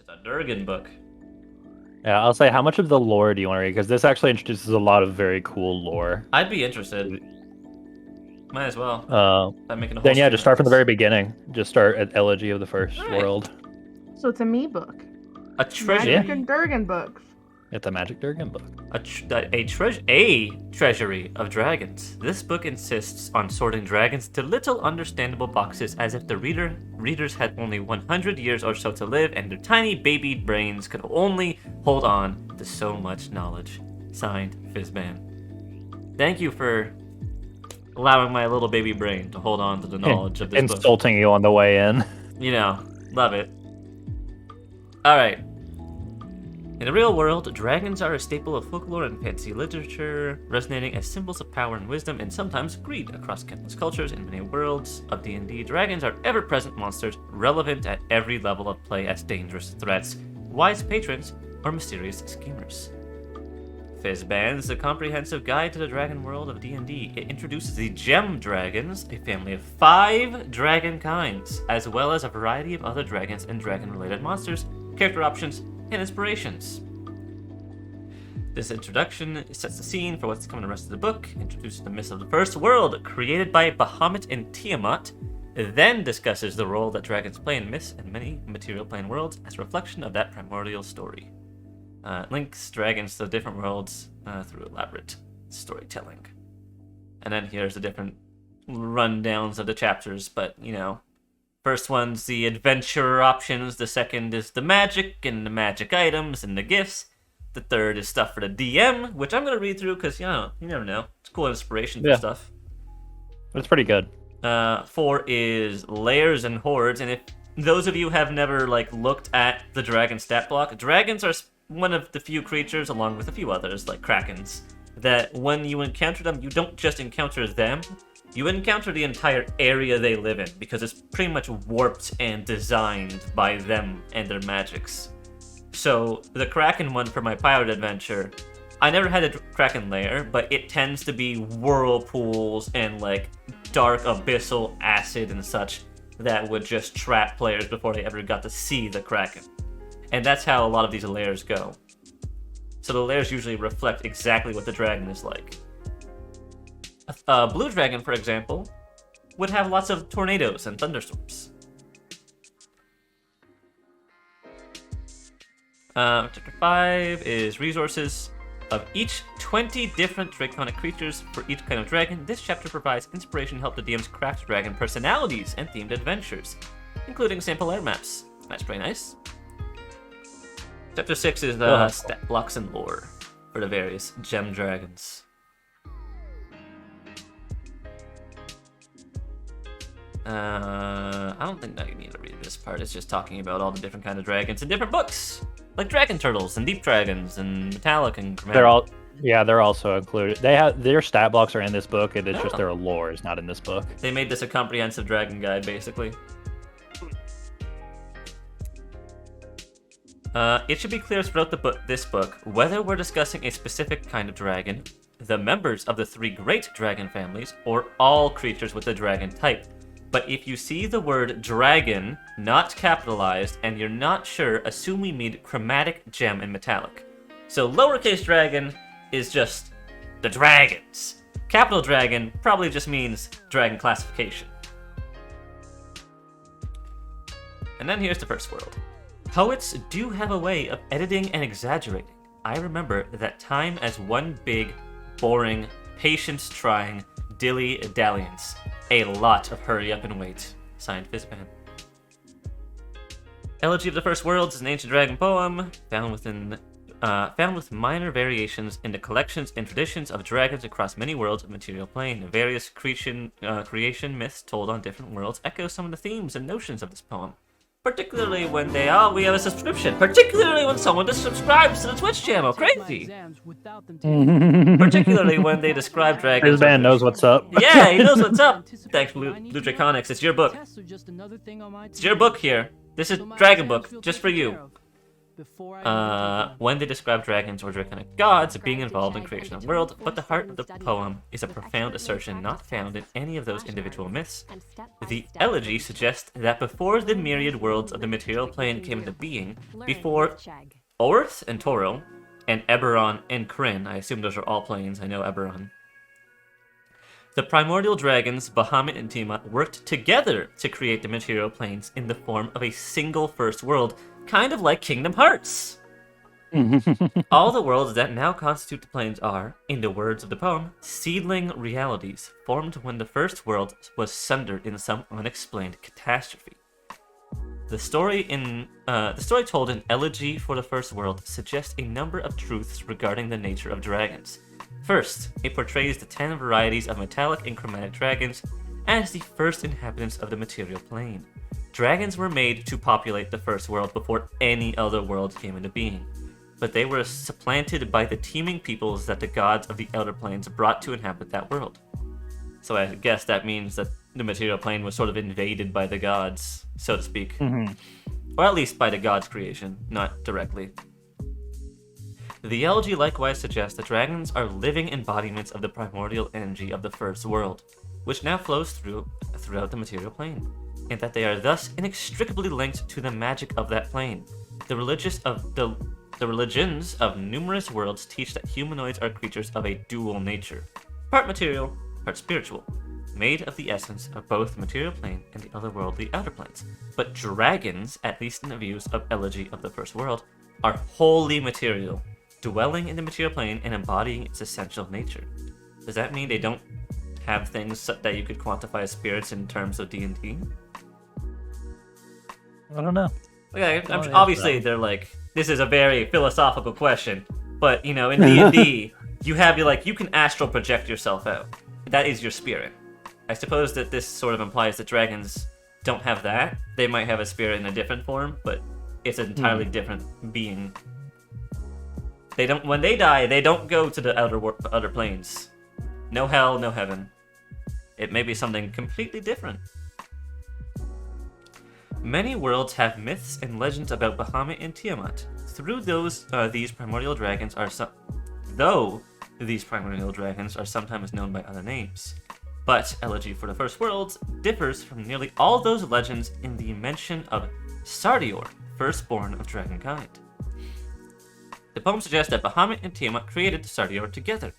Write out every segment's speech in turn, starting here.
It's a Durgan book. Yeah, I'll say, how much of the lore do you want to read? Because this actually introduces a lot of very cool lore. I'd be interested. Might as well. I'm making a whole Then yeah, stream just start of from the this. very beginning. Just start at Elegy of the First Alright. World. So it's a me book. A treasury. Magic and Durgan books. It's a Magic Durgan book. A treasury of dragons. This book insists on sorting dragons to little understandable boxes as if the readers had only 100 years or so to live and their tiny baby brains could only hold on to so much knowledge. Signed, Fizban. Thank you for allowing my little baby brain to hold on to the knowledge of this book. Insulting you on the way in. You know, love it. Alright. In the real world, dragons are a staple of folklore and fantasy literature, resonating as symbols of power and wisdom, and sometimes greed across countless cultures. In many worlds of D&D, dragons are ever-present monsters, relevant at every level of play as dangerous threats, wise patrons, or mysterious schemers. Fizban is a comprehensive guide to the dragon world of D&D. It introduces the Gem Dragons, a family of 5 dragon kinds, as well as a variety of other dragons and dragon-related monsters, character options, and inspirations. This introduction sets the scene for what's coming in the rest of the book, introduces the myths of the First World, created by Bahamut and Tiamat, then discusses the role that dragons play in myths and many material plane worlds as a reflection of that primordial story. Links dragons to different worlds through elaborate storytelling. And then here's the different rundowns of the chapters, but, you know, first one's the adventure options, the second is the magic and the magic items and the gifts, the third is stuff for the DM, which I'm going to read through because, you know, you never know. It's cool inspiration for stuff. It's pretty good. 4 is layers and hordes, and if those of you have never, like, looked at the dragon stat block, dragons are one of the few creatures, along with a few others, like krakens, that when you encounter them, you don't just encounter them, you encounter the entire area they live in, because it's pretty much warped and designed by them and their magics. So, the Kraken one for my pirate adventure, I never had a Kraken lair, but it tends to be whirlpools and, like, dark abyssal acid and such that would just trap players before they ever got to see the Kraken. And that's how a lot of these lairs go. So the lairs usually reflect exactly what the dragon is like. A blue dragon, for example, would have lots of tornadoes and thunderstorms. Chapter 5 is resources. Of each 20 different draconic creatures for each kind of dragon, this chapter provides inspiration to help the DMs craft dragon personalities and themed adventures, including sample air maps. That's pretty nice. Chapter 6 is stat blocks and lore for the various gem dragons. I don't think I need to read this part. It's just talking about all the different kind of dragons in different books, like dragon turtles and deep dragons and metallic and chromatic. They're also included. They have their stat blocks are in this book, and it's just their lore is not in this book. They made this a comprehensive dragon guide, basically. It should be clear throughout this book whether we're discussing a specific kind of dragon, the members of the 3 great dragon families, or all creatures with the dragon type. But if you see the word dragon not capitalized and you're not sure, assume we mean chromatic, gem, and metallic. So lowercase dragon is just the dragons. Capital dragon probably just means dragon classification. And then here's the first world. Poets do have a way of editing and exaggerating. I remember that time as one big, boring, patience-trying dilly-dalliance. A lot of hurry up and wait. Signed, Fizban. Elegy of the First Worlds is an ancient dragon poem found with minor variations in the collections and traditions of dragons across many worlds of material plane. Various creation myths told on different worlds echo some of the themes and notions of this poem. Particularly when we have a subscription. Particularly when someone just subscribes to the Twitch channel. Crazy! Particularly when they describe dragons. This band knows what's up. Yeah, he knows what's up. Thanks, Blue Draconics. It's your book. It's your book here. This is Dragon Book, just for you. when they describe dragons or draconic gods being involved in creation of the world, but the heart of the poem is a profound assertion not found in any of those individual myths. The elegy suggests that before the myriad worlds of the material plane came into being, before Orth and Toro, and Eberron and Kryn, I assume those are all planes, I know Eberron, the primordial dragons, Bahamut and Tiamat, worked together to create the material planes in the form of a single first world, kind of like Kingdom Hearts. All the worlds that now constitute the planes are, in the words of the poem, seedling realities formed when the first world was sundered in some unexplained catastrophe. The story told in Elegy for the First World suggests a number of truths regarding the nature of dragons. First, it portrays the 10 varieties of metallic and chromatic dragons as the first inhabitants of the material plane. Dragons were made to populate the first world before any other world came into being, but they were supplanted by the teeming peoples that the gods of the Elder Planes brought to inhabit that world. So I guess that means that the material plane was sort of invaded by the gods, so to speak. Or at least by the gods' creation, not directly. The elegy likewise suggests that dragons are living embodiments of the primordial energy of the first world, which now flows throughout the material plane, and that they are thus inextricably linked to the magic of that plane. The religions of numerous worlds teach that humanoids are creatures of a dual nature, part material, part spiritual, made of the essence of both the material plane and the otherworldly outer planes. But dragons, at least in the views of Elegy of the First World, are wholly material, dwelling in the material plane and embodying its essential nature. Does that mean they don't have things that you could quantify as spirits in terms of D&D? I don't know. Okay, obviously they're like, this is a very philosophical question, but in D&D, you can astral project yourself out. That is your spirit. I suppose that this sort of implies that dragons don't have that. They might have a spirit in a different form, but it's an entirely different being. When they die, they don't go to the outer planes. No hell, no heaven. It may be something completely different. Many worlds have myths and legends about Bahamut and Tiamat. These primordial dragons are sometimes known by other names. But Elegy for the First Worlds differs from nearly all those legends in the mention of Sardior, firstborn of dragonkind. The poem suggests that Bahamut and Tiamat created Sardior together,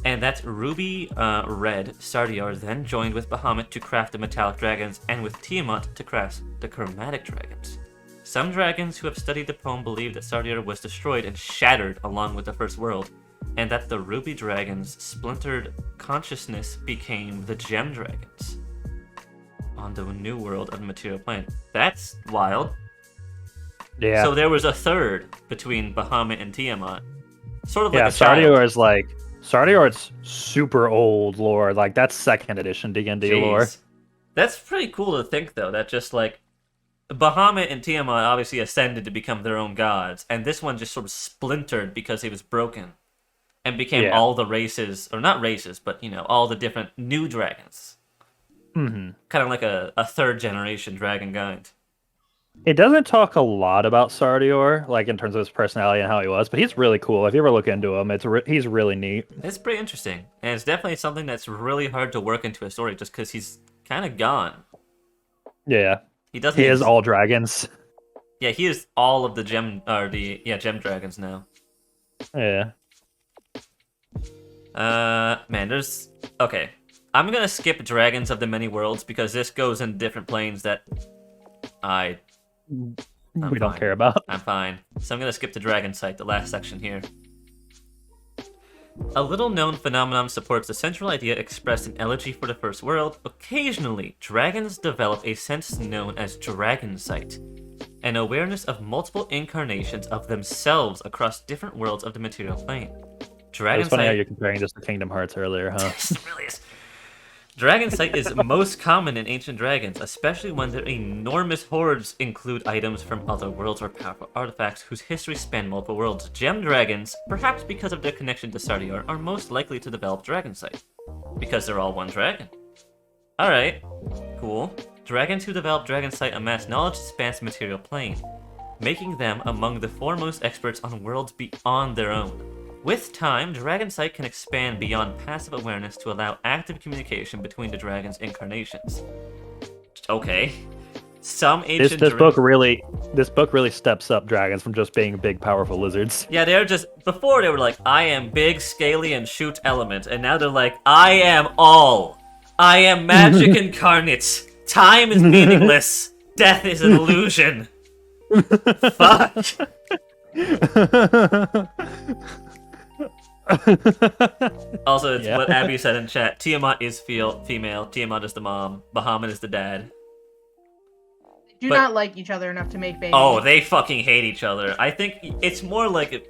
and that ruby-red Sardior then joined with Bahamut to craft the metallic dragons and with Tiamat to craft the chromatic dragons. Some dragons who have studied the poem believe that Sardior was destroyed and shattered along with the first world, and that the ruby dragon's splintered consciousness became the gem dragons on the new world of the material plane. That's wild. Yeah. So there was a third between Bahamut and Tiamat. Sort of like a Sardior child. is like... Sardior is super old lore. Like, that's 2nd edition D&D lore. That's pretty cool to think, though, that just, like, Bahamut and Tiamat obviously ascended to become their own gods, and this one just sort of splintered because he was broken, and became all the races, or not races, but, all the different new dragons. Kind of like a 3rd-generation dragon kind. It doesn't talk a lot about Sardior, like in terms of his personality and how he was, but he's really cool. If you ever look into him, he's really neat. It's pretty interesting, and it's definitely something that's really hard to work into a story, just because he's kind of gone. Yeah, he doesn't. He is all dragons. Yeah, he is all of the gem dragons now. Yeah. Okay. I'm gonna skip Dragons of the Many Worlds because this goes in different planes that we don't care about. I'm fine. So I'm going to skip to Dragon Sight, the last section here. A little-known phenomenon supports the central idea expressed in Elegy for the First World. Occasionally, dragons develop a sense known as Dragon Sight, an awareness of multiple incarnations of themselves across different worlds of the material plane. It's funny how you're comparing this to Kingdom Hearts earlier, huh? It really is. Dragon Sight is most common in ancient dragons, especially when their enormous hordes include items from other worlds or powerful artifacts whose history span multiple worlds. Gem dragons, perhaps because of their connection to Sardior, are most likely to develop Dragon Sight, because they're all one dragon. Alright, cool. Dragons who develop Dragon Sight amass knowledge that spans the material plane. making them among the foremost experts on worlds beyond their own. With time, dragon sight can expand beyond passive awareness to allow active communication between the dragon's incarnations. Okay. Some ancient This book really steps up dragons from just being big, powerful lizards. Yeah, they're just... Before, they were like, I am big, scaly, and shoot element. And now they're like, I am all. I am magic incarnate. Time is meaningless. Death is an illusion. Fuck. Also, it's what Abby said in chat. Tiamat is female. Tiamat is the mom. Bahamut is the dad. They do not like each other enough to make babies. Oh, they fucking hate each other. I think it's more like a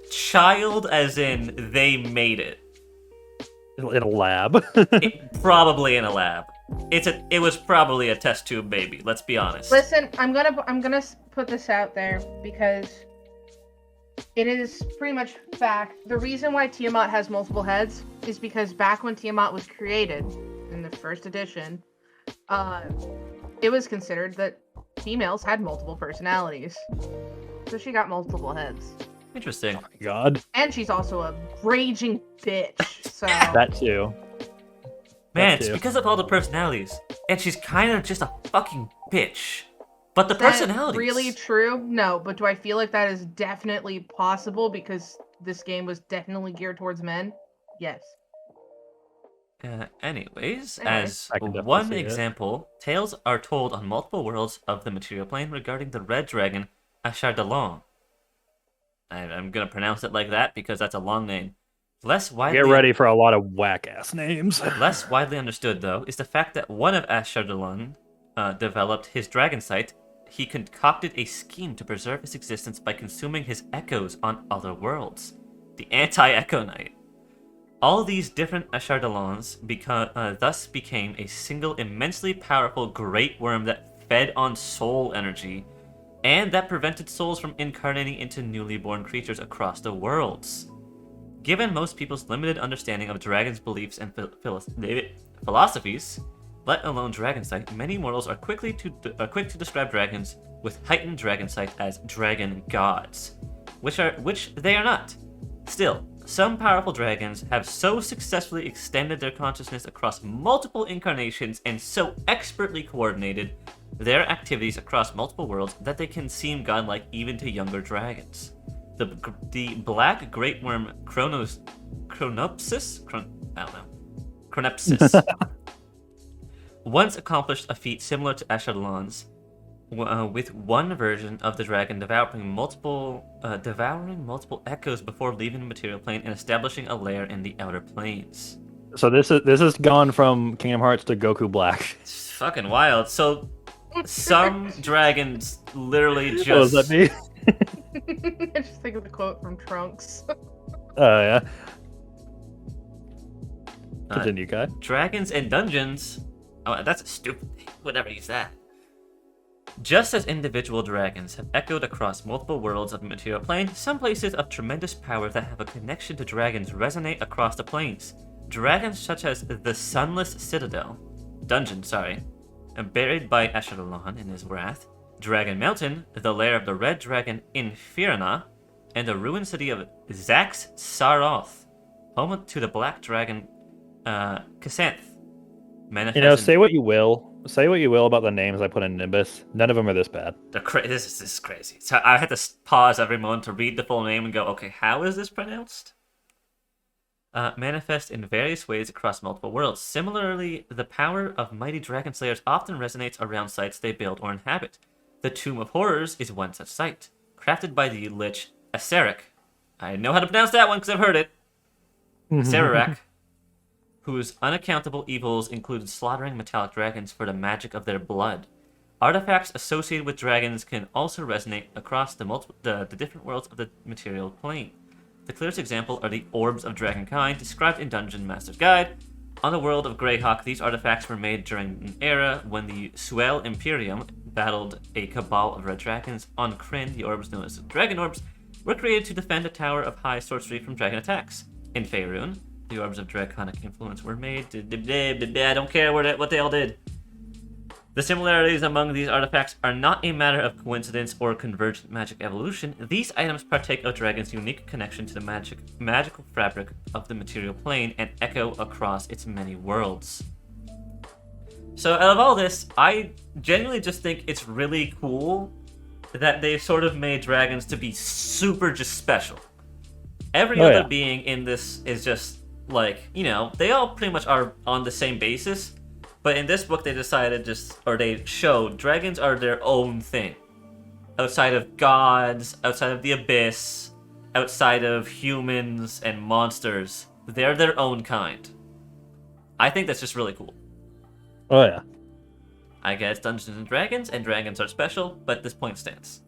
child, as in they made it. In a lab. Probably in a lab. It was probably a test tube baby. Let's be honest. Listen, I'm gonna put this out there because it is pretty much fact. The reason why Tiamat has multiple heads is because back when Tiamat was created in the first edition, it was considered that females had multiple personalities, so she got multiple heads. Interesting. Oh my god. And she's also a raging bitch. So that too. Man, it's because of all the personalities. And she's kind of just a fucking bitch. But the personalities... really true? No, but do I feel like that is definitely possible because this game was definitely geared towards men? Yes. Anyways, Anyway. as one example, tales are told on multiple worlds of the material plane regarding the red dragon, Ashardalon. I'm gonna pronounce it like that because that's a long name. Less widely... Get ready for a lot of whack-ass names. Less widely understood, though, is the fact that one of Ashardalon developed his dragon sight. He concocted a scheme to preserve his existence by consuming his echoes on other worlds. The Anti-Echo Knight. All these different Ashardalons thus became a single immensely powerful great worm that fed on soul energy, and that prevented souls from incarnating into newly born creatures across the worlds. Given most people's limited understanding of dragons' beliefs and philosophies, let alone dragon sight, many mortals are quick to describe dragons with heightened dragon sight as dragon gods, which they are not. Still, some powerful dragons have so successfully extended their consciousness across multiple incarnations and so expertly coordinated their activities across multiple worlds that they can seem godlike even to younger dragons. The black great worm Chronopsis once accomplished a feat similar to Ashardalon's, with one version of the dragon devouring multiple echoes before leaving the material plane and establishing a lair in the outer planes. So this has gone from Kingdom Hearts to Goku Black. It's fucking wild. So some dragons literally just... What does that mean? I just think of the quote from Trunks. Oh, yeah. Continue, Kai. Dragons and dungeons... Oh, that's a stupid thing. Whatever, use that. Just as individual dragons have echoed across multiple worlds of the material plane, some places of tremendous power that have a connection to dragons resonate across the planes. Dragons such as the Sunless Citadel, buried by Ashardalon in his wrath, Dragon Mountain, the lair of the Red Dragon Infirna, and the ruined city of Zax Saroth, home to the Black Dragon Kasanth. Say what you will about the names I put in Nimbus. None of them are this bad. This is crazy. So I had to pause every moment to read the full name and go, okay, how is this pronounced? Manifest in various ways across multiple worlds. Similarly, the power of mighty dragon slayers often resonates around sites they build or inhabit. The Tomb of Horrors is one such site, crafted by the Lich Acererak. I know how to pronounce that one because I've heard it. Acererak, whose unaccountable evils included slaughtering metallic dragons for the magic of their blood. Artifacts associated with dragons can also resonate across the different worlds of the material plane. The clearest example are the Orbs of Dragonkind, described in Dungeon Master's Guide. On the world of Greyhawk, these artifacts were made during an era when the Suel Imperium battled a cabal of red dragons. On Kryn, the orbs known as Dragon Orbs were created to defend a tower of high sorcery from dragon attacks. In Faerun, the orbs of draconic influence were made. I don't care what they all did. The similarities among these artifacts are not a matter of coincidence or convergent magic evolution. These items partake of Dragon's unique connection to the magical fabric of the material plane and echo across its many worlds. So out of all this, I genuinely just think it's really cool that they've sort of made dragons to be super just special. Every other being in this is just like, you know, they all pretty much are on the same basis. But in this book, they decided they showed dragons are their own thing. Outside of gods, outside of the abyss, outside of humans and monsters, they're their own kind. I think that's just really cool. Oh, yeah. I guess Dungeons and Dragons are special, but this point stands.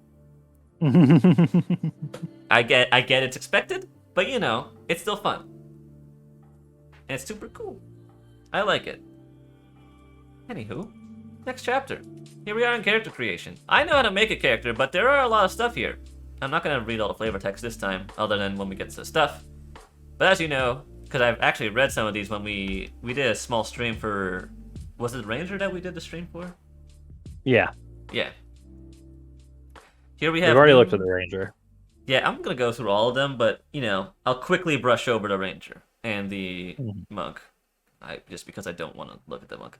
I get it's expected, but you know, it's still fun. And it's super cool. I like it. Anywho, next chapter. Here we are in character creation. I know how to make a character, but there are a lot of stuff here. I'm not going to read all the flavor text this time, other than when we get to the stuff. But as you know, because I've actually read some of these when we did a small stream for... Was it Ranger that we did the stream for? Yeah. Yeah. Here we have... We've already looked at the Ranger. Yeah, I'm going to go through all of them, but, you know, I'll quickly brush over the Ranger and the Monk. Just because I don't want to look at the Monk.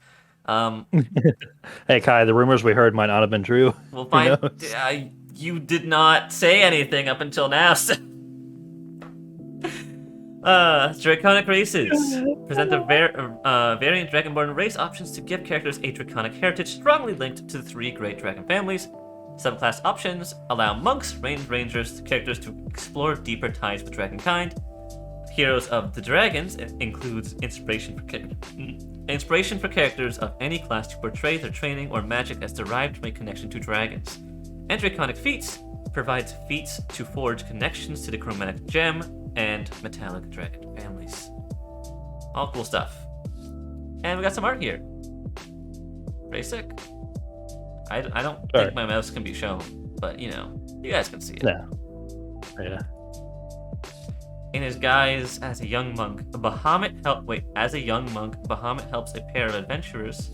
Hey Kai, the rumors we heard might not have been true. Well, fine. You did not say anything up until now. So... Draconic races present the variant Dragonborn race options to give characters a draconic heritage strongly linked to the 3 great dragon families. Subclass options allow monks, ranged rangers, characters to explore deeper ties with dragonkind. Heroes of the Dragons includes inspiration for characters of any class to portray their training or magic as derived from a connection to dragons. And Draconic Feats provides feats to forge connections to the Chromatic Gem and Metallic Dragon families. All cool stuff. And we got some art here. Pretty sick. I don't think my mouse can be shown, but you know, you guys can see it. Yeah. In his guise as a young monk, Bahamut helps a pair of adventurers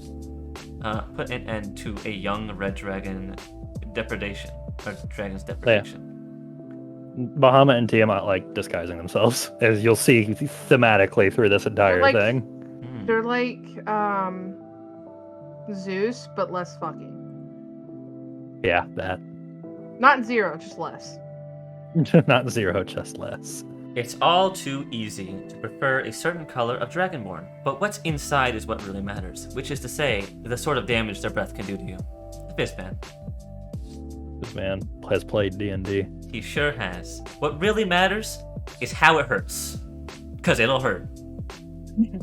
put an end to a young red dragon depredation, or dragon's depredation. Bahamut and Tiamat like disguising themselves, as you'll see thematically through this entire thing. They're like Zeus, but less fucking. Yeah, that. Not zero, just less. Not zero, just less. It's all too easy to prefer a certain color of Dragonborn, but what's inside is what really matters, which is to say, the sort of damage their breath can do to you. Fizban. This man has played D&D. He sure has. What really matters is how it hurts. Because it'll hurt.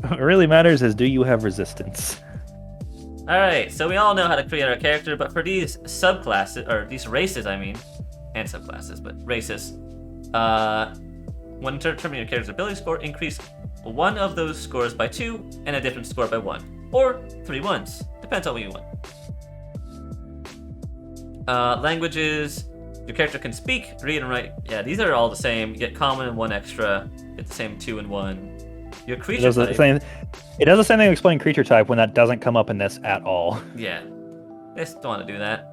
What really matters is, do you have resistance? Alright, so we all know how to create our character, but for these subclasses, or these races, I mean, and subclasses, but races, when determining your character's ability score, increase one of those scores by 2 and a different score by 1. Or 3 ones. Depends on what you want. Languages, your character can speak, read, and write. Yeah, these are all the same. You get common and 1 extra. Get the same 2 and 1. Your creature type... It does the same thing to explain creature type when that doesn't come up in this at all. Yeah. I just don't want to do that.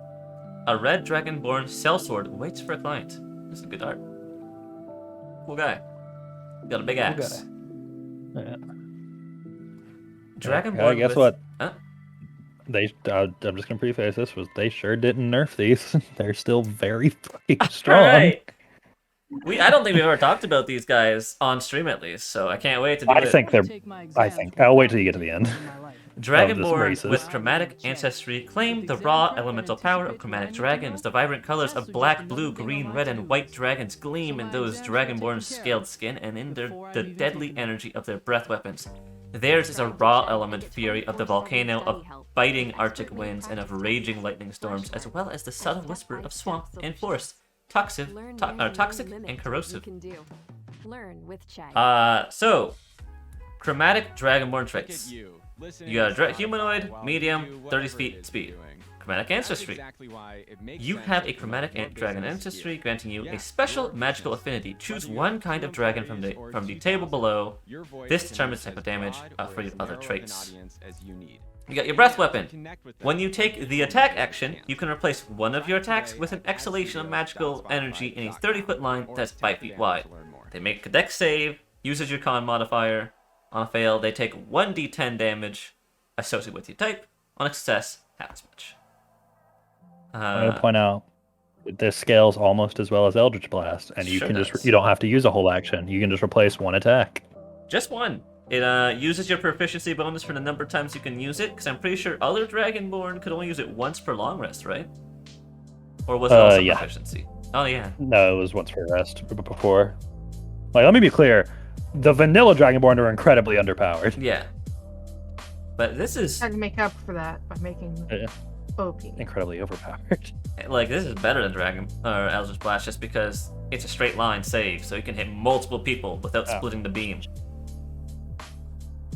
A red Dragonborn sellsword waits for a client. This is good art. Cool guy. Got a big axe. Yeah. Dragonborn. Guess what? Huh? I'm just gonna preface this was they sure didn't nerf these. They're still very fucking strong. Right. I don't think we've ever talked about these guys on stream at least, so I can't wait to do it. I think I'll wait till you get to the end. Dragonborn with chromatic ancestry claim the raw elemental power of chromatic dragons. The vibrant colors of black, blue, green, red, and white dragons gleam in those Dragonborn's scaled skin and in the deadly energy of their breath weapons. Theirs is a raw element fury of the volcano, of biting arctic winds, and of raging lightning storms, as well as the subtle whisper of swamp and forest. Toxic and corrosive. So, chromatic Dragonborn traits. You got a humanoid, medium, 30 feet speed. Chromatic ancestry. You have a chromatic dragon ancestry, granting you a special magical affinity. Choose one kind of dragon from the table below. This determines type of damage for your other traits. You got your breath weapon. When you take the attack action, you can replace one of your attacks with an exhalation of magical energy in a 30-foot line that's 5 feet wide. They make a dex save, uses your con modifier. On a fail, they take 1d10 damage associated with your type. On a success, half as much. I'm going to point out this scales almost as well as Eldritch Blast, and you Sure can does. just you don't have to use a whole action. You can just replace one attack. Just one. It uses your proficiency bonus for the number of times you can use it, because I'm pretty sure other Dragonborn could only use it once per long rest, right? Or was it also yeah. proficiency? Oh, yeah. No, it was once per rest before. Like, let me be clear. The vanilla Dragonborn are incredibly underpowered. Yeah. But this is... Had to make up for that by making them OP. Incredibly overpowered. Like, this is better than Eldritch Blast, just because it's a straight line save, so you can hit multiple people without splitting the beam.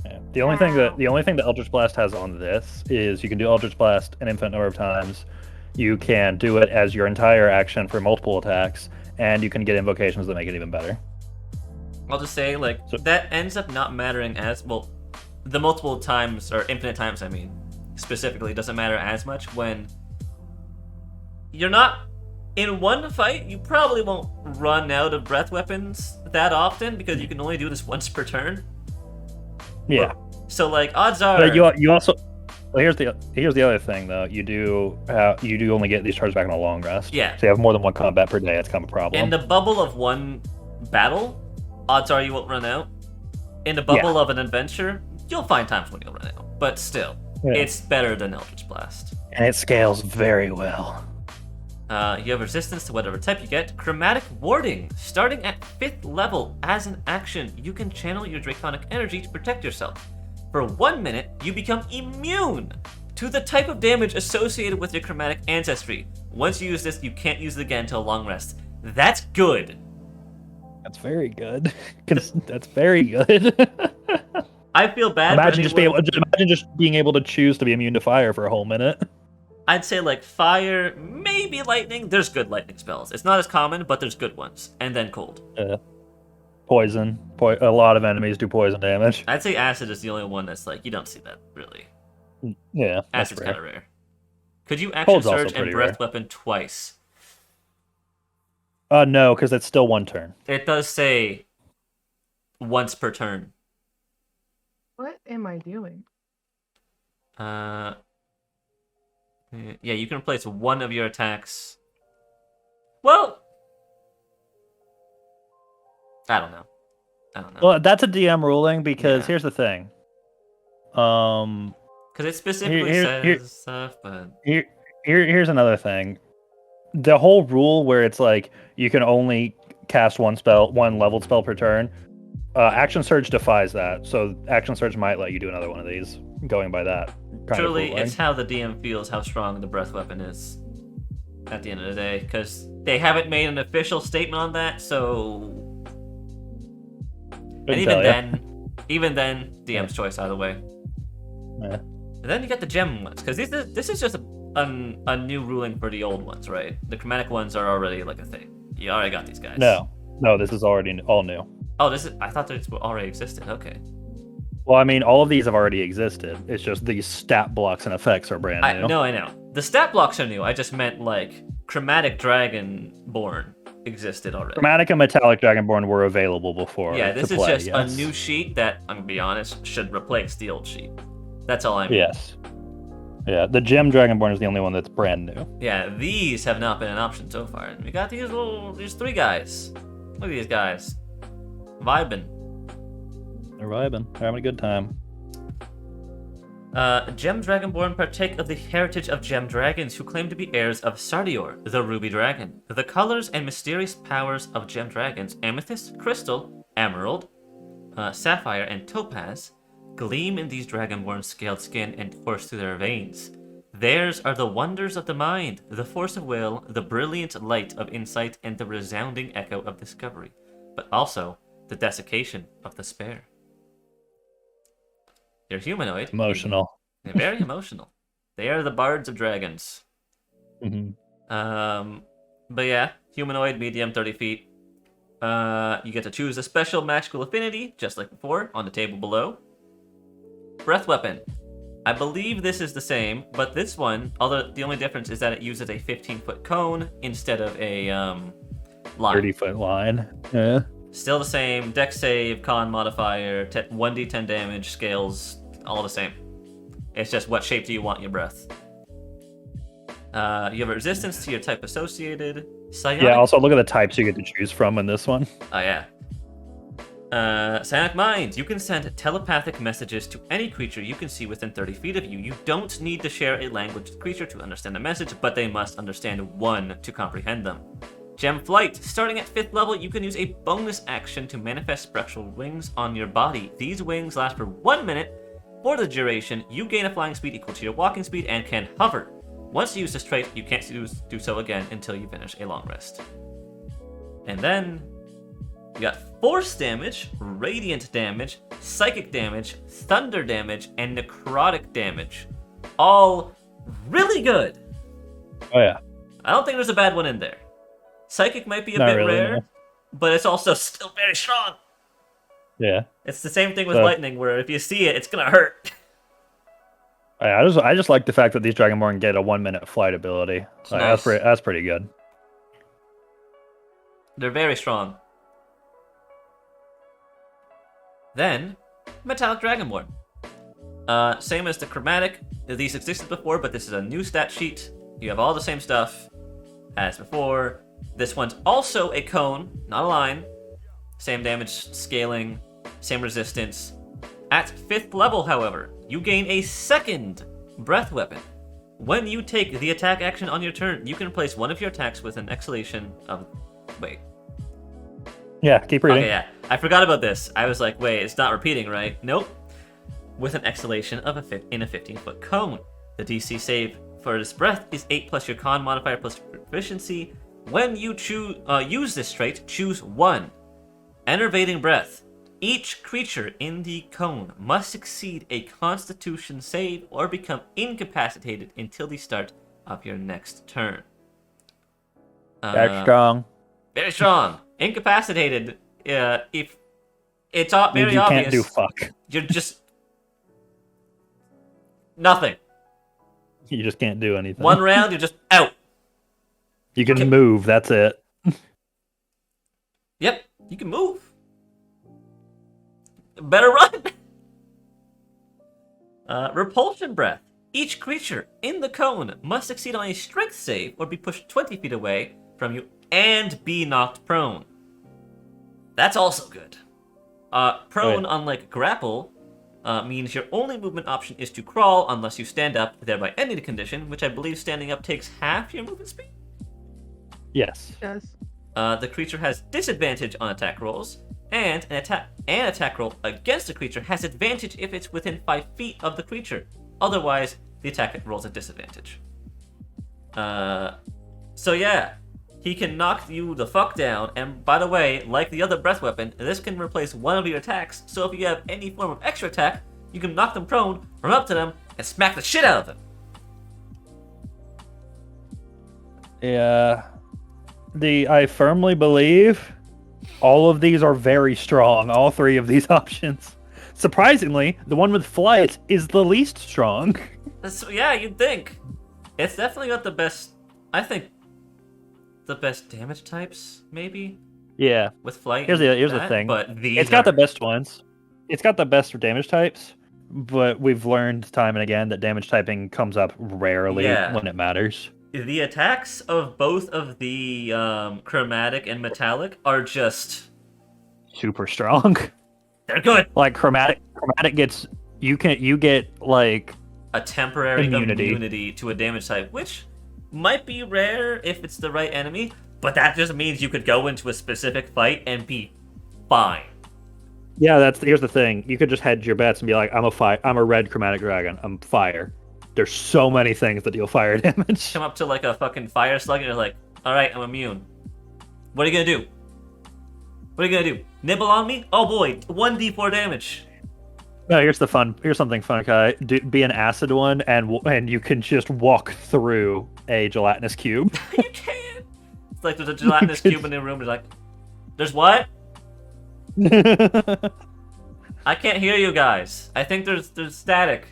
Yeah. The only thing that Eldritch Blast has on this is you can do Eldritch Blast an infinite number of times. You can do it as your entire action for multiple attacks, and you can get invocations that make it even better. I'll just say, like, that ends up not mattering as... Well, the multiple times, or infinite times, I mean, specifically, doesn't matter as much when you're not... In one fight, you probably won't run out of breath weapons that often, because you can only do this once per turn. Yeah. So, like, odds are... But you also... Well, here's the other thing, though. You do only get these charges back on a long rest. Yeah. So you have more than one combat per day. It's kind of a problem. In the bubble of one battle, odds are you won't run out. In the bubble of an adventure, you'll find times when you'll run out. But still, it's better than Eldritch Blast. And it scales very well. You have resistance to whatever type you get. Chromatic Warding. Starting at 5th level, as an action, you can channel your Draconic energy to protect yourself. For 1 minute, you become immune to the type of damage associated with your chromatic ancestry. Once you use this, you can't use it again until a long rest. That's good. That's very good. That's very good. I feel bad. Imagine just being able to choose to be immune to fire for a whole minute. I'd say like fire, maybe lightning. There's good lightning spells. It's not as common, but there's good ones. And then cold. Poison. A lot of enemies do poison damage. I'd say acid is the only one that's like, you don't see that, really. Yeah. Acid's kind of rare. Could you action surge and breath weapon twice? No, because it's still one turn. It does say once per turn. What am I doing? Yeah, you can replace one of your attacks. Well, I don't know. Well, that's a DM ruling because here's the thing. Because it specifically says stuff, but here's another thing. The whole rule where it's like you can only cast one leveled spell per turn. Action Surge defies that, so Action Surge might let you do another one of these. Going by that. Truly, it's how the DM feels how strong the breath weapon is. At the end of the day, because they haven't made an official statement on that, so. And even then, DM's choice either way. Yeah. And then you get the gem ones, because this is just a new ruling for the old ones, right? The chromatic ones are already like a thing. You already got these guys. No, this is already all new. Oh, I thought this already existed. Okay. Well, I mean, all of these have already existed. It's just these stat blocks and effects are brand new. I know. The stat blocks are new. I just meant like Chromatic Dragonborn existed already. Chromatic and Metallic Dragonborn were available before. Yeah, this is just a new sheet that, I'm gonna be honest, should replace the old sheet. That's all I mean. Yes. Yeah, the Gem Dragonborn is the only one that's brand new. Yeah, these have not been an option so far. And we got these three guys. Look at these guys. Vibing. They're vibing. They're having a good time. Gem Dragonborn partake of the heritage of Gem Dragons who claim to be heirs of Sardior, the Ruby Dragon. The colors and mysterious powers of Gem Dragons, Amethyst, Crystal, Emerald, Sapphire, and Topaz, gleam in these Dragonborn's scaled skin and course through their veins. Theirs are the wonders of the mind, the force of will, the brilliant light of insight, and the resounding echo of discovery, but also the desiccation of despair. They're humanoid. Emotional. They're very emotional. They are the bards of dragons. Mm-hmm. But yeah, humanoid, medium, 30 feet. You get to choose a special magical affinity, just like before, on the table below. Breath weapon. I believe this is the same, but this one, although the only difference is that it uses a 15-foot cone instead of a line. 30-foot line. Yeah. Still the same. Dex save, con modifier, 1d10 damage, scales, all the same. It's just what shape do you want your breath. You have a resistance to your type associated. Psionic... Yeah, also look at the types you get to choose from in this one. Oh, yeah. Psionic Mind. You can send telepathic messages to any creature you can see within 30 feet of you. You don't need to share a language with the creature to understand the message, but they must understand one to comprehend them. Gem Flight. Starting at 5th level, you can use a bonus action to manifest spectral wings on your body. These wings last for 1 minute. For the duration, you gain a flying speed equal to your walking speed and can hover. Once you use this trait, you can't do so again until you finish a long rest. And then, you got Force damage, Radiant damage, Psychic damage, Thunder damage, and Necrotic damage. All really good. Oh yeah. I don't think there's a bad one in there. Psychic might be a Not bit really, rare, no. but it's also still very strong. Yeah. It's the same thing with So- Lightning, where if you see it, it's gonna hurt. I just like the fact that these Dragonborn get a 1-minute flight ability. Like, Nice. that's pretty good. They're very strong. Then, Metallic Dragonborn. Same as the Chromatic. These existed before, but this is a new stat sheet. You have all the same stuff as before. This one's also a cone, not a line. Same damage scaling, same resistance. At 5th level, however, you gain a second breath weapon. When you take the attack action on your turn, you can place one of your attacks with an exhalation of... Wait. Yeah, keep reading. Okay, yeah. I forgot about this. I was like, wait, it's not repeating, right? Nope. With an exhalation of in a 15-foot cone. The DC save for this breath is 8 plus your con modifier plus proficiency. When you use this trait, choose 1. Enervating Breath. Each creature in the cone must succeed a Constitution save or become incapacitated until the start of your next turn. That's strong. Very strong. Incapacitated. If it's very you obvious, can't do fuck. you're just nothing. You just can't do anything. One round, you're just out. You can Okay. move. That's it. Yep, you can move. Better run. Repulsion Breath. Each creature in the cone must succeed on a strength save or be pushed 20 feet away from you and be knocked prone. That's also good. Prone, unlike grapple, means your only movement option is to crawl unless you stand up, thereby ending the condition, which I believe standing up takes half your movement speed. Yes. Yes. The creature has disadvantage on attack rolls, and an attack roll against the creature has advantage if it's within 5 feet of the creature. Otherwise, the attack rolls at disadvantage. So yeah, he can knock you the fuck down, and by the way, like the other breath weapon, this can replace one of your attacks, so if you have any form of extra attack, you can knock them prone, run up to them, and smack the shit out of them. Yeah. I firmly believe all of these are very strong. All 3 of these options. Surprisingly, the one with flight is the least strong. So, yeah, you'd think. It's definitely got the best, I think, the best damage types, maybe, Yeah. with flight. Here's the that, thing. But these It's got are- the best ones. It's got the best damage types, but we've learned time and again that damage typing comes up rarely Yeah. when it matters. The attacks of both of the chromatic and metallic are just, Super strong. they're good. Like chromatic gets you get like A temporary Immunity. immunity to a damage type, which might be rare if it's the right enemy, but that just means you could go into a specific fight and be fine. yeah. Here's the thing. You could just hedge your bets and be like, I'm a red chromatic dragon. I'm fire. There's so many things that deal fire damage. Come up to like a fucking fire slug and you're like, alright, I'm immune. What are you gonna do? What are you gonna do? Nibble on me? Oh boy, 1d4 damage. No, here's something fun, Kai. Be an acid one, and you can just walk through a gelatinous cube. You can! It's like there's a gelatinous cube in the room, there's like, there's what? I can't hear you guys. I think there's static.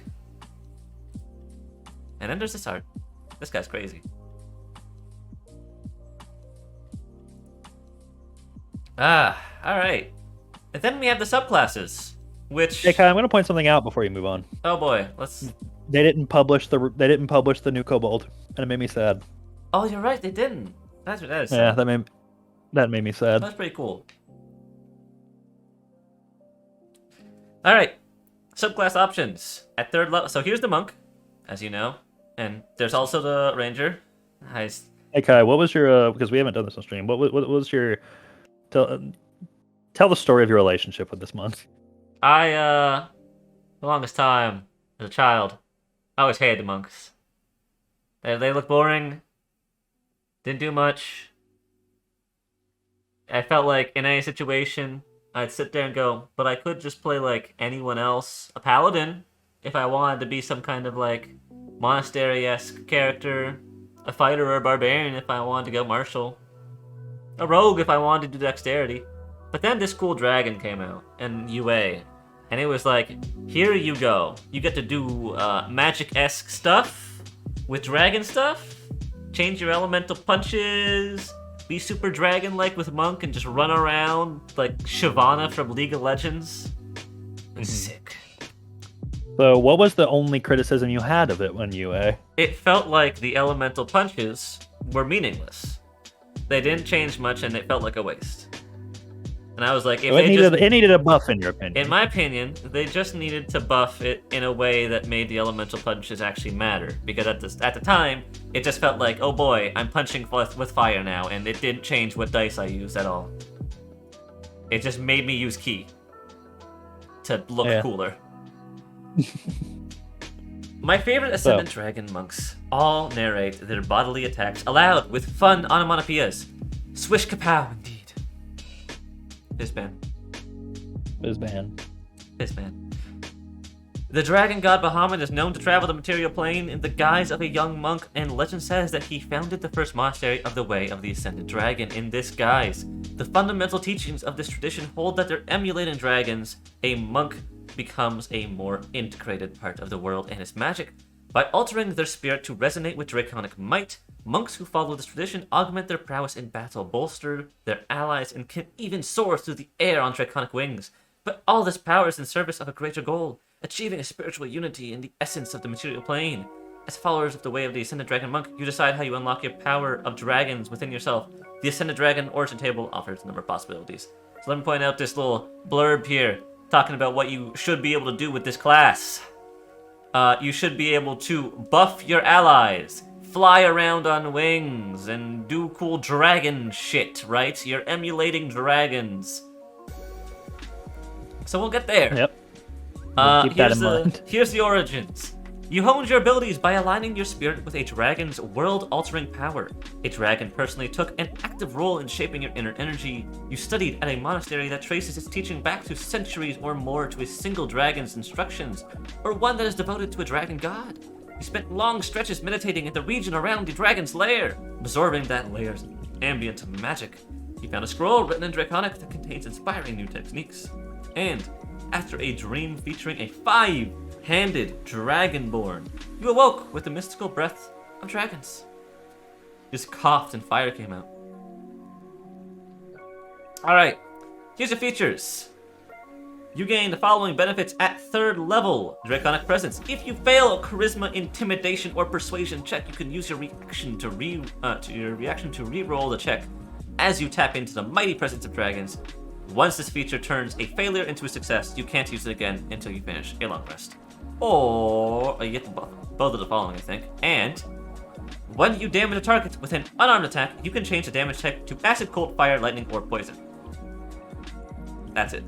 And then there's this art. This guy's crazy. Alright. And then we have the subclasses, which... Hey, Kai, I'm going to point something out before you move on. Oh boy, let's... They didn't publish the new Kobold, and it made me sad. Oh, you're right, they didn't. That is Yeah, sad. that made me sad. That's pretty cool. Alright. Subclass options. At 3rd level... So here's the monk, as you know. And there's also the ranger. Nice. Hey, Kai, what was your... because we haven't done this on stream. What was your... Tell the story of your relationship with this monk. The longest time, as a child, I always hated the monks. They look boring. Didn't do much. I felt like in any situation, I'd sit there and go, but I could just play like anyone else. A paladin, if I wanted to be some kind of like monastery-esque character. A fighter or a barbarian if I wanted to go martial. A rogue if I wanted to do dexterity. But then this cool dragon came out, and UA. And it was like, here you go. You get to do magic-esque stuff with dragon stuff. Change your elemental punches. Be super dragon-like with Monk and just run around like Shyvana from League of Legends. Sick. So what was the only criticism you had of it when UA? It felt like the elemental punches were meaningless. They didn't change much and it felt like a waste. And I was like, if it needed a buff, in your opinion. In my opinion, they just needed to buff it in a way that made the elemental punches actually matter. Because at the time, it just felt like, oh boy, I'm punching with fire now, and it didn't change what dice I used at all. It just made me use ki to look cooler. My favorite Ascendant Dragon monks all narrate their bodily attacks aloud with fun onomatopoeias. Swish kapow, indeed. Fizban. The dragon god Bahamut is known to travel the material plane in the guise of a young monk, and legend says that he founded the first monastery of the Way of the Ascended Dragon in this guise. The fundamental teachings of this tradition hold that they're emulating dragons. A monk becomes a more integrated part of the world and its magic. By altering their spirit to resonate with draconic might, monks who follow this tradition augment their prowess in battle, bolster their allies, and can even soar through the air on draconic wings. But all this power is in service of a greater goal, achieving a spiritual unity in the essence of the material plane. As followers of the Way of the Ascended Dragon Monk, you decide how you unlock your power of dragons within yourself. The Ascended Dragon Origin Table offers a number of possibilities. So let me point out this little blurb here, talking about what you should be able to do with this class. You should be able to buff your allies, fly around on wings, and do cool dragon shit, right? You're emulating dragons. So we'll get there. Yep. Keep that in mind. Here's the origins. You honed your abilities by aligning your spirit with a dragon's world-altering power. A dragon personally took an active role in shaping your inner energy. You studied at a monastery that traces its teaching back to centuries or more to a single dragon's instructions, or one that is devoted to a dragon god. You spent long stretches meditating in the region around the dragon's lair, absorbing that lair's ambient magic. You found a scroll written in Draconic that contains inspiring new techniques. And after a dream featuring a 5-handed Dragonborn, you awoke with the mystical breath of dragons. You just coughed and fire came out. Alright, here's your features. You gain the following benefits at 3rd level. Draconic Presence. If you fail a Charisma, Intimidation, or Persuasion check, you can use your reaction to re-roll the check as you tap into the mighty presence of dragons. Once this feature turns a failure into a success, you can't use it again until you finish a long rest. Or you get both of the following, I think. And when you damage a target with an unarmed attack, you can change the damage type to acid, cold, fire, lightning, or poison. That's it.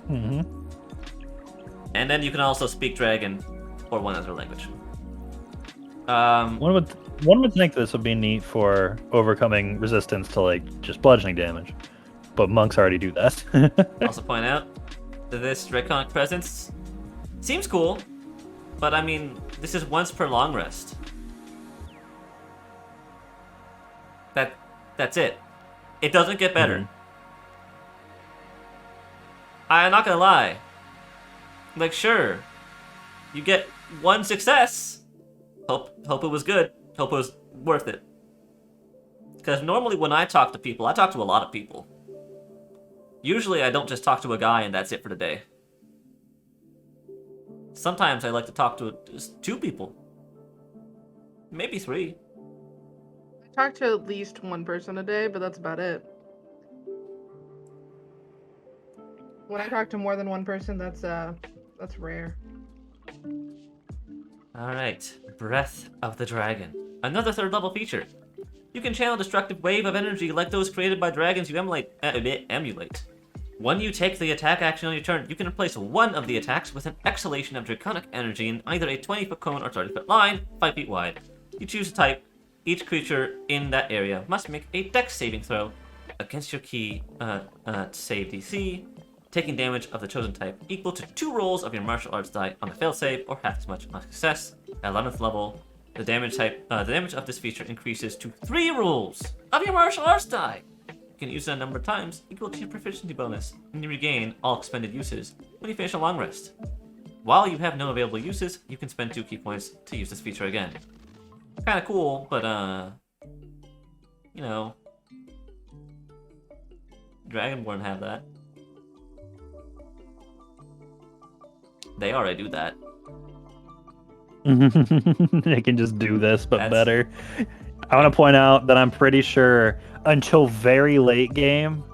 Mm-hmm. And then you can also speak dragon or one other language. One would think this would be neat for overcoming resistance to like just bludgeoning damage. But monks already do that. Also point out that this Draconic Presence seems cool, but I mean, this is once per long rest. That's it. It doesn't get better. Mm-hmm. I'm not gonna lie. Like, sure, you get one success, Hope it was good. Hope it was worth it. Because normally when I talk to people, I talk to a lot of people. Usually I don't just talk to a guy and that's it for the day. Sometimes I like to talk to just 2 people. Maybe 3. I talk to at least 1 person a day, but that's about it. When I talk to more than 1 person, that's rare. Alright, Breath of the Dragon. Another 3rd level feature. You can channel a destructive wave of energy like those created by dragons you emulate. When you take the attack action on your turn, you can replace one of the attacks with an exhalation of draconic energy in either a 20-foot cone or 30-foot line, 5 feet wide. You choose a type. Each creature in that area must make a dex saving throw against your key save DC, taking damage of the chosen type equal to 2 rolls of your martial arts die on a failed save or half as much on success. At 11th level, the damage of this feature increases to 3 rolls of your martial arts die. You can use it a number of times equal to your proficiency bonus, and you regain all expended uses when you finish a long rest. While you have no available uses, you can spend 2 key points to use this feature again. Kind of cool, but you know, Dragonborn have that. They already do that. They can just do this, but better. I want to point out that I'm pretty sure until very late game,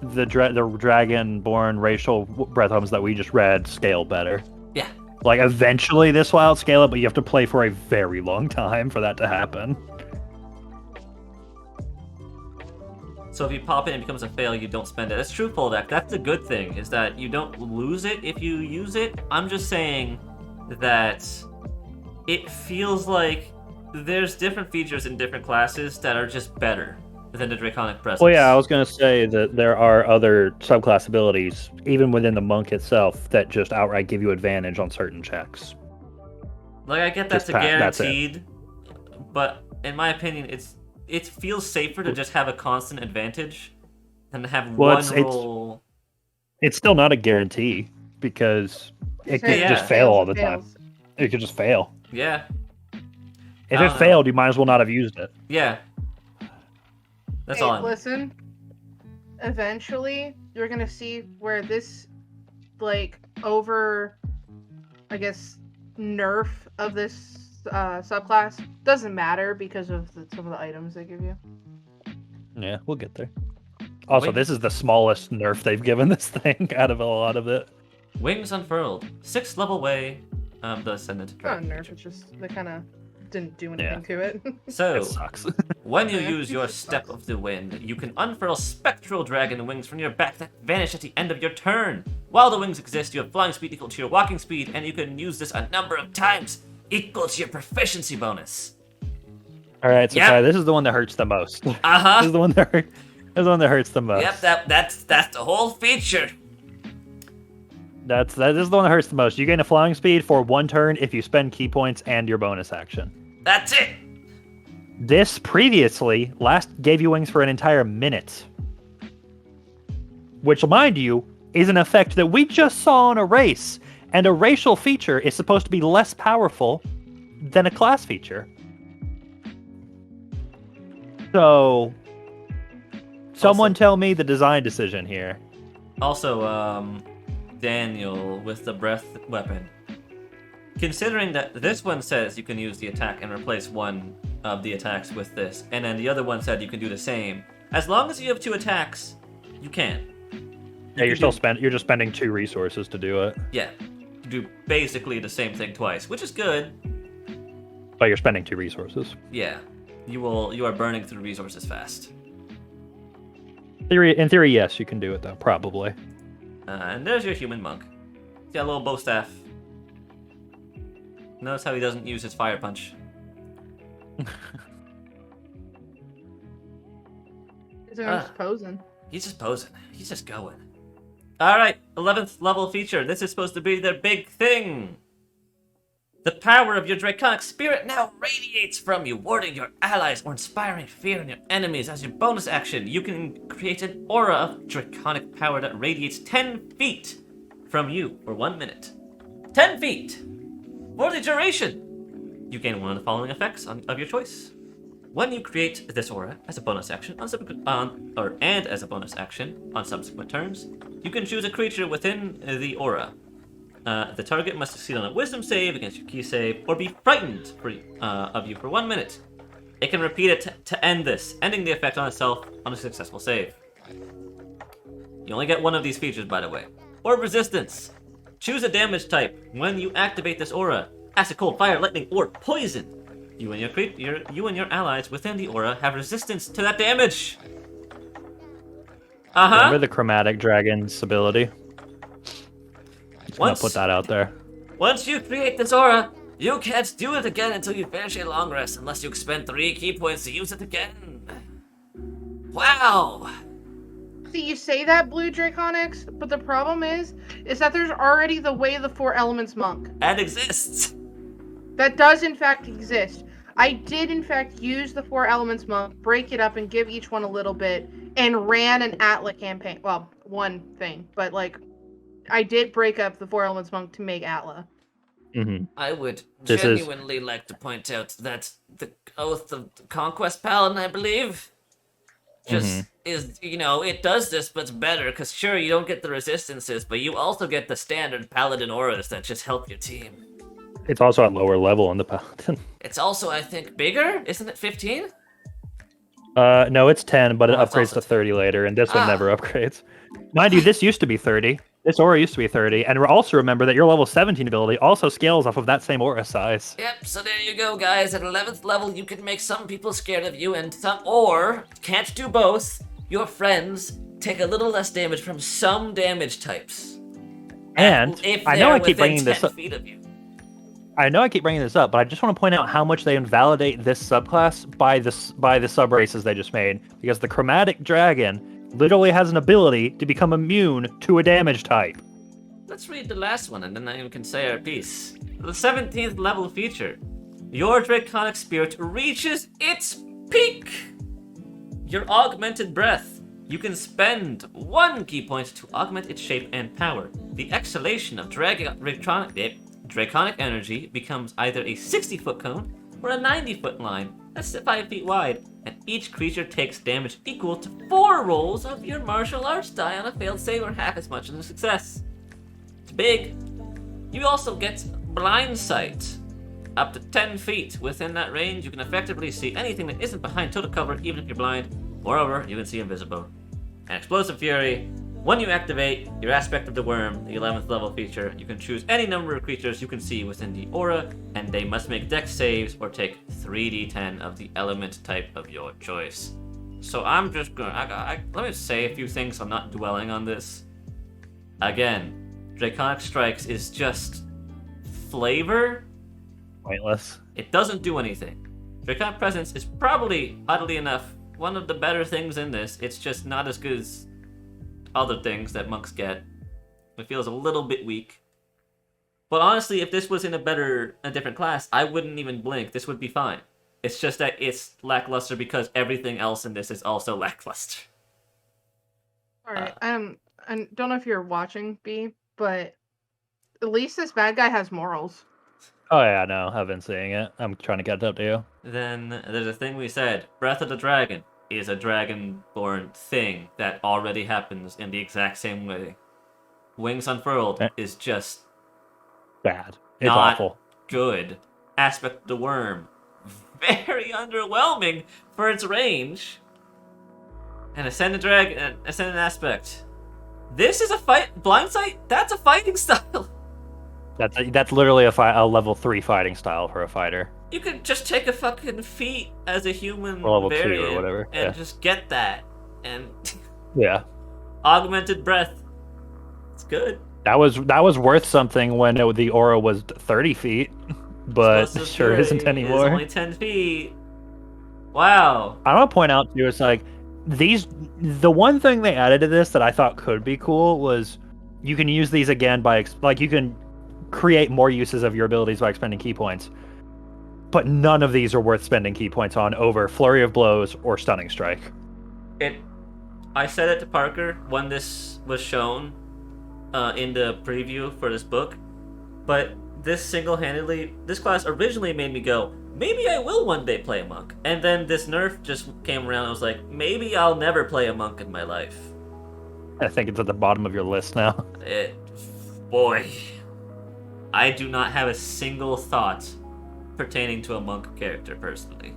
the Dragonborn racial breath homes that we just read scale better. Yeah. Like, eventually this will outscale it, but you have to play for a very long time for that to happen. So if you pop it and it becomes a fail, you don't spend it. That's true, Poldak. That's the good thing, is that you don't lose it if you use it. I'm just saying that it feels like there's different features in different classes that are just better than the Draconic Presence. Well, yeah, I was going to say that there are other subclass abilities, even within the monk itself, that just outright give you advantage on certain checks. Like, I get that's guaranteed, but in my opinion, it feels safer to just have a constant advantage than to have one roll. It's still not a guarantee, because it could just fail all the time. It could just fail. Yeah. If it failed, you might as well not have used it. Yeah. That's all. Listen, eventually you're gonna see where this, like, I guess, nerf of this subclass doesn't matter because of some of the items they give you. Yeah, we'll get there. Also, this is the smallest nerf they've given this thing out of a lot of it. Wings Unfurled. 6th level way of the Ascendant Dragon. Not a nerf, it's just they kind of didn't do anything to it. So, it sucks. When you use your Step of the Wind, you can unfurl spectral dragon wings from your back that vanish at the end of your turn. While the wings exist, you have flying speed equal to your walking speed, and you can use this a number of times, equal to your proficiency bonus. Alright, so Ty, this is the one that hurts the most. Uh-huh. This is the one that hurts the most. Yep, that's the whole feature. This is the one that hurts the most. You gain a flying speed for 1 turn if you spend key points and your bonus action. That's it. This previously gave you wings for an entire minute. Which, mind you, is an effect that we just saw on a race. And a racial feature is supposed to be less powerful than a class feature. So, someone tell me the design decision here. Also, Daniel with the breath weapon. Considering that this one says you can use the attack and replace one of the attacks with this, and then the other one said you can do the same. As long as you have 2 attacks, you can. You're just spending 2 resources to do it. Yeah, you do basically the same thing twice, which is good. But you're spending 2 resources. Yeah, you are burning through resources fast. In theory, yes, you can do it though, probably. And there's your human monk. He's got a little bow staff. Notice how he doesn't use his fire punch. He's just posing. He's just posing. He's just going. Alright, 11th level feature. This is supposed to be their big thing. The power of your Draconic Spirit now radiates from you, warding your allies or inspiring fear in your enemies. As your bonus action, you can create an aura of Draconic power that radiates 10 feet from you for 1 minute. 10 feet! For the duration, you gain one of the following effects of your choice. When you create this aura as a bonus action as a bonus action on subsequent turns, you can choose a creature within the aura. The target must succeed on a Wisdom save against your key save, or be frightened of you for 1 minute. It can repeat it to end this, ending the effect on itself on a successful save. You only get one of these features, by the way. Orb Resistance. Choose a damage type when you activate this aura. Acid, cold, fire, lightning, or poison. You and your allies within the aura have resistance to that damage. Remember the Chromatic Dragon's ability? Just gonna put that out there. Once you create this aura, you can't do it again until you finish a long rest, unless you expend 3 key points to use it again. Wow. See, you say that, Blue Draconics, but the problem is that there's already the Way of the Four Elements monk. That exists. That does, in fact, exist. I did, in fact, use the Four Elements monk, break it up, and give each one a little bit, and ran an Atla campaign. Well, one thing, but, like, I did break up the Four Elements monk to make Atla. Mm-hmm. I would genuinely like to point out that the Oath of Conquest Paladin, I believe, just is, it does this, but it's better, because sure, you don't get the resistances, but you also get the standard Paladin auras that just help your team. It's also at lower level in the Paladin. It's also, I think, bigger? Isn't it 15? No, it's 10, but it it's upgrades also to 30 later, and this one never upgrades. Mind you, this used to be 30. This aura used to be 30, and also remember that your level 17 ability also scales off of that same aura size. Yep, so there you go, guys. At 11th level, you can make some people scared of you, and or, can't do both, your friends take a little less damage from some damage types. And if I know I keep within bringing this 10 up. feet of you. I know I keep bringing this up, but I just want to point out how much they invalidate this subclass by the sub-races they just made, because the Chromatic Dragon literally has an ability to become immune to a damage type. Let's read the last one, and then I can say our piece. The 17th level feature. Your Draconic Spirit reaches its peak! Your Augmented Breath. You can spend 1 key point to augment its shape and power. The exhalation of Draconic energy becomes either a 60-foot cone or a 90-foot line that's 5 feet wide, and each creature takes damage equal to 4 rolls of your martial arts die on a failed save or half as much as a success. It's big. You also get blind sight. Up to 10 feet within that range, you can effectively see anything that isn't behind total cover, even if you're blind. Moreover, you can see invisible. And Explosive Fury. When you activate your Aspect of the Worm, the 11th level feature, you can choose any number of creatures you can see within the aura, and they must make dex saves or take 3d10 of the element type of your choice. So I'm just gonna, let me say a few things. I'm not dwelling on this. Again, Draconic Strikes is just flavor. Pointless. It doesn't do anything. Draconic Presence is probably, oddly enough, one of the better things in this. It's just not as good as other things that monks get. It feels a little bit weak. But honestly, if this was in a different class, I wouldn't even blink. This would be fine. It's just that it's lackluster because everything else in this is also lackluster. Alright, I don't know if you're watching, B, but at least this bad guy has morals. Oh yeah, no, I've been seeing it. I'm trying to catch up to you. Then there's a thing we said. Breath of the Dragon is a Dragonborn thing that already happens in the exact same way. Wings Unfurled is just bad. It's not awful. Good. Aspect of the Worm, very underwhelming for its range. And Ascendant Aspect. This is a fight. Blindsight? That's a fighting style. That's literally a level 3 fighting style for a fighter. You could just take a fucking feat as a human or level variant 2 or whatever. and just get that. And yeah. Augmented Breath. It's good. That was worth something when the aura was 30 feet, but sure isn't anymore. It's only 10 feet. Wow. I want to point out too, it's like the one thing they added to this that I thought could be cool was you can use these again by you can create more uses of your abilities by expending key points. But none of these are worth spending key points on over Flurry of Blows or Stunning Strike. I said it to Parker when this was shown in the preview for this book, but this single-handedly, this class originally made me go, maybe I will one day play a monk. And then this nerf just came around and I was like, maybe I'll never play a monk in my life. I think it's at the bottom of your list now. Boy, I do not have a single thought pertaining to a monk character personally.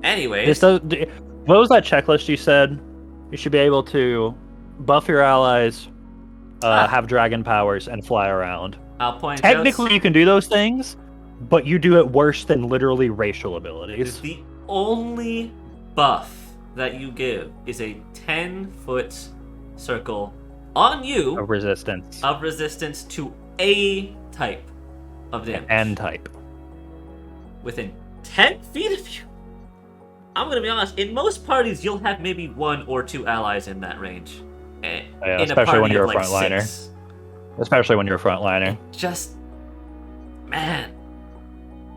Anyways, What was that checklist you said? You should be able to buff your allies, have dragon powers, and fly around. I'll point Technically, you can do those things, but you do it worse than literally racial abilities. The only buff that you give is a 10-foot circle on you Of resistance. of resistance to a type of damage. And type. Within 10 feet of you. I'm gonna be honest, in most parties you'll have maybe 1 or 2 allies in that range. Yeah, In especially when party you're of, a like, frontliner. 6. Especially when you're a frontliner. Just, man,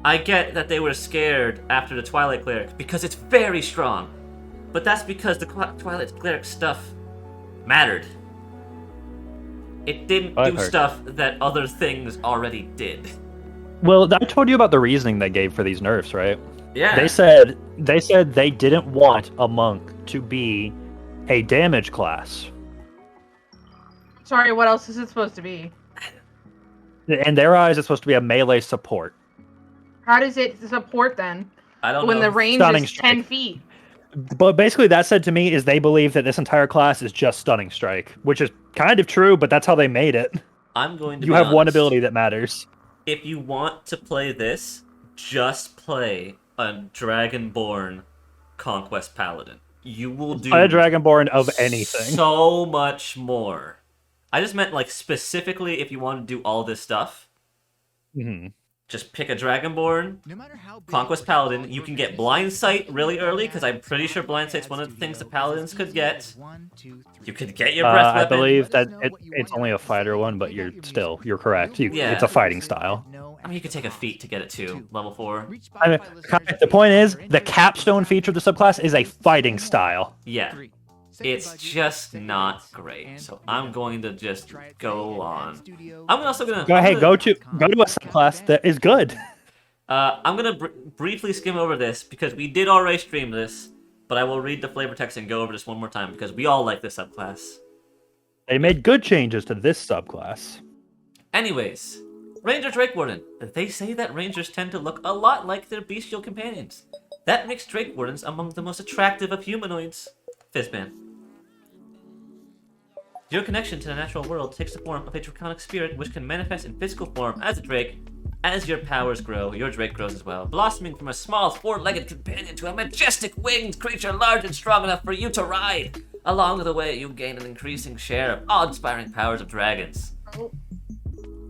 I get that they were scared after the Twilight Cleric because it's very strong, but that's because the Twilight Cleric stuff mattered. It didn't do stuff that other things already did. Well, I told you about the reasoning they gave for these nerfs, right? Yeah. They said they didn't want a monk to be a damage class. Sorry, what else is it supposed to be? In their eyes, it's supposed to be a melee support. How does it support then? I don't When know. the range Stunning is 10 strike. feet. But basically, that said to me is they believe that this entire class is just stunning strike, which is kind of true, but that's how they made it. I'm going to You be have one honest. ability that matters. If you want to play this, just play a Dragonborn Conquest Paladin. You will do A Dragonborn of anything. so much more. I just meant like specifically if you want to do all this stuff, just pick a Dragonborn Conquest Paladin. You can get Blind Sight really early because I'm pretty sure Blind Sight's one of the things the Paladins could get. You could get your breath I weapon. believe that it's only a fighter one, but you're correct. Yeah. It's a fighting style. I mean, you could take a feat to get it too, level 4. I mean, the point is, the capstone feature of the subclass is a fighting style. Yeah. It's just not great. So I'm going to just go on. I'm also gonna Go to a subclass that is good. I'm gonna briefly skim over this because we did already stream this, but I will read the flavor text and go over this one more time because we all like this subclass. They made good changes to this subclass. Anyways, Ranger Drake Warden. They say that Rangers tend to look a lot like their bestial companions. That makes Drake Wardens among the most attractive of humanoids. Fizban. Your connection to the natural world takes the form of a Draconic Spirit which can manifest in physical form as a Drake. As your powers grow, your Drake grows as well, blossoming from a small four-legged companion to a majestic winged creature large and strong enough for you to ride. Along the way, you gain an increasing share of awe-inspiring powers of dragons.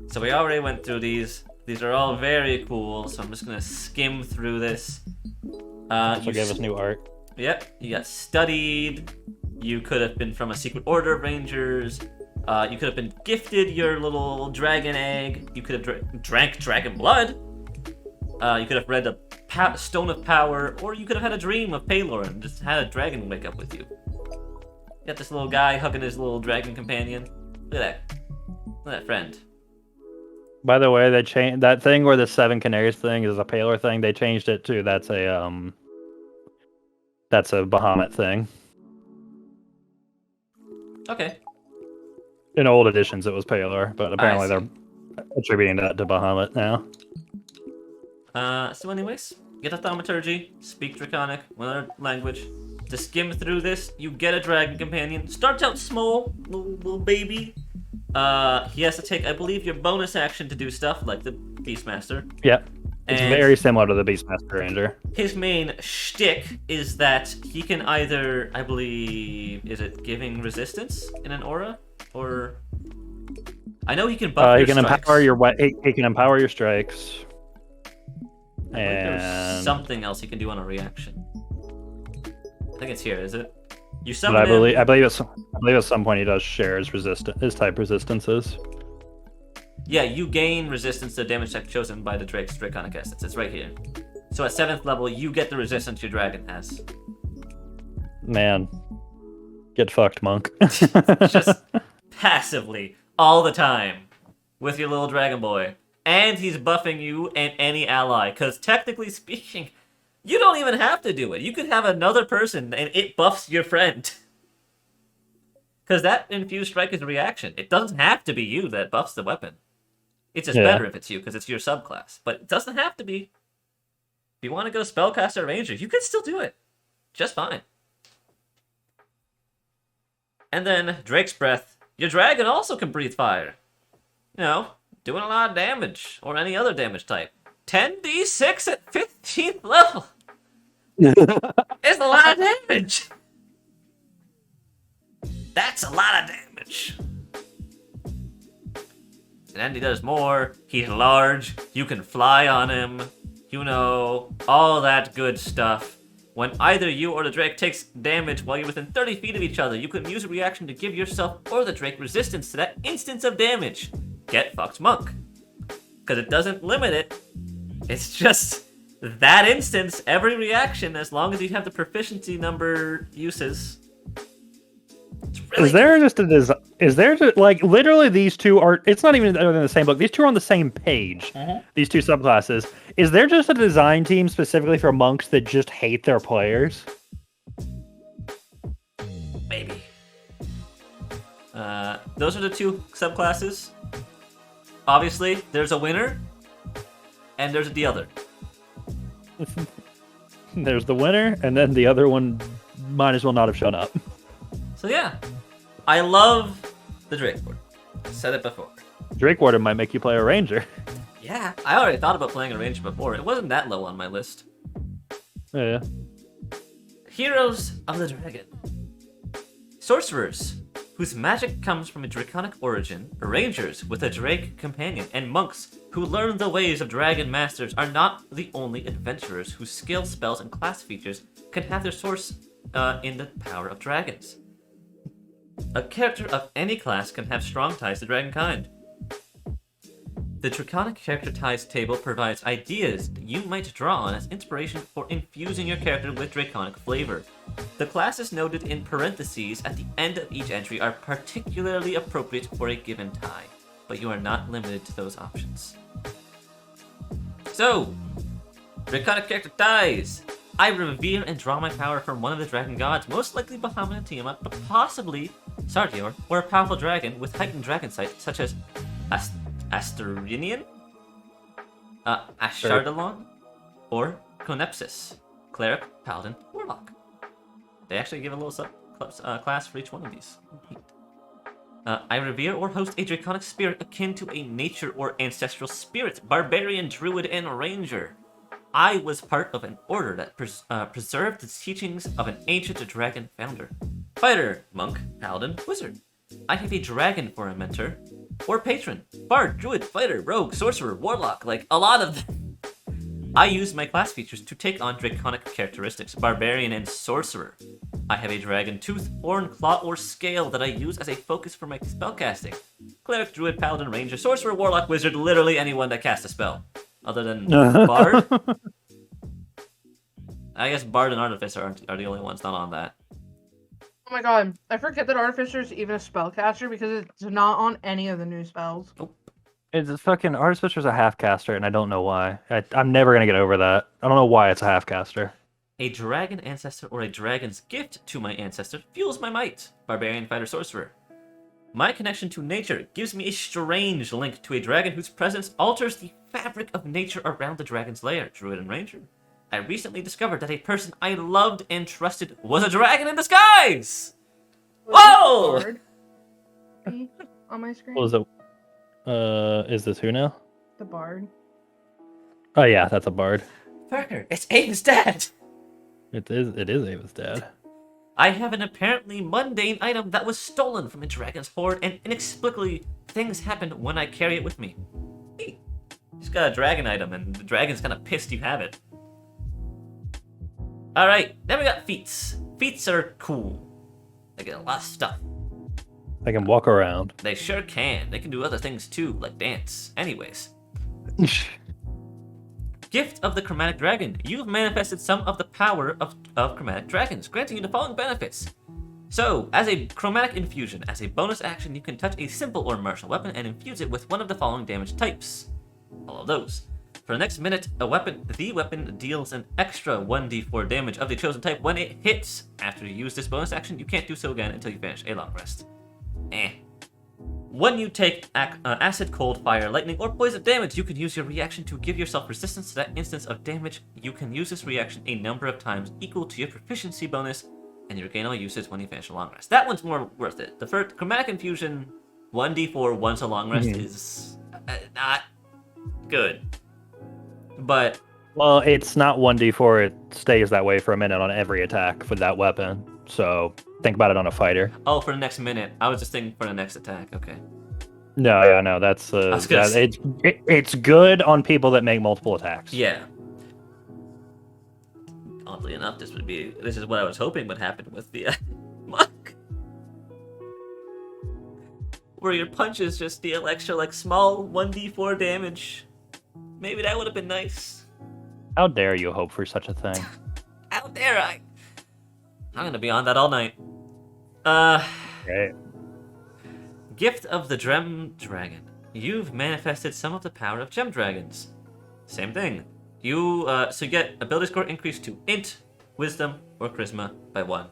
So we already went through these. These are all very cool, so I'm just going to skim through this. Also gave us new art. Yep, you got studied. You could have been from a secret order of rangers. You could have been gifted your little dragon egg. You could have drank dragon blood. You could have read the Stone of Power, or you could have had a dream of Paylor and just had a dragon wake up with you. You got this little guy hugging his little dragon companion. Look at that. Look at that friend. By the way, they changed that thing where the 7 canaries thing is a Paler thing. They changed it too. That's a Bahamut thing. Okay. In old editions, it was Paler, but apparently they're attributing that to Bahamut now. So anyways, get a thaumaturgy, speak Draconic, another language. To skim through this, you get a dragon companion. Starts out small, little baby. He has to take, I believe, your bonus action to do stuff like the Beastmaster. Yep. It's And very similar to the Beastmaster Ranger. his main shtick is that he can either, I believe, is it giving resistance in an aura? Or I know he can buff He your can strikes. empower he can empower your strikes. I believe there's And something else he can do on a reaction. I think it's here, is it? You but summon I him. believe at some point he does share his type resistances. Yeah, you gain resistance to damage type chosen by the Drake's Draconic Essence. It's right here. So at 7th level, you get the resistance your dragon has. Man, get fucked, monk. Just passively all the time with your little dragon boy. And he's buffing you and any ally, because technically speaking, you don't even have to do it. You could have another person and it buffs your friend. Because that infused strike is a reaction. It doesn't have to be you that buffs the weapon. It's just better if it's you, because it's your subclass. But it doesn't have to be. If you want to go Spellcaster or Ranger, you can still do it. Just fine. And then, Drake's Breath. Your dragon also can breathe fire. You know, doing a lot of damage, or any other damage type. 10d6 at 15th level! It's a lot of damage! That's a lot of damage! And then he does more. He's large. You can fly on him. You know, all that good stuff. When either you or the Drake takes damage while you're within 30 feet of each other, you can use a reaction to give yourself or the Drake resistance to that instance of damage. Get fucked, monk. Because it doesn't limit it. It's just that instance, every reaction, as long as you have the proficiency number uses. Really... Is there just like literally these two are? It's not even in the same book. These two are on the same page. These two subclasses. Is there just a design team specifically for monks that just hate their players? Maybe. Those are the two subclasses. Obviously, there's a winner, and there's the other. There's the winner, and then the other one might as well not have shown up. So yeah, I love the Drake Warden. I said it before. Drake Warden might make you play a ranger. Yeah, I already thought about playing a ranger before. It wasn't that low on my list. Yeah. Heroes of the Dragon. Sorcerers, whose magic comes from a draconic origin, rangers with a Drake companion, and monks who learn the ways of dragon masters are not the only adventurers whose skill, spells, and class features can have their source in the power of dragons. A character of any class can have strong ties to dragonkind. The Draconic Character Ties table provides ideas that you might draw on as inspiration for infusing your character with draconic flavor. The classes noted in parentheses at the end of each entry are particularly appropriate for a given tie, but you are not limited to those options. So, Draconic Character Ties! I revere and draw my power from one of the dragon gods, most likely Bahamut and Tiamat, but possibly Sardior, or a powerful dragon with heightened dragon sight, such as Asterinian, Ashardalon, or Conepsis, Cleric, Paladin, Warlock. They actually give a little class for each one of these. I revere or host a Draconic Spirit akin to a nature or ancestral spirit, Barbarian, Druid, and Ranger. I was part of an order that preserved the teachings of an ancient dragon founder. Fighter, Monk, Paladin, Wizard. I have a dragon for a mentor. Or patron. Bard, Druid, Fighter, Rogue, Sorcerer, Warlock, like a lot of them. I use my class features to take on draconic characteristics, Barbarian and Sorcerer. I have a dragon tooth, horn, claw, or scale that I use as a focus for my spellcasting. Cleric, Druid, Paladin, Ranger, Sorcerer, Warlock, Wizard, literally anyone that casts a spell. Other than Bard. I guess Bard and Artificer are the only ones not on that. Oh my god, I forget that Artificer is even a spellcaster because it's not on any of the new spells. Nope. It's fucking Artificer's a half caster, and I don't know why. I'm never gonna get over that. I don't know why it's a half caster. A dragon ancestor or a dragon's gift to my ancestor fuels my might. Barbarian, Fighter, Sorcerer. My connection to nature gives me a strange link to a dragon whose presence alters the fabric of nature around the dragon's lair. Druid and Ranger. I recently discovered that a person I loved and trusted was a dragon in disguise! Whoa! On my screen. What was it? Is this who now? The Bard. Oh yeah, that's a bard. Parker, it's Aiden's dad! It is Ava's dad. I have an apparently mundane item that was stolen from a dragon's horde, and inexplicably, things happen when I carry it with me. Hey, he's got a dragon item, and the dragon's kind of pissed you have it. Alright, then we got Feats. Feats are cool. They get a lot of stuff. They can walk around. They sure can. They can do other things too, like dance. Anyways. Gift of the Chromatic Dragon. You've manifested some of the power of chromatic dragons, granting you the following benefits. So, as a Chromatic Infusion, as a bonus action, you can touch a simple or martial weapon and infuse it with one of the following damage types. All of those. For the next minute, the weapon deals an extra 1d4 damage of the chosen type when it hits. After you use this bonus action, you can't do so again until you finish a long rest. When you take acid, cold, fire, lightning, or poison damage, you can use your reaction to give yourself resistance to that instance of damage. You can use this reaction a number of times equal to your proficiency bonus, and you regain all usage when you finish a long rest. That one's more worth it. The first Chromatic Infusion 1d4 once a long rest is not good. But well, it's not 1d4. It stays that way for a minute on every attack for that weapon. So think about it on a fighter. Oh, for the next minute. I was just thinking for the next attack. Okay. No, that's it's good on people that make multiple attacks. Yeah. Oddly enough, this is what I was hoping would happen with the monk, where your punches just deal extra like small 1d4 damage. Maybe that would have been nice. How dare you hope for such a thing? How dare I? I'm gonna be on that all night. Great. Gift of the Gem Dragon. You've manifested some of the power of gem dragons. Same thing. You get ability score increased to Int, Wisdom, or Charisma by 1.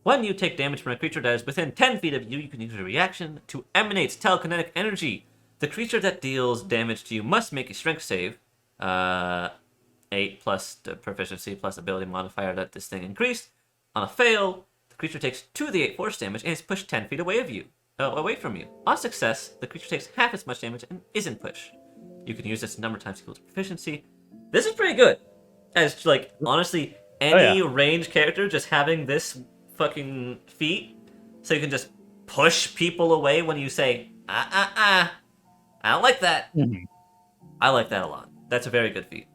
When you take damage from a creature that is within 10 feet of you, you can use a reaction to emanate telekinetic energy. The creature that deals damage to you must make a strength save. 8 plus the proficiency plus ability modifier that this thing increased. On a fail, the creature takes 2d8 force damage and is pushed 10 feet away from you. On success, the creature takes half as much damage and isn't pushed. You can use this a number of times equal to proficiency. This is pretty good. As, like, honestly, any range character just having this fucking feat, so you can just push people away when you say, I don't like that. Mm-hmm. I like that a lot. That's a very good feat.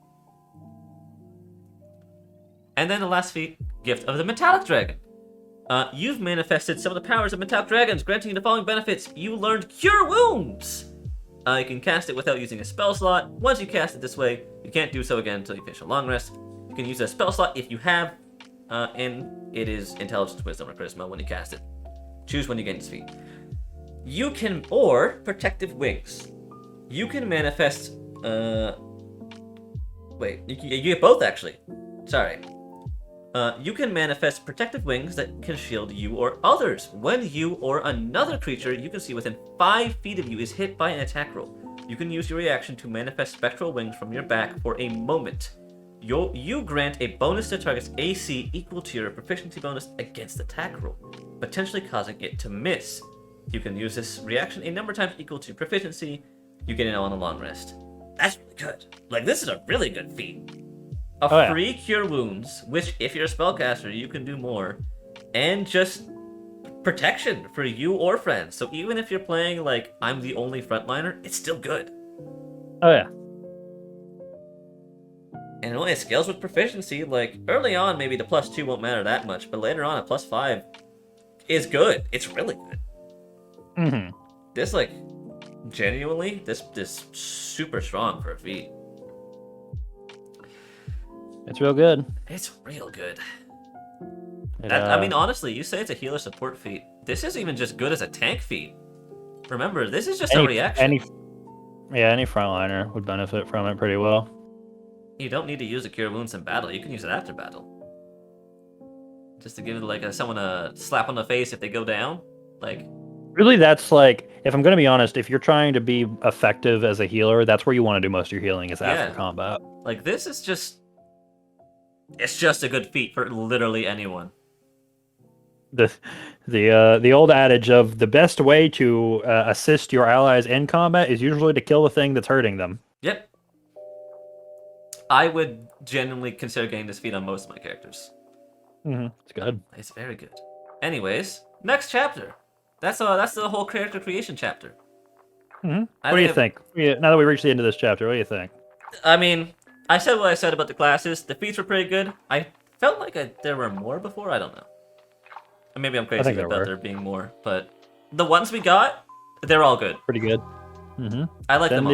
And then the last feat, Gift of the Metallic Dragon. You've manifested some of the powers of metallic dragons, granting you the following benefits. You learned Cure Wounds! You can cast it without using a spell slot. Once you cast it this way, you can't do so again until you finish a long rest. You can use a spell slot if you have, and it is Intelligence, Wisdom, or Charisma when you cast it. Choose when you gain this feat. You can, or Protective Wings. You can manifest, you get both actually. Sorry. You can manifest Protective Wings that can shield you or others. When you or another creature you can see within 5 feet of you is hit by an attack roll, you can use your reaction to manifest spectral wings from your back for a moment. You grant a bonus to target's AC equal to your proficiency bonus against attack roll, potentially causing it to miss. You can use this reaction a number of times equal to proficiency. You get it on a long rest. That's really good. Like, this is a really good feat. Free Cure Wounds, which if you're a spellcaster, you can do more. And just protection for you or friends. So even if you're playing like I'm the only frontliner, it's still good. Oh yeah. And it only scales with proficiency. Like early on, maybe the +2 won't matter that much, but later on, a +5 is good. It's really good. Mm-hmm. This genuinely, this super strong for a feat. It's real good. It's real good. Yeah. I mean, honestly, you say it's a healer support feat. This is even just good as a tank feat. Remember, this is just a reaction. Any frontliner would benefit from it pretty well. You don't need to use a Cure Wounds in battle. You can use it after battle. Just to give someone a slap on the face if they go down. Really, that's if I'm going to be honest, if you're trying to be effective as a healer, that's where you want to do most of your healing is after combat. This is just... It's just a good feat for literally anyone. The old adage of the best way to assist your allies in combat is usually to kill the thing that's hurting them. Yep. I would genuinely consider getting this feat on most of my characters. Mm-hmm. It's good. It's very good. Anyways, next chapter. That's the whole character creation chapter. Mm-hmm. What do you think? Now that we reached the end of this chapter, what do you think? I mean, I said what I said about the classes. The feats were pretty good. I felt like there were more before. I don't know. Maybe I'm crazy about there being more, but the ones we got, they're all good. Pretty good. Mm-hmm. I like them all.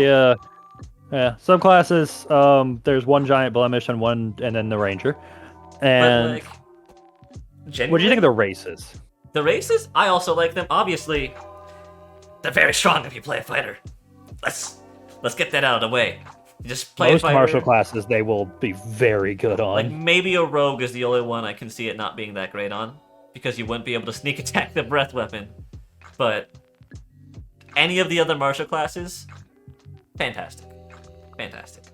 Subclasses. There's one giant blemish and then the ranger. And what do you think of the races? The races, I also like them. Obviously, they're very strong if you play a fighter. Let's get that out of the way. You just play Most a fighter. martial classes they will be very good on. Like, maybe a rogue is the only one I can see it not being that great on, because you wouldn't be able to sneak attack the breath weapon. But any of the other martial classes, fantastic. Fantastic.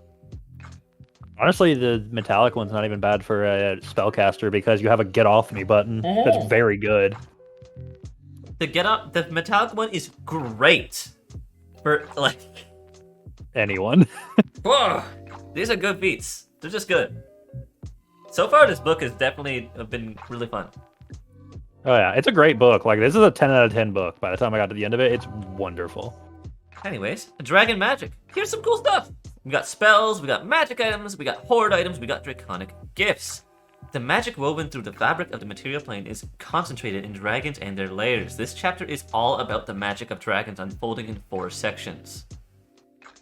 Honestly, the metallic one's not even bad for a spellcaster because you have a get off me button. That's very good. The metallic one is great for, like... Anyone. Whoa! These are good feats. They're just good. So far, this book has definitely been really fun. Oh yeah, it's a great book. Like, this is a 10 out of 10 book. By the time I got to the end of it, it's wonderful. Anyways, dragon magic. Here's some cool stuff. We got spells, we got magic items, we got horde items, we got draconic gifts. The magic woven through the fabric of the material plane is concentrated in dragons and their lairs. This chapter is all about the magic of dragons unfolding in 4 sections.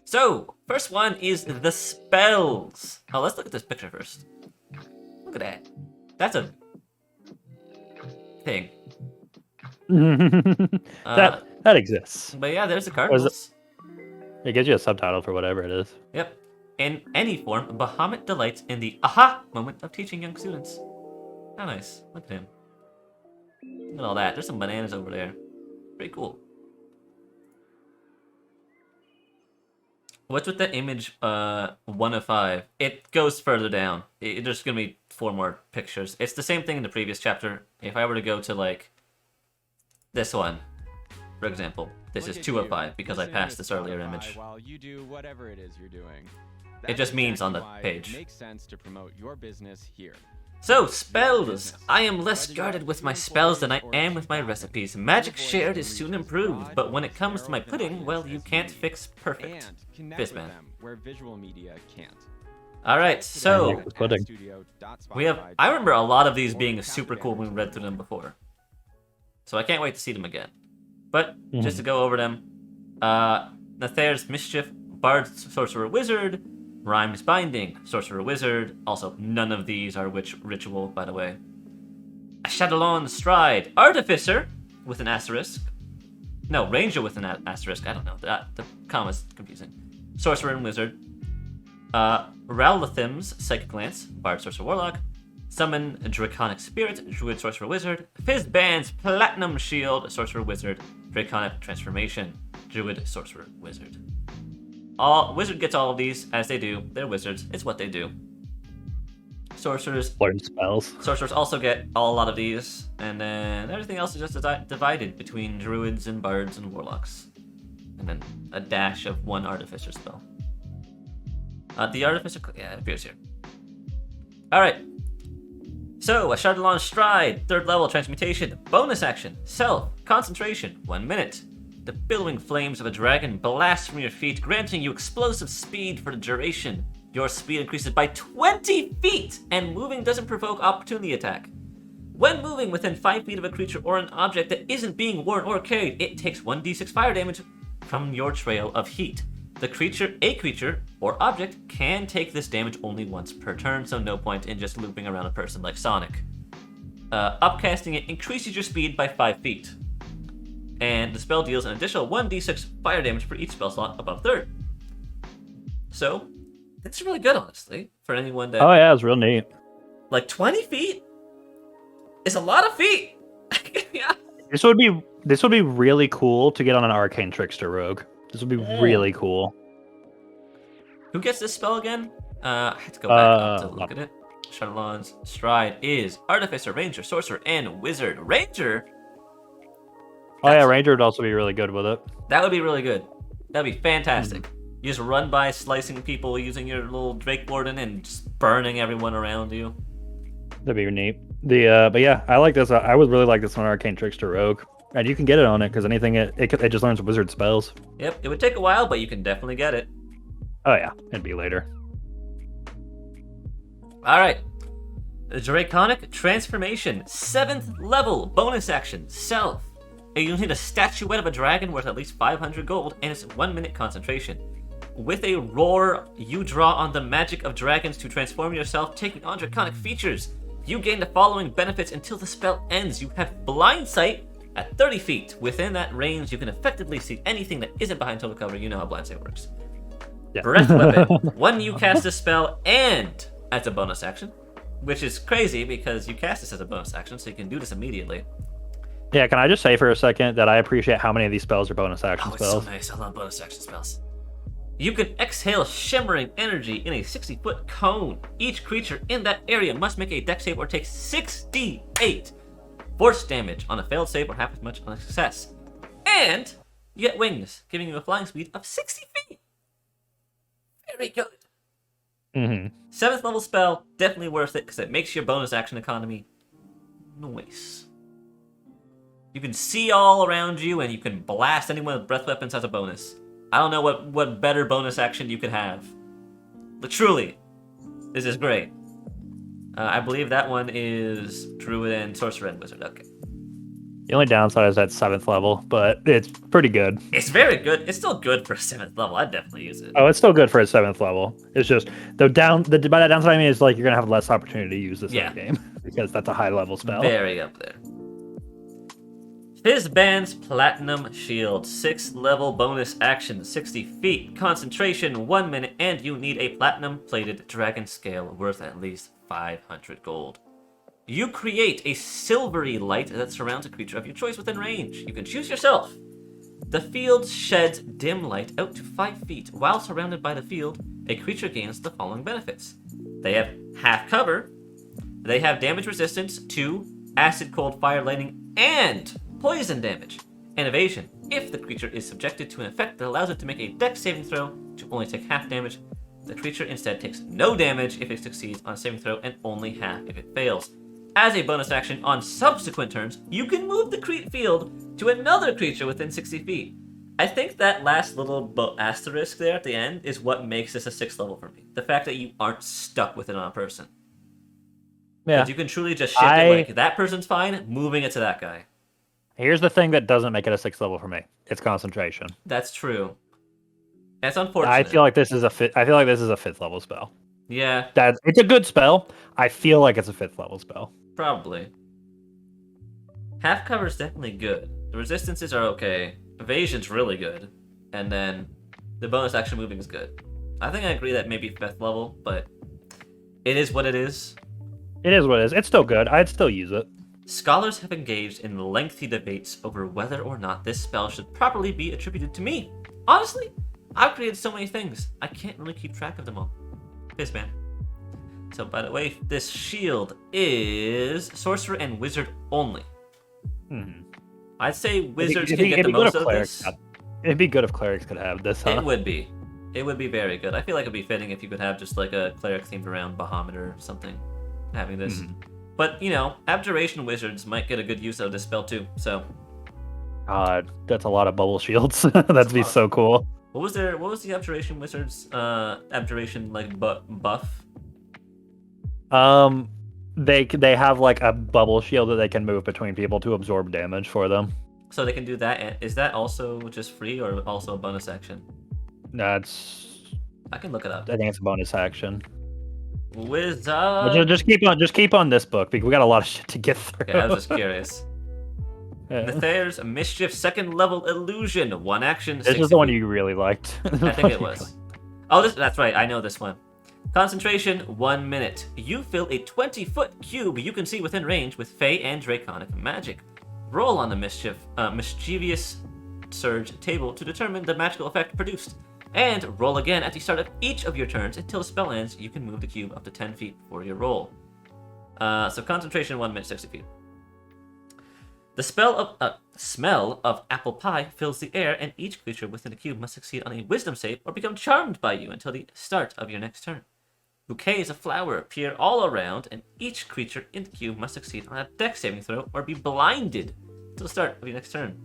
So, first one is the spells. Oh, let's look at this picture first. Look at that. That's a thing. that exists. But yeah, there's the cardinals. It gives you a subtitle for whatever it is. Yep. In any form, Bahamut delights in the aha moment of teaching young students. How nice. Look at him. Look at all that. There's some bananas over there. Pretty cool. What's with the image 1 of 5? It goes further down. There's going to be 4 more pictures. It's the same thing in the previous chapter. If I were to go to, like, this one, for example, this is 2 of 5 because I passed this earlier image. While you do whatever it is you're doing. It just means on the page. It makes sense to promote your business here. So, spells! I am less guarded with my spells than I am with my recipes. Magic shared is soon improved, but when it comes to my pudding, well, you can't fix perfect. Fizban. Where visual media can't. Alright, so Pudding. we have... I remember a lot of these being super cool when we read through them before. So I can't wait to see them again. But, just to go over them, Nathair's Mischief, Bard, Sorcerer, Wizard, Rhymes Binding, Sorcerer, Wizard. Also, none of these are witch ritual, by the way. Shadowlon Stride, Artificer, with an asterisk. No, Ranger with an asterisk. I don't know. The comma's confusing. Sorcerer and Wizard. Rowlathim's Psychic Lance, Bard, Sorcerer, Warlock. Summon Draconic Spirit, Druid, Sorcerer, Wizard. Fizban's Platinum Shield, Sorcerer, Wizard. Draconic Transformation, Druid, Sorcerer, Wizard. Wizard gets all of these, as they do. They're wizards. It's what they do. Sorcerers. Learn spells. Sorcerers also get a lot of these, and then everything else is just divided between druids and bards and warlocks. And then a dash of one artificer spell. The artificer, yeah, it appears here. Alright. So, a Shadowlon Stride, 3rd level transmutation, bonus action, self, concentration, 1 minute. The billowing flames of a dragon blast from your feet, granting you explosive speed for the duration. Your speed increases by 20 feet, and moving doesn't provoke opportunity attack. When moving within 5 feet of a creature or an object that isn't being worn or carried, it takes 1d6 fire damage from your trail of heat. A creature, or object can take this damage only once per turn, so no point in just looping around a person like Sonic. Upcasting it increases your speed by 5 feet. And the spell deals an additional 1d6 fire damage for each spell slot above 3rd. So, that's really good, honestly, for anyone that... Oh yeah, it's real neat. Like, 20 feet is a lot of feet! Yeah. This would be really cool to get on an Arcane Trickster Rogue. This would be really cool. Who gets this spell again? I have to go back to look at it. Shadowlon's Stride is Artificer, Ranger, Sorcerer, and Wizard. Ranger? Oh yeah, Ranger would also be really good with it. That would be really good. That'd be fantastic. You just run by slicing people using your little Drake Warden and just burning everyone around you. That'd be neat. But yeah, I like this. I would really like this on Arcane Trickster Rogue. And you can get it on it, because anything, it just learns wizard spells. Yep, it would take a while, but you can definitely get it. Oh yeah, it'd be later. Alright. Draconic Transformation, 7th level, bonus action, self. You'll need a statuette of a dragon worth at least 500 gold, and it's 1 minute concentration. With a roar, you draw on the magic of dragons to transform yourself, taking on draconic features. You gain the following benefits until the spell ends. You have blind sight at 30 feet. Within that range, you can effectively see anything that isn't behind total cover. You know how blind sight works. Yeah. Breath weapon. When you cast a spell and as a bonus action, which is crazy because you cast this as a bonus action, so you can do this immediately. Yeah, can I just say for a second that I appreciate how many of these spells are bonus action It's spells? so nice. I love bonus action spells. You can exhale shimmering energy in a 60-foot cone. Each creature in that area must make a dex save or take 6d8 force damage on a failed save or half as much on a success. And you get wings, giving you a flying speed of 60 feet. Very good. Mm-hmm. 7th level spell, definitely worth it because it makes your bonus action economy nice. You can see all around you and you can blast anyone with breath weapons as a bonus. I don't know what better bonus action you could have. But truly, this is great. I believe that one is Druid and Sorcerer and Wizard. Okay. The only downside is that 7th level, but it's pretty good. It's very good. It's still good for a 7th level. I'd definitely use it. Oh, it's still good for a 7th level. It's just by that downside I mean is like you're gonna have less opportunity to use this in the game because that's a high level spell. Very up there. Fizban's Platinum Shield, 6th level bonus action, 60 feet, concentration, 1 minute, and you need a platinum-plated dragon scale worth at least 500 gold. You create a silvery light that surrounds a creature of your choice within range. You can choose yourself. The field sheds dim light out to 5 feet. While surrounded by the field, a creature gains the following benefits. They have half cover, they have damage resistance to acid, cold, fire, lightning, and poison damage, and evasion. If the creature is subjected to an effect that allows it to make a dex saving throw to only take half damage, the creature instead takes no damage if it succeeds on a saving throw and only half if it fails. As a bonus action, on subsequent turns, you can move the field to another creature within 60 feet. I think that last little asterisk there at the end is what makes this a 6th level for me. The fact that you aren't stuck with it on a person. Yeah. You can truly just shift it like, that person's fine, moving it to that guy. Here's the thing that doesn't make it a 6th level for me. It's concentration. That's true. That's unfortunate. I feel like this is a 5th level spell. Yeah. It's a good spell. I feel like it's a 5th level spell. Probably. Half cover is definitely good. The resistances are okay. Evasion's really good. And then the bonus action moving is good. I think I agree that maybe 5th level, but it is what it is. It is what it is. It's still good. I'd still use it. Scholars have engaged in lengthy debates over whether or not this spell should properly be attributed to me. Honestly, I've created so many things, I can't really keep track of them all. Fizban. So, by the way, this shield is Sorcerer and Wizard only. I'd say Wizards can get the most out of this. It'd be good if Clerics could have this, huh? It would be. It would be very good. I feel like it'd be fitting if you could have just like a Cleric themed around Bahamut or something having this. But, you know, Abjuration Wizards might get a good use out of this spell too, so. God, that's a lot of bubble shields. That'd be so cool. What was the Abjuration Wizards Abjuration like buff? They have like a bubble shield that they can move between people to absorb damage for them. So they can do that. And is that also just free or also a bonus action? I can look it up. I think it's a bonus action. Wizard. Just keep on this book because we got a lot of shit to get through. Okay, I was just curious. Nether's Mischief 2nd level illusion. 1 action. This is the one you really liked. I think it was. Oh, that's right. I know this one. Concentration, 1 minute. You fill a 20-foot cube you can see within range with Fey and Draconic magic. Roll on the mischievous surge table to determine the magical effect produced. And roll again at the start of each of your turns until the spell ends. You can move the cube up to 10 feet before your roll. So concentration, 1 minute, 60 feet. The smell of apple pie fills the air, and each creature within the cube must succeed on a wisdom save or become charmed by you until the start of your next turn. Bouquets of flower appear all around, and each creature in the cube must succeed on a dex saving throw or be blinded until the start of your next turn.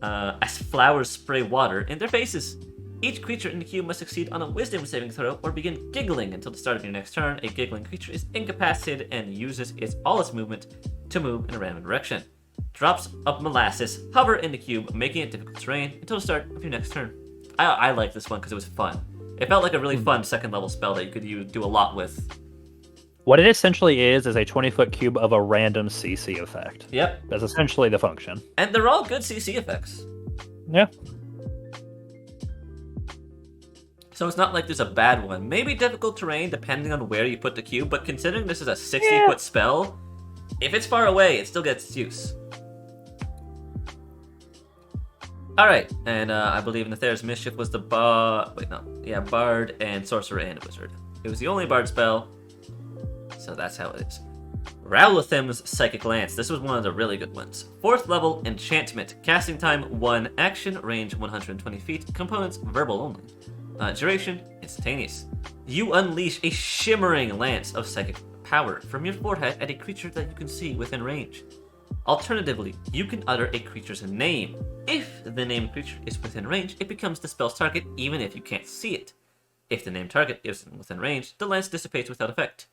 As flowers spray water in their faces. Each creature in the cube must succeed on a wisdom saving throw or begin giggling until the start of your next turn. A giggling creature is incapacitated and uses all its movement to move in a random direction. Drops of molasses hover in the cube, making it difficult terrain until the start of your next turn. I like this one because it was fun. It felt like a really fun 2nd level spell that you could do a lot with. What it essentially is a 20-foot cube of a random CC effect. Yep. That's essentially the function. And they're all good CC effects. Yeah. So it's not like there's a bad one. Maybe difficult terrain depending on where you put the cube, but considering this is a 60-foot spell, if it's far away, it still gets its use. Alright, and I believe Nether's Mischief was the Bard and Sorcerer and Wizard. It was the only Bard spell, so that's how it is. Rowlathim's Psychic Lance. This was one of the really good ones. 4th level enchantment. Casting time 1, action, range 120 feet, components verbal only. Duration instantaneous. You unleash a shimmering lance of psychic power from your forehead at a creature that you can see within range. Alternatively, you can utter a creature's name. If the named creature is within range, it becomes the spell's target even if you can't see it. If the named target isn't within range, the lance dissipates without effect.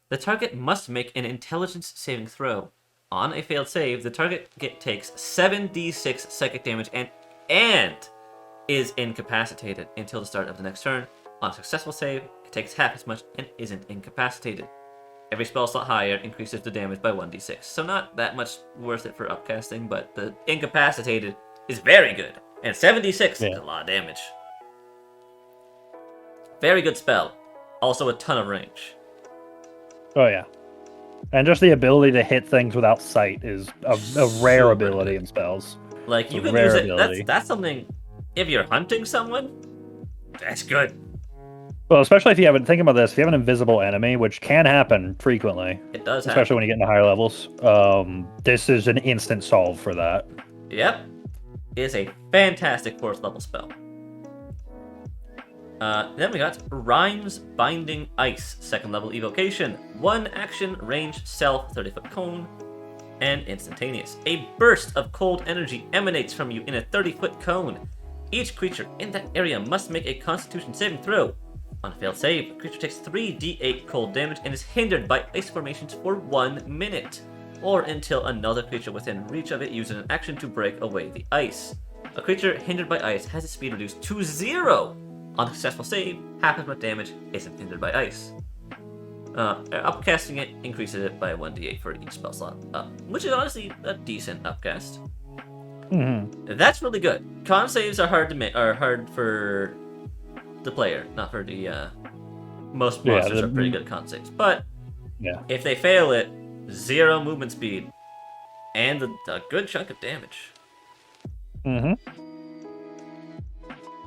The target must make an intelligence saving throw. On a failed save, the target takes 7d6 psychic damage and is incapacitated until the start of the next turn. On a successful save, it takes half as much and isn't incapacitated. Every spell slot higher increases the damage by 1d6, so not that much worth it for upcasting, but the incapacitated is very good, and 7d6 is a lot of damage. Very good spell. Also a ton of range. Oh yeah. And just the ability to hit things without sight is a rare ability in spells. Like, you can use it, that's something, if you're hunting someone, that's good. Well, especially if you haven't, think about this, if you have an invisible enemy, which can happen frequently. It does happen. Especially when you get into higher levels. This is an instant solve for that. Yep. It is a fantastic 4th level spell. Then we got Rhyme's Binding Ice, 2nd level evocation. 1 action, range, self, 30-foot cone, and instantaneous. A burst of cold energy emanates from you in a 30-foot cone. Each creature in that area must make a Constitution saving throw. On a failed save, the creature takes 3d8 cold damage and is hindered by ice formations for 1 minute, or until another creature within reach of it uses an action to break away the ice. A creature hindered by ice has its speed reduced to 0. On a successful save, half as much damage isn't hindered by ice. Upcasting it increases it by 1d8 for each spell slot up, which is honestly a decent upcast. Mm-hmm. That's really good. Con saves are hard for the player, not for the most monsters are pretty good at con saves. But if they fail it, 0 movement speed and a good chunk of damage. Mm-hmm.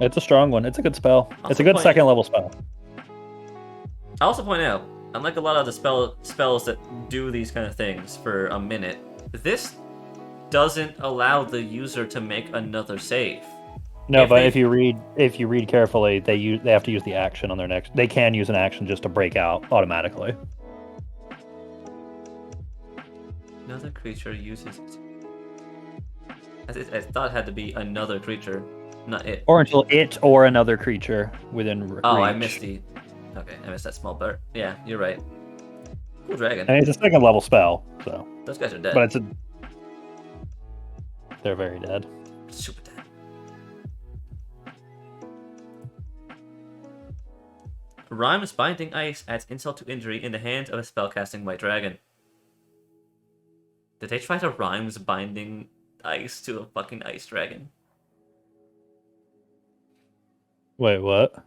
It's a strong one. It's a good spell. It's a good 2nd level spell. I also point out, unlike a lot of the spells that do these kind of things for a minute, this doesn't allow the user to make another save. No, but if you read carefully, they have to use the action on their next. They can use an action just to break out automatically. Another creature uses it. I thought it had to be another creature, not it. Or until it or another creature within reach. Oh, I missed I missed that small part. Yeah, you're right. Cool dragon. And it's a 2nd level spell, so. Those guys are dead. But they're very dead. Super dead. Rhyme's Binding Ice adds insult to injury in the hands of a spellcasting white dragon. Did they try to Rhyme's Binding Ice to a fucking ice dragon? Wait, what?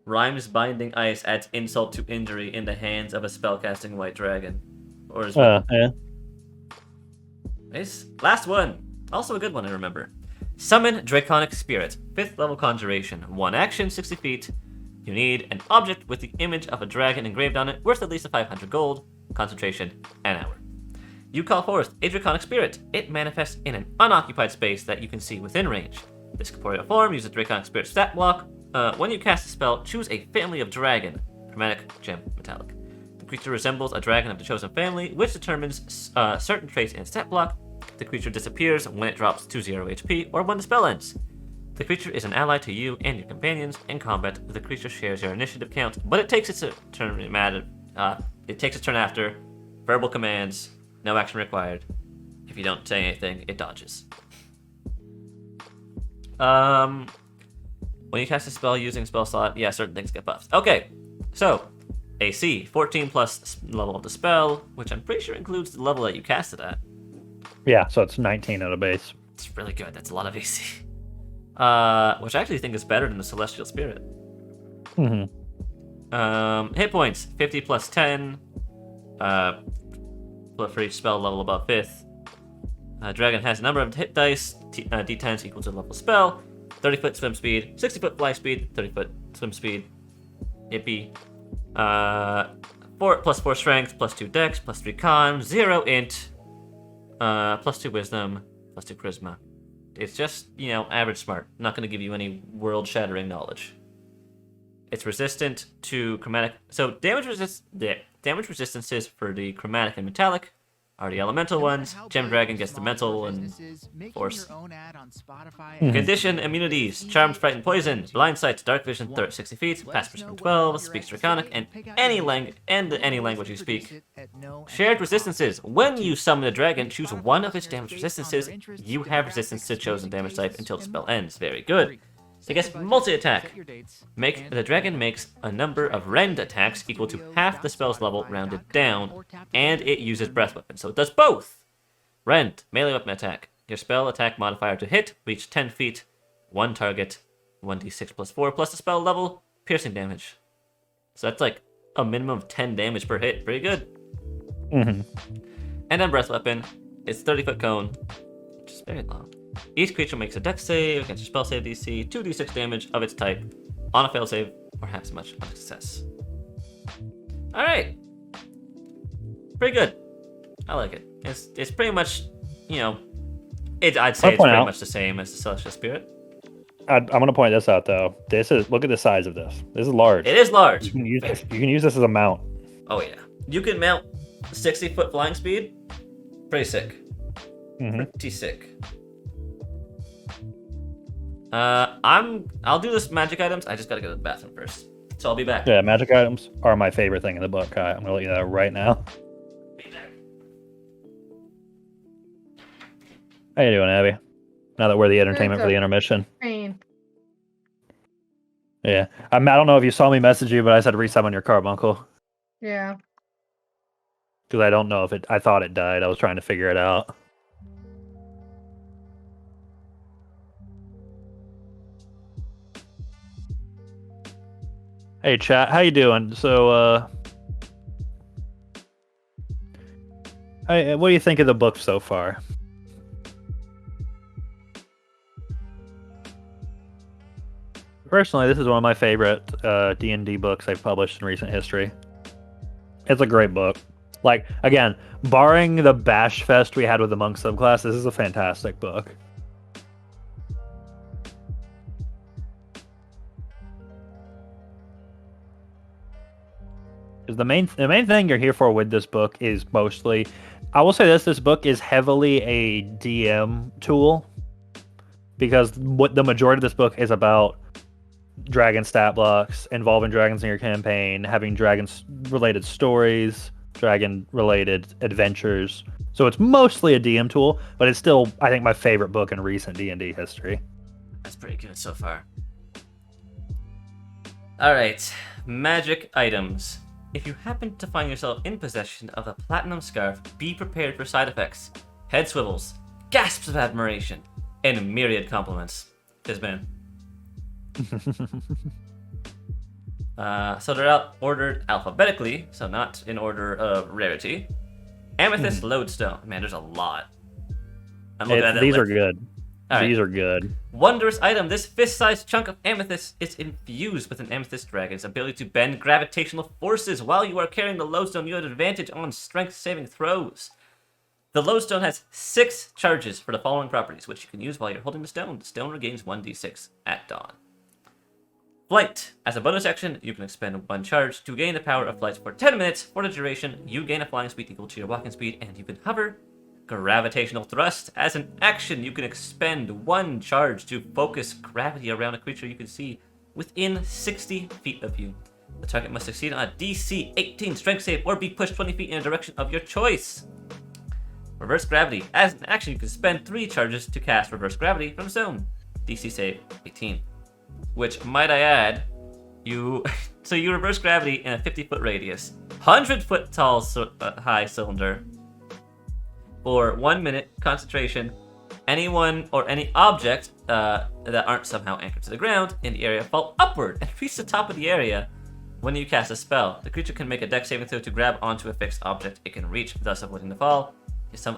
Rhyme's Binding Ice adds insult to injury in the hands of a spellcasting white dragon. Or is yeah. Nice. Last one. Also a good one, I remember. Summon Draconic Spirit. 5th level conjuration. 1 action, 60 feet. You need an object with the image of a dragon engraved on it, worth at least 500 gold, concentration, an hour. You call forth a Draconic Spirit. It manifests in an unoccupied space that you can see within range. This corporeal form uses Draconic Spirit stat block. When you cast a spell, choose a family of dragon. Chromatic, gem, metallic. The creature resembles a dragon of the chosen family, which determines certain traits in stat block. The creature disappears when it drops to 0 HP or when the spell ends. The creature is an ally to you and your companions. In combat, the creature shares your initiative count, but it takes its turn after. Verbal commands, no action required. If you don't say anything, it dodges. When you cast a spell using spell slot, certain things get buffed. Okay, so AC, 14 plus level of the spell, which I'm pretty sure includes the level that you cast it at. Yeah, so it's 19 at a base. It's really good. That's a lot of AC. Which I actually think is better than the Celestial Spirit. Hit points, 50 plus 10. For each spell level above 5th. Dragon has a number of hit dice, d10s equal to the level of spell, 30-foot swim speed, 60-foot fly speed, 30-foot swim speed, Ippy. 4 plus 4 strength, plus 2 dex, plus 3 con, 0 int, plus 2 wisdom, plus 2 charisma. It's just, average smart. Not going to give you any world-shattering knowledge. It's resistant to chromatic. So damage resistances for the chromatic and metallic are the elemental ones. Gem Dragon gets the mental and force. Condition immunities: Charmed, Frightened, Poison, Blind Sight, Dark Vision, 60 feet, Pass Perception 12, Speaks Draconic, and any language you speak. Shared resistances: when you summon a dragon, choose one of its damage resistances. You have resistance to chosen damage type until the spell ends. Very good. It gets multi-attack. The dragon makes a number of rend attacks equal to half the spell's level rounded down, and it uses breath weapon, so it does both. Rend, melee weapon attack. Your spell attack modifier to hit, reach 10 feet, 1 target, 1d6 plus 4 plus the spell level, piercing damage. So that's like a minimum of 10 damage per hit. Pretty good. And then breath weapon. It's 30-foot cone, which is very long. Each creature makes a dex save against your spell save DC, 2d6 damage of its type, on a fail save, or half as much on a success. Alright. Pretty good. I like it. It's pretty much, I'd say it's pretty much the same as the Celestial Spirit. I'm going to point this out, though. Look at the size of this. This is large. It is large. You can use this as a mount. Oh, yeah. You can mount 60-foot flying speed. Pretty sick. Pretty sick. I'll do this magic items. I just gotta go to the bathroom first. So I'll be back. Yeah, magic items are my favorite thing in the book. I'm gonna let you know that right now. Be back. How you doing, Abby? Now that we're the entertainment for the intermission. Fine. Yeah. I don't know if you saw me message you, but I said resummon your carbuncle. Yeah. Because I don't know if I thought it died. I was trying to figure it out. Hey chat, how you doing? So, hey, what do you think of the book so far? Personally, this is one of my favorite D&D books I've published in recent history. It's a great book. Like, again, barring the bash fest we had with the monk subclass, this is a fantastic book. Because the main thing you're here for with this book is mostly, I will say this book is heavily a DM tool, because what the majority of this book is about dragon stat blocks, involving dragons in your campaign, having dragons related stories, dragon related adventures. So it's mostly a DM tool, but it's still, I think, my favorite book in recent D&D history. That's pretty good so far. Alright, magic items. If you happen to find yourself in possession of a platinum scarf, be prepared for side effects. Head swivels, gasps of admiration, and myriad compliments. Fizban. So they're ordered alphabetically, so not in order of rarity. Amethyst Lodestone. Man, there's a lot. I'm looking at that these list. are good. Right. These are good. Wondrous item. This fist-sized chunk of amethyst is infused with an amethyst dragon's ability to bend gravitational forces. While you are carrying the lodestone, you have advantage on strength saving throws. The lodestone has 6 charges for the following properties, which you can use while you're holding the stone. The stone regains 1d6 at dawn. Flight. As a bonus action, you can expend 1 charge to gain the power of flight for 10 minutes. For the duration, you gain a flying speed equal to your walking speed, and you can hover. Gravitational thrust. As an action, you can expend 1 charge to focus gravity around a creature you can see within 60 feet of you. The target must succeed on a DC 18 strength save or be pushed 20 feet in a direction of your choice. Reverse gravity. As an action, you can spend 3 charges to cast reverse gravity from zone. DC save 18. Which, might I add, you So you reverse gravity in a 50-foot radius, 100-foot tall high cylinder. For 1 minute, concentration. Anyone or any object that aren't somehow anchored to the ground in the area fall upward and reach the top of the area when you cast a spell. The creature can make a dex saving throw to grab onto a fixed object it can reach, thus avoiding the fall. If some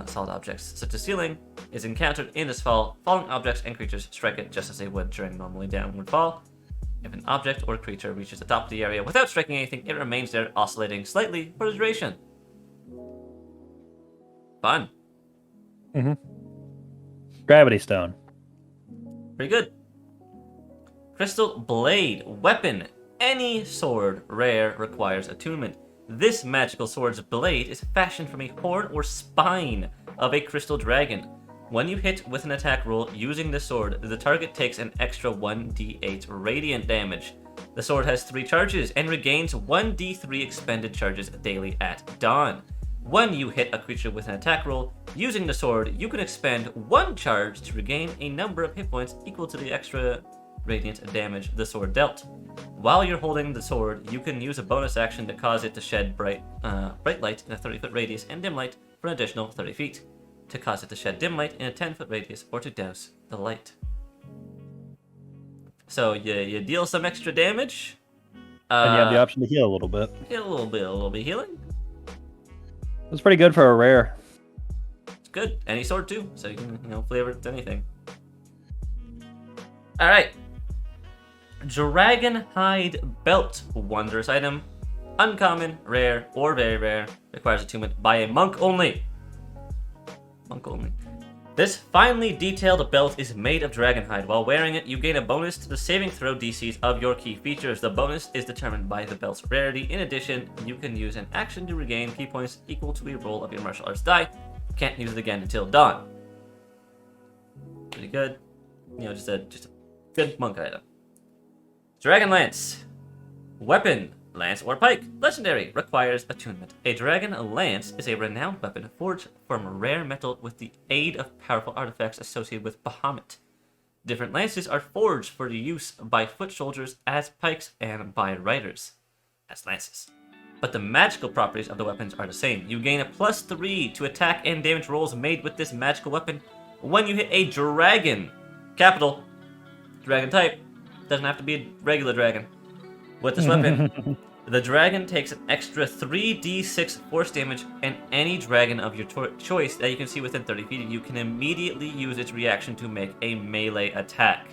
solid objects, such as ceiling, is encountered in this fall, falling objects and creatures strike it just as they would during normally downward fall. If an object or creature reaches the top of the area without striking anything, it remains there, oscillating slightly for the duration. Fun. Mm-hmm. Gravity Stone. Pretty good. Crystal Blade. Weapon. Any sword rare requires attunement. This magical sword's blade is fashioned from a horn or spine of a crystal dragon. When you hit with an attack roll using the sword, the target takes an extra 1d8 radiant damage. The sword has 3 charges and regains 1d3 expended charges daily at dawn. When you hit a creature with an attack roll using the sword, you can expend 1 charge to regain a number of hit points equal to the extra radiant damage the sword dealt. While you're holding the sword, you can use a bonus action to cause it to shed bright light in a 30-foot radius and dim light for an additional 30 feet, to cause it to shed dim light in a 10-foot radius, or to douse the light. So you deal some extra damage. And you have the option to heal a little bit. Get a little bit healing. It's pretty good for a rare. It's good. Any sword too, so you can flavor it to anything. All right. Dragon Hide Belt. Wondrous item. Uncommon, rare, or very rare. Requires attunement by a monk only. Monk only. This finely detailed belt is made of dragon hide. While wearing it, you gain a bonus to the saving throw DCs of your key features. The bonus is determined by the belt's rarity. In addition, you can use an action to regain key points equal to a roll of your martial arts die. You can't use it again until dawn. Pretty good. Just a good monk item. Dragon Lance. Weapon. Lance or pike. Legendary. Requires attunement. A dragon lance is a renowned weapon forged from rare metal with the aid of powerful artifacts associated with Bahamut. Different lances are forged for the use by foot soldiers as pikes and by riders as lances. But the magical properties of the weapons are the same. You gain a +3 to attack and damage rolls made with this magical weapon when you hit a dragon. Capital. Dragon type. Doesn't have to be a regular dragon. With this weapon, the dragon takes an extra 3d6 force damage, and any dragon of your choice that you can see within 30 feet of you can immediately use its reaction to make a melee attack.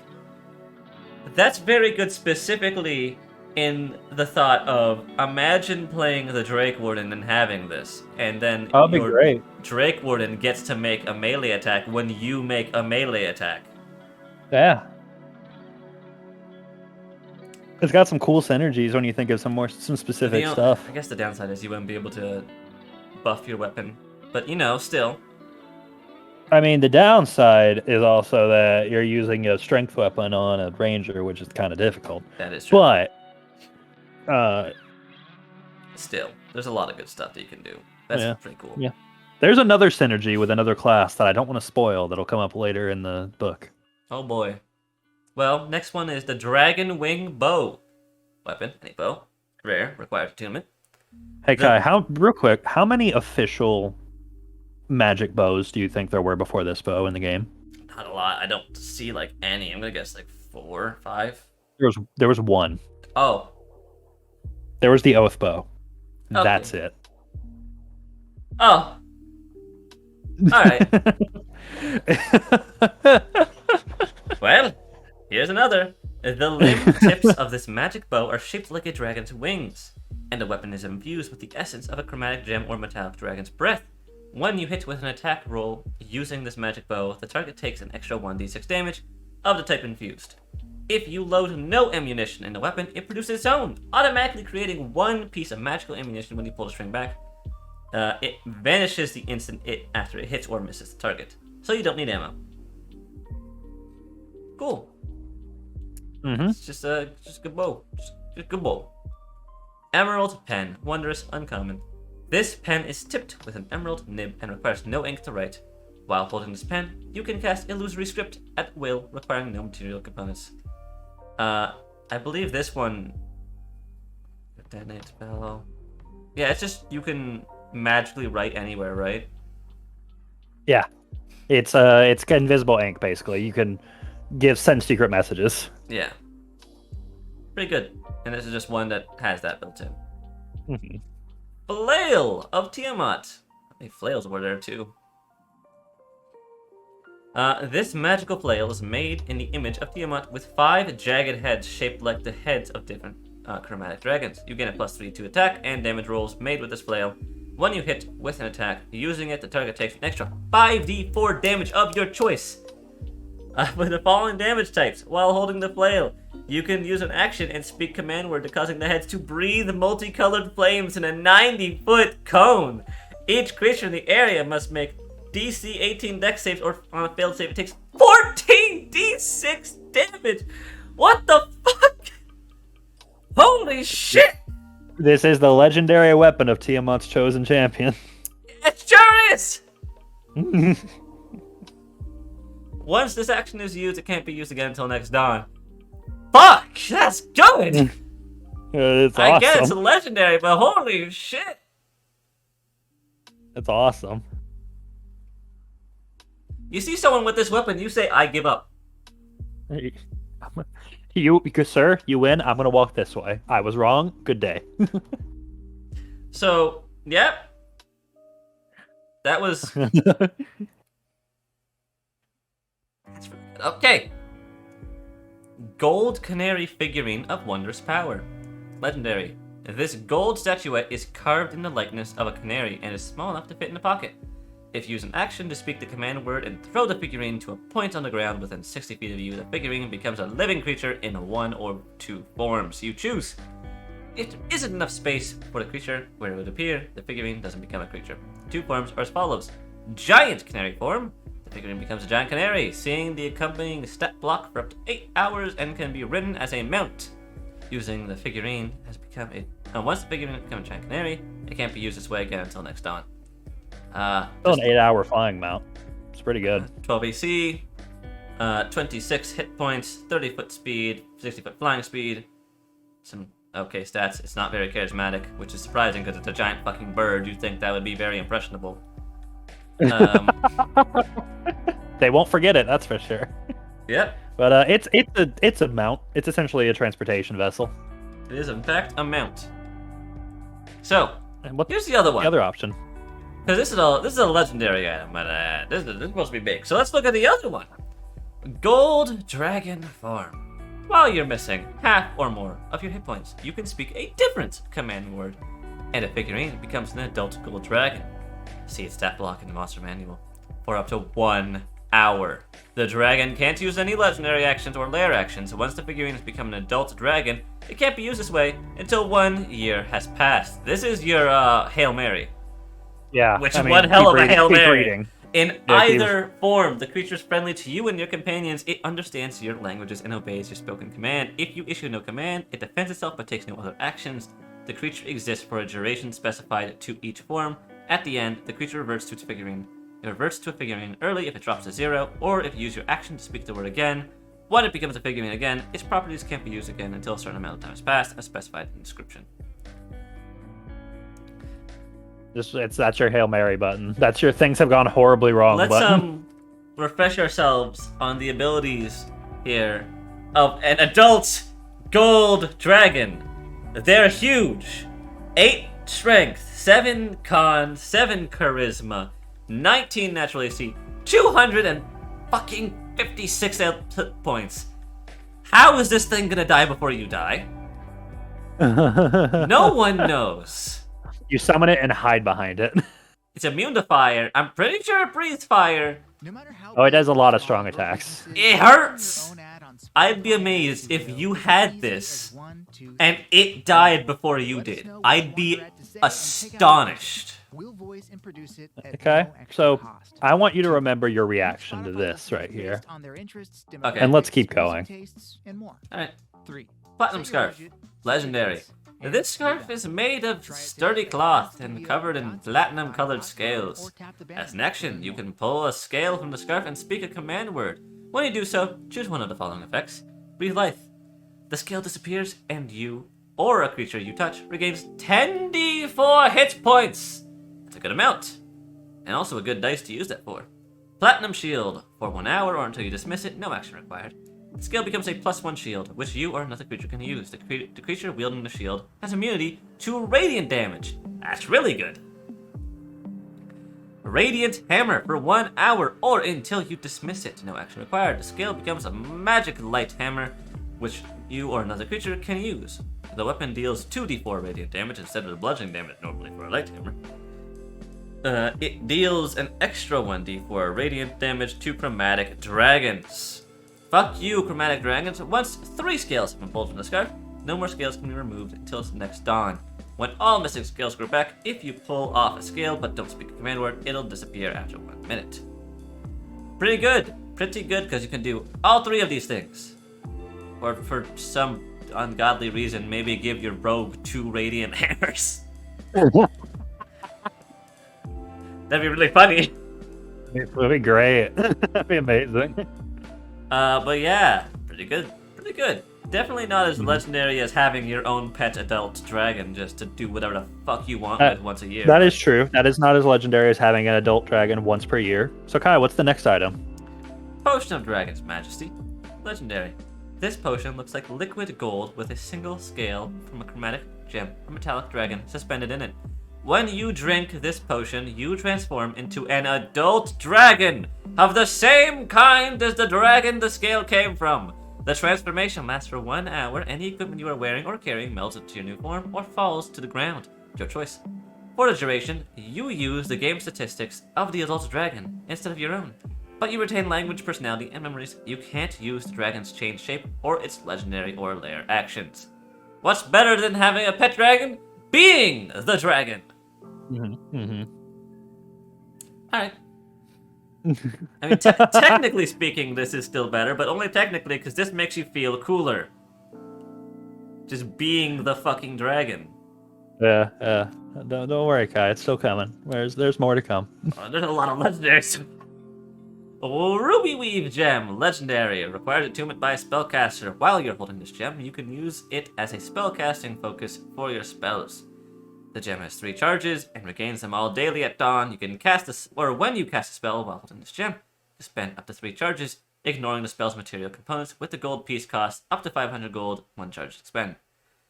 That's very good, specifically in the thought of, imagine playing the Drake Warden and having this, and then your great. Drake Warden gets to make a melee attack when you make a melee attack. Yeah. It's got some cool synergies when you think of some specific stuff. I guess the downside is you wouldn't be able to buff your weapon, but still. I mean, the downside is also that you're using a strength weapon on a ranger, which is kind of difficult. That is true. But still, there's a lot of good stuff that you can do. That's pretty cool. Yeah. There's another synergy with another class that I don't want to spoil that'll come up later in the book. Oh boy. Well, next one is the Dragon Wing Bow. Weapon, any bow. Rare, requires attunement. Hey Kai, real quick, how many official magic bows do you think there were before this bow in the game? Not a lot. I don't see any. I'm gonna guess 4 or 5. There was one. Oh. There was the Oath Bow. Okay. That's it. Oh. Alright. Well, here's another. The limb tips of this magic bow are shaped like a dragon's wings, and the weapon is infused with the essence of a chromatic gem or metallic dragon's breath. When you hit with an attack roll using this magic bow, the target takes an extra 1d6 damage of the type infused. If you load no ammunition in the weapon, it produces its own, automatically creating 1 piece of magical ammunition when you pull the string back. It vanishes the instant after it hits or misses the target, so you don't need ammo. Cool. Mm-hmm. It's just a good bow. Just a good bow. Emerald Pen. Wondrous, uncommon. This pen is tipped with an emerald nib and requires no ink to write. While holding this pen, you can cast illusory script at will, requiring no material components. I believe this one Detonate spell. Yeah, it's just you can magically write anywhere, right? Yeah, it's invisible ink basically. You can send secret messages. Yeah. Pretty good. And this is just one that has that built in. Mhm. Flail of Tiamat. How many flails were there too? This magical flail is made in the image of Tiamat with 5 jagged heads shaped like the heads of different chromatic dragons. You gain a +3 to attack and damage rolls made with this flail. When you hit with an attack, using it, the target takes an extra 5d4 damage of your choice. With the following damage types, while holding the flail, you can use an action and speak command word, causing the heads to breathe multicolored flames in a 90-foot cone. Each creature in the area must make DC 18 dex saves, or on a failed save, it takes 14d6 damage. What the fuck? Holy shit! This is the legendary weapon of Tiamat's chosen champion. It sure is! Once this action is used, it can't be used again until next dawn. Fuck! That's good! It's I awesome. guess it's legendary, but holy shit! It's awesome. You see someone with this weapon, you say, I give up. Sir, you win. I'm gonna walk this way. I was wrong. Good day. So, yep. That was... Okay. Gold canary figurine of wondrous power. Legendary. This gold statuette is carved in the likeness of a canary and is small enough to fit in a pocket. If you use an action to speak the command word and throw the figurine to a point on the ground within 60 feet of you, the figurine becomes a living creature in 1 or 2 forms. You choose. If there isn't enough space for the creature where it would appear, the figurine doesn't become a creature. 2 forms are as follows. Giant canary form. The figurine becomes a giant canary, seeing the accompanying stat block for up to 8 hours and can be ridden as a mount. Using the figurine has become a... once the figurine becomes a giant canary, it can't be used this way again until next dawn. Still an 8-hour flying mount. It's pretty good. 12 AC, 26 hit points, 30 foot speed, 60 foot flying speed. Some okay stats. It's not very charismatic, which is surprising because it's a giant fucking bird. You'd think that would be very impressionable. They won't forget it, that's for sure. Yep. But it's a mount. It's essentially a transportation vessel. It is in fact a mount. So And what's here's the other one. the other option? Because this is a legendary item, but this is supposed to be big. So let's look at the other one. Gold Dragon Farm. While you're missing half or more of your hit points, you can speak a different command word, and a figurine becomes an adult gold dragon. See its stat block in the monster manual. For up to 1 hour. The dragon can't use any legendary actions or lair actions. Once the figurine has become an adult dragon, it can't be used this way until 1 year has passed. This is your Hail Mary. Yeah. Which I is mean, one hell of a keep Hail Mary. reading. In Yeah, either form, the creature is friendly to you and your companions. It understands your languages and obeys your spoken command. If you issue no command, it defends itself but takes no other actions. The creature exists for a duration specified to each form. At the end, the creature reverts to its figurine. It reverts to a figurine early if it drops to 0, or if you use your action to speak the word again. When it becomes a figurine again, its properties can't be used again until a certain amount of time has passed, as specified in the description. That's your Hail Mary button. That's your things have gone horribly wrong Let's button. refresh ourselves on the abilities here of an adult gold dragon. They're huge. 8 strength, 7 con, 7 charisma, 19 natural AC, 256 hit points. How is this thing gonna die before you die? No one knows. You summon it and hide behind it. It's immune to fire. I'm pretty sure it breathes fire. Oh, it has a lot of strong attacks. It hurts. I'd be amazed if you had this and it died before you did. I'd be astonished. Okay, so I want you to remember your reaction to this right here. Okay. And let's keep going. Alright. Platinum Scarf. Legendary. This scarf is made of sturdy cloth and covered in platinum-colored scales. As an action, you can pull a scale from the scarf and speak a command word. When you do so, choose one of the following effects. Breathe life. The scale disappears and you or a creature you touch regains 10d4 hit points. That's a good amount. And also a good dice to use that for. Platinum Shield. For 1 hour or until you dismiss it, no action required. The skill becomes a +1 shield, which you or another creature can use. The creature wielding the shield has immunity to radiant damage. That's really good. Radiant Hammer. For 1 hour or until you dismiss it, no action required. The skill becomes a magic light hammer, which you or another creature can use. The weapon deals 2d4 radiant damage instead of the bludgeoning damage normally for a light hammer. It deals an extra 1d4 radiant damage to chromatic dragons. Fuck you, chromatic dragons. Once 3 scales have been pulled from the scarf, no more scales can be removed until next dawn. When all missing scales grow back, if you pull off a scale but don't speak a command word, it'll disappear after 1 minute. Pretty good, because you can do all 3 of these things. Or for some ungodly reason, maybe give your rogue 2 radiant hammers. That'd be really funny. It would be great. That'd be amazing. But yeah, pretty good. Definitely not as legendary as having your own pet adult dragon just to do whatever the fuck you want with once a year. That is true. That is not as legendary as having an adult dragon once per year. So Kai, what's the next item? Potion of Dragon's Majesty. Legendary. This potion looks like liquid gold with a single scale from a chromatic gem or metallic dragon suspended in it. When you drink this potion, you transform into an adult dragon of the same kind as the dragon the scale came from. The transformation lasts for 1 hour. Any equipment you are wearing or carrying melts into your new form or falls to the ground. Your choice. For the duration, you use the game statistics of the adult dragon instead of your own. But you retain language, personality, and memories. You can't use the dragon's change shape or its legendary or lair actions. What's better than having a pet dragon? Being the dragon! Alright. I mean, technically speaking, this is still better, but only technically because this makes you feel cooler. Just being the fucking dragon. Yeah. Don't worry, Kai. It's still coming. There's more to come. There's a lot of legendaries. Ruby Weave Gem, legendary. Requires attunement by a spellcaster. While you're holding this gem, you can use it as a spellcasting focus for your spells. The gem has 3 charges and regains them all daily at dawn. You can cast when you cast a spell while holding this gem, you spend up to 3 charges, ignoring the spell's material components with the gold piece cost up to 500 gold, 1 charge to spend.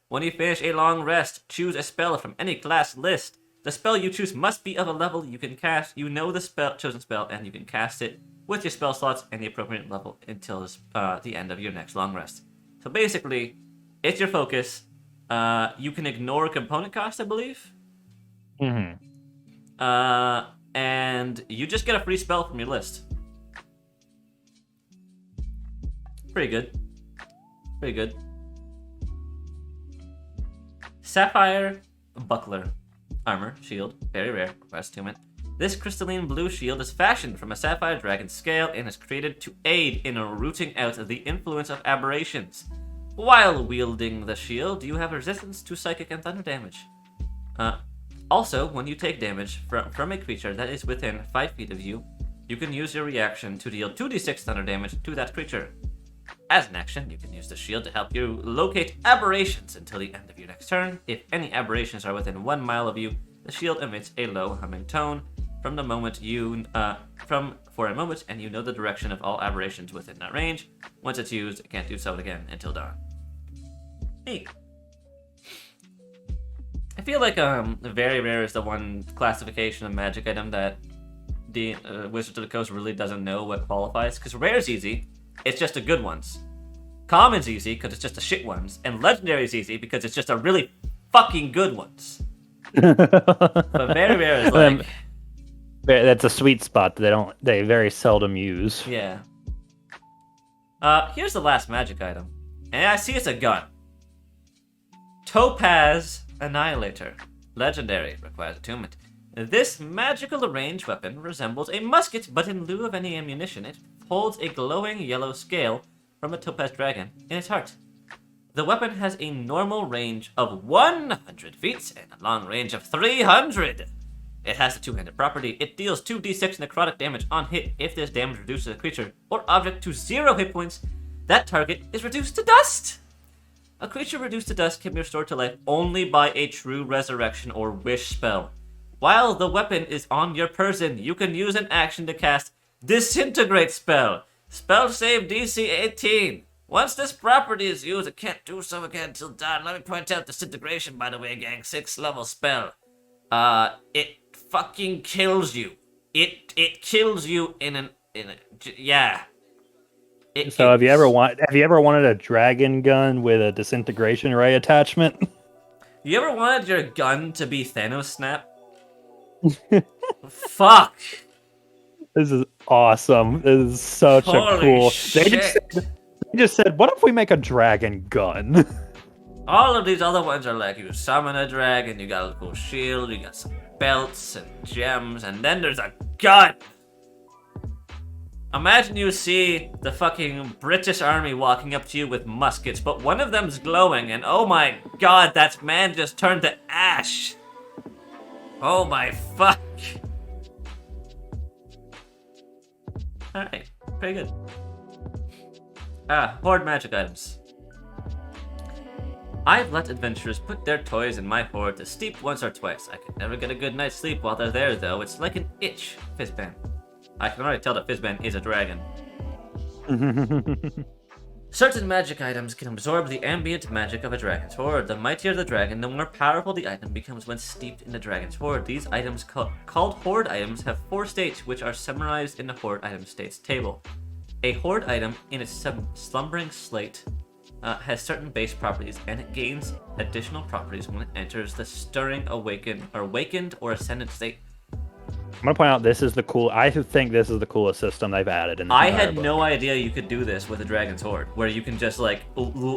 When you finish a long rest, choose a spell from any class list. The spell you choose must be of a level you can cast. You know the chosen spell, and you can cast it with your spell slots and the appropriate level until the end of your next long rest. So basically, it's your focus. You can ignore component cost, I believe. And you just get a free spell from your list. Pretty good. Sapphire Buckler. Armor, shield, very rare, requires attunement. This crystalline blue shield is fashioned from a sapphire dragon scale and is created to aid in rooting out the influence of aberrations. While wielding the shield, you have resistance to psychic and thunder damage. Also, when you take damage from a creature that is within 5 feet of you, you can use your reaction to deal 2d6 thunder damage to that creature. As an action, you can use the shield to help you locate aberrations until the end of your next turn. If any aberrations are within 1 mile of you, the shield emits a low humming tone for a moment, and you know the direction of all aberrations within that range. Once it's used, it can't do so again until dawn. Neat. I feel like very rare is the one classification of magic item that the Wizards of the Coast really doesn't know what qualifies. Because rare is easy, it's just the good ones. Common's easy because it's just the shit ones, and legendary is easy because it's just the really fucking good ones. But very rare is like that's a sweet spot that they very seldom use. Yeah. Here's the last magic item, and I see it's a gun. Topaz Annihilator. Legendary, requires attunement. This magical ranged weapon resembles a musket, but in lieu of any ammunition, it holds a glowing yellow scale from a topaz dragon in its heart. The weapon has a normal range of 100 feet and a long range of 300. It has a two-handed property. It deals 2d6 necrotic damage on hit. If this damage reduces a creature or object to 0 hit points, that target is reduced to dust. A creature reduced to dust can be restored to life only by a true resurrection or wish spell. While the weapon is on your person, you can use an action to cast Disintegrate spell. Spell save DC 18. Once this property is used, it can't do so again until done. Let me point out Disintegration, by the way, gang. 6th level spell. It fucking kills you. It kills you yeah. Have you ever wanted a dragon gun with a disintegration ray attachment? You ever wanted your gun to be Thanos snap? Fuck. This is awesome. This is such a Holy cool. shit. They just said, what if we make a dragon gun? All of these other ones are like, you summon a dragon, you got a cool shield, you got some belts and gems, and then there's a gun! Imagine you see the fucking British army walking up to you with muskets, but one of them's glowing, and oh my god, that man just turned to ash! Oh my fuck! Alright, pretty good. Horde magic items. I've let adventurers put their toys in my horde to steep once or twice. I could never get a good night's sleep while they're there, though. It's like an itch, Fizban. I can already tell that Fizban is a dragon. Certain magic items can absorb the ambient magic of a dragon's horde. The mightier the dragon, the more powerful the item becomes when steeped in the dragon's horde. These items, called horde items, have 4 states, which are summarized in the horde item states table. A horde item in its slumbering slate has certain base properties, and it gains additional properties when it enters the stirring, awakened, or ascendant state. I'm gonna point out I think this is the coolest system they've added in the I entire had book. no idea you could do this with a dragon's horde, where you can just like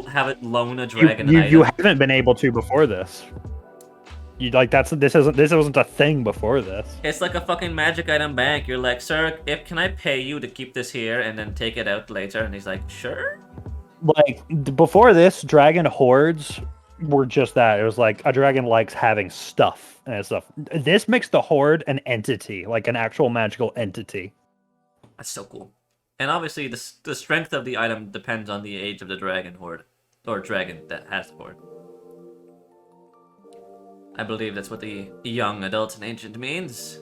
have it loan a dragon an You item. haven't been able to before this. This wasn't a thing before this. It's like a fucking magic item bank. You're like, sir, can I pay you to keep this here and then take it out later? And he's like, sure. Like before this, dragon hordes were just that. It was like a dragon likes having stuff and stuff. This makes the horde an entity, like an actual magical entity. That's so cool. And obviously, the strength of the item depends on the age of the dragon horde, or dragon that has the horde. I believe that's what the young adult and ancient means.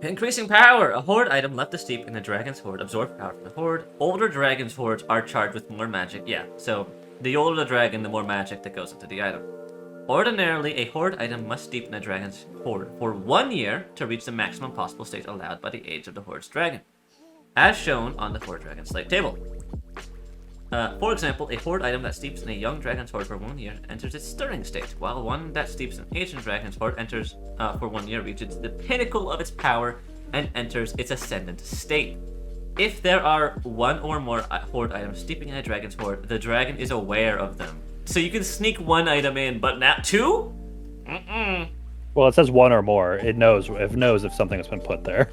Increasing power! A horde item left to steep in the dragon's horde absorbs power from the horde. Older dragon's hordes are charged with more magic. Yeah, so the older the dragon, the more magic that goes into the item. Ordinarily, a horde item must steep in a dragon's horde for 1 year to reach the maximum possible state allowed by the age of the horde's dragon, as shown on the horde dragon slate table. For example, a horde item that steeps in a young dragon's horde for 1 year enters its stirring state, while one that steeps in an ancient dragon's horde enters for 1 year reaches the pinnacle of its power and enters its ascendant state. If there are 1 or more horde items steeping in a dragon's horde, the dragon is aware of them. So you can sneak 1 item in, but not 2? Mm-mm. Well, it says 1 or more. It knows if something has been put there.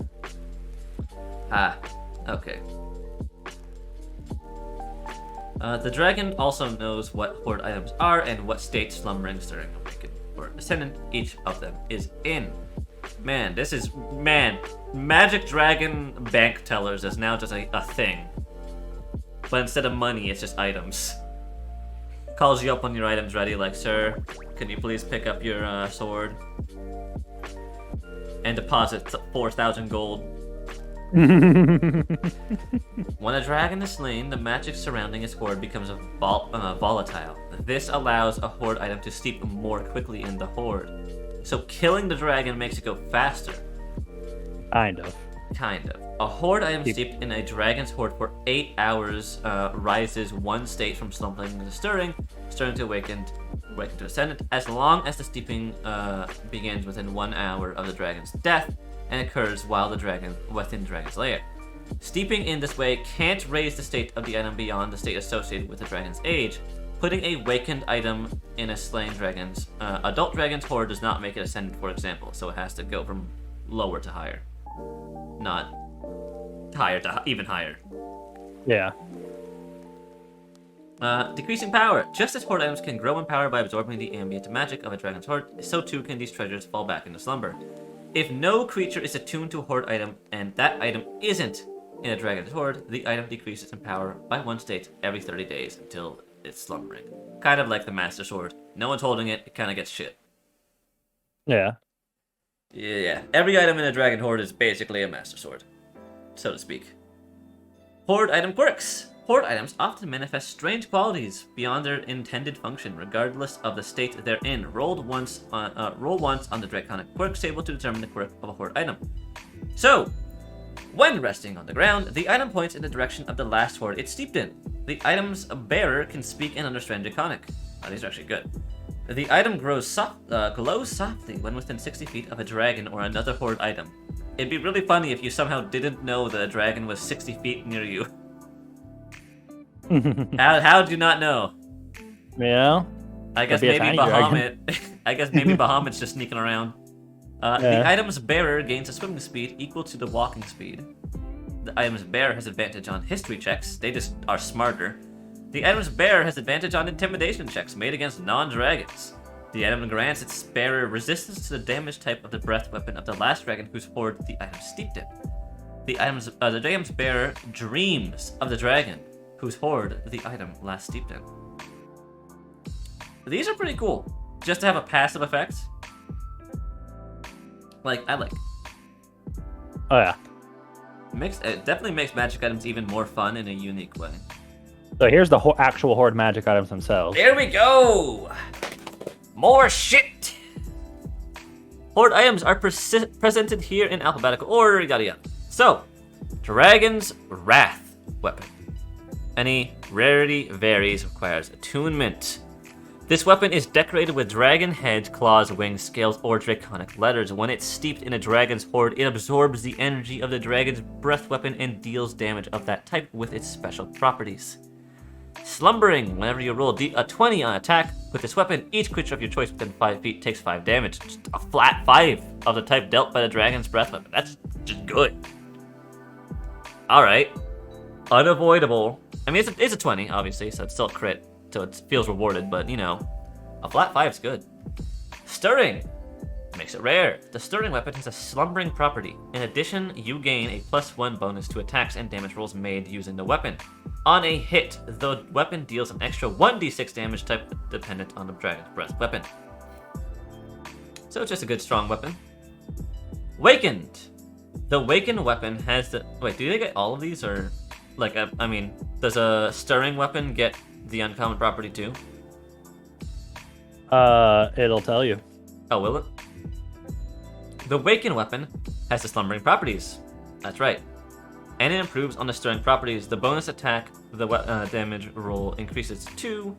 Okay. The dragon also knows what horde items are and what state slumbering, stirring, awakened, or ascendant each of them is in. Magic Dragon bank tellers is now just a thing. But instead of money, it's just items. Calls you up when your item's ready, like, sir, can you please pick up your sword? And deposit 4,000 gold. When a dragon is slain, the magic surrounding its horde becomes volatile. This allows a horde item to steep more quickly in the horde. So killing the dragon makes it go faster. Kind of. A horde item steeped in a dragon's horde for 8 hours rises 1 state from slumbering to stirring to awakened to ascendant, as long as the steeping begins within 1 hour of the dragon's death and occurs while the dragon within the dragon's lair. Steeping in this way can't raise the state of the item beyond the state associated with the dragon's age. Putting a wakened item in a slain dragon's adult dragon's horde does not make it ascendant, for example, so it has to go from lower to higher, not higher to even higher. Yeah. Decreasing power. Just as horde items can grow in power by absorbing the ambient magic of a dragon's horde, so too can these treasures fall back into slumber. If no creature is attuned to a horde item and that item isn't in a dragon's horde, the item decreases in power by 1 state every 30 days until it's slumbering. Kind of like the Master Sword. No one's holding it, it kind of gets shit. Yeah. Yeah, every item in a Dragon Horde is basically a Master Sword, so to speak. Horde item quirks. Horde items often manifest strange qualities beyond their intended function, regardless of the state they're in. Roll once on the Draconic Quirks table to determine the quirk of a Horde item. So, when resting on the ground, the item points in the direction of the last Horde it's steeped in. The item's bearer can speak and understand Draconic. These are actually good. The item glows softly when within 60 feet of a dragon or another Horde item. It'd be really funny if you somehow didn't know that a dragon was 60 feet near you. How'd you not know? Yeah. I guess That'd be maybe a tiny Bahamut. I guess maybe Bahamut's just sneaking around. The item's bearer gains a swimming speed equal to the walking speed. The item's bearer has advantage on history checks. They just are smarter. The item's bearer has advantage on intimidation checks made against non-dragons. The item grants its bearer resistance to the damage type of the breath weapon of the last dragon whose horde the item steeped in. The dragon's bearer dreams of the dragon whose horde the item last steeped in. These are pretty cool. Just to have a passive effect. I like. Oh yeah. It definitely makes magic items even more fun in a unique way. So here's the actual Horde magic items themselves. There we go! More shit! Horde items are presented here in alphabetical order, yada yada. So, Dragon's Wrath weapon. Any rarity varies, requires attunement. This weapon is decorated with dragon heads, claws, wings, scales, or draconic letters. When it's steeped in a dragon's horde, it absorbs the energy of the dragon's breath weapon and deals damage of that type with its special properties. Slumbering. Whenever you roll a 20 on attack with this weapon, each creature of your choice within 5 feet takes 5 damage. Just a flat 5 of the type dealt by the dragon's breath weapon. That's just good. Alright. Unavoidable. I mean, it's a 20, obviously, so it's still a crit. So it feels rewarded, but, you know, a flat 5 is good. Stirring. Makes it rare. The stirring weapon has a slumbering property. In addition, you gain a +1 bonus to attacks and damage rolls made using the weapon. On a hit, the weapon deals an extra 1d6 damage type dependent on the dragon's breath weapon. So it's just a good strong weapon. Wakened. The Wakened weapon has the... Wait, do they get all of these, or... I mean, does a stirring weapon get the uncommon property too? It'll tell you. Oh, will it? The Wakened weapon has the slumbering properties. That's right. And it improves on the stirring properties. The bonus attack, the damage roll increases to 2.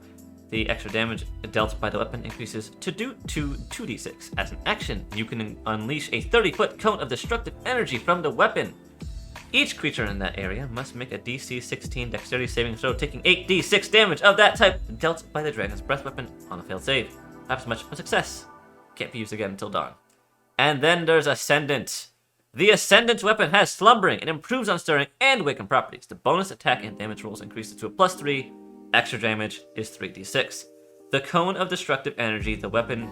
The extra damage dealt by the weapon increases to 2d6. As an action, you can unleash a 30-foot cone of destructive energy from the weapon. Each creature in that area must make a DC 16 dexterity saving throw, taking 8d6 damage of that type dealt by the dragon's breath weapon on a failed save. Not as much of a success. Can't be used again until dawn. And then there's Ascendant. The Ascendant's weapon has slumbering. It improves on stirring and waken properties. The bonus attack and damage rolls increases to a +3. Extra damage is 3d6. The cone of destructive energy the weapon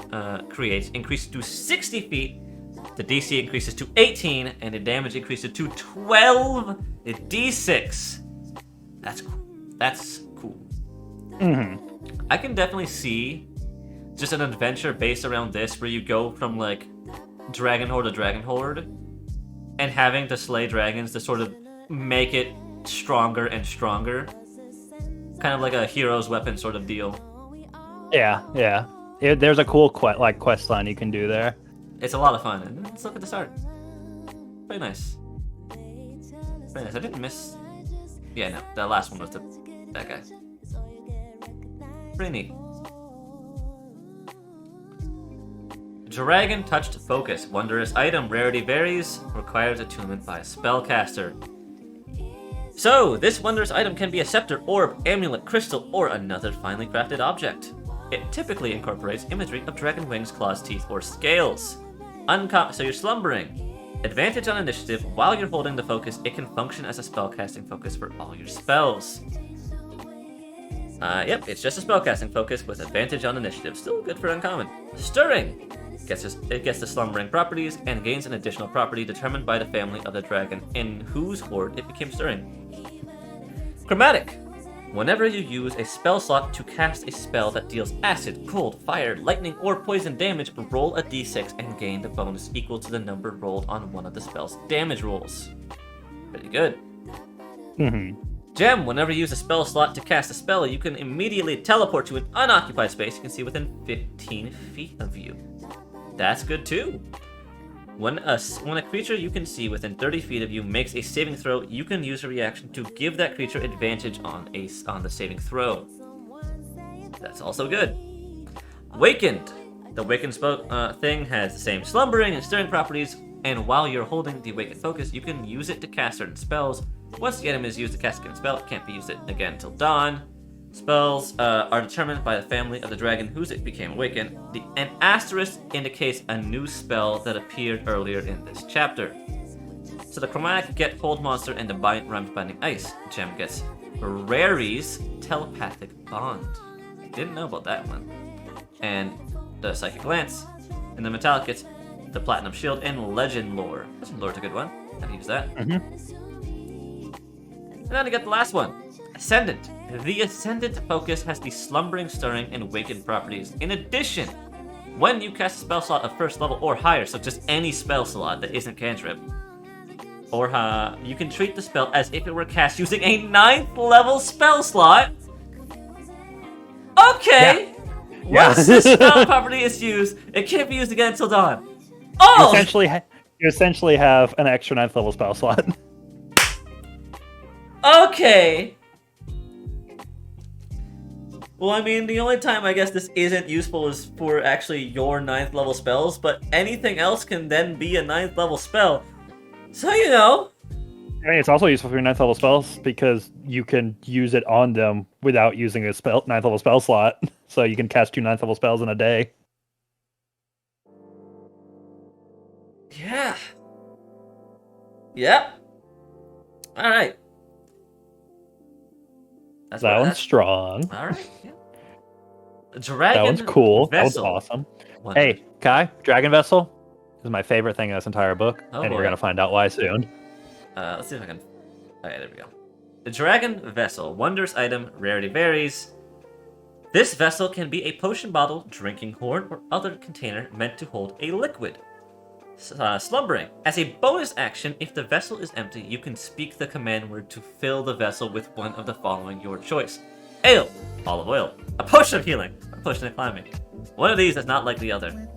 creates increases to 60 feet. The DC increases to 18, and the damage increases to 12d6. That's cool. That's cool. Mm-hmm. I can definitely see just an adventure based around this, where you go from Dragon Horde to Dragon Horde, and having to slay dragons to sort of make it stronger and stronger. Kind of like a hero's weapon sort of deal. Yeah. There's a cool quest line you can do there. It's a lot of fun, and let's look at the start. Very nice. Very nice. I didn't miss... Yeah, no, the last one was that guy. Pretty neat. Dragon Touched Focus. Wondrous item. Rarity varies. Requires attunement by a spellcaster. So, this wondrous item can be a scepter, orb, amulet, crystal, or another finely crafted object. It typically incorporates imagery of dragon wings, claws, teeth, or scales. So you're slumbering. Advantage on initiative. While you're holding the focus, it can function as a spellcasting focus for all your spells. Yep, it's just a spellcasting focus with advantage on initiative. Still good for uncommon. Stirring. It gets the slumbering properties and gains an additional property determined by the family of the dragon in whose horde it became stirring. Chromatic. Whenever you use a spell slot to cast a spell that deals acid, cold, fire, lightning, or poison damage, roll a d6 and gain the bonus equal to the number rolled on one of the spell's damage rolls. Pretty good. Gem, whenever you use a spell slot to cast a spell, you can immediately teleport to an unoccupied space you can see within 15 feet of you. That's good too. When a creature you can see within 30 feet of you makes a saving throw, you can use a reaction to give that creature advantage on the saving throw. That's also good. Wakened. The Wakened spell thing has the same slumbering and stirring properties, and while you're holding the Awakened focus, you can use it to cast certain spells. Once the item is used to cast a given spell, it can't be used again until dawn. Spells are determined by the family of the dragon whose it became awakened. An asterisk indicates a new spell that appeared earlier in this chapter. So the Chromatic get Hold Monster and the Rhymes Binding Ice. Gem gets Rary's Telepathic Bond. Didn't know about that one. And the Psychic Lance. And the Metallic gets the Platinum Shield and Legend Lore. Legend Lore's a good one. I've used that. And then I got the last one. Ascendant. The Ascendant focus has the Slumbering, Stirring, and Wakened properties. In addition, when you cast a spell slot of first level or higher, so just any spell slot that isn't cantrip, or you can treat the spell as if it were cast using a 9th level spell slot. Okay! Yeah. Once this spell property is used, it can't be used again until dawn. Oh! You essentially have an extra 9th level spell slot. Okay! Well, I mean, the only time I guess this isn't useful is for actually your 9th level spells, but anything else can then be a 9th level spell. So, you know. I mean, it's also useful for your 9th level spells because you can use it on them without using a 9th level spell slot. So you can cast 2 9th level spells in a day. Yeah. Yep. Alright. That one's strong. Alright, yeah. Dragon That one's cool. Vessel. That was awesome. One. Hey, Kai, Dragon Vessel is my favorite thing in this entire book, Oh, and boy. you're going to find out why soon. Let's see if I can... Okay, there we go. The Dragon Vessel. Wondrous item. Rarity varies. This vessel can be a potion bottle, drinking horn, or other container meant to hold a liquid. Slumbering. As a bonus action, if the vessel is empty, you can speak the command word to fill the vessel with one of the following your choice. Ale, olive oil, a potion of healing, a potion of climbing. One of these is not like the other.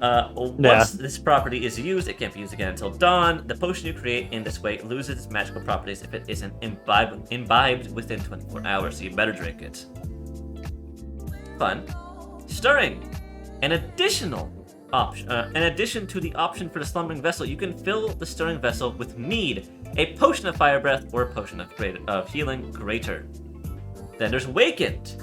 Once this property is used, it can't be used again until dawn. The potion you create in this way loses its magical properties if it isn't imbibed within 24 hours, so you better drink it. Fun. Stirring. An additional option. In addition to the option for the slumbering vessel, you can fill the stirring vessel with mead, a potion of fire breath, or a potion of healing greater. Then there's wakened.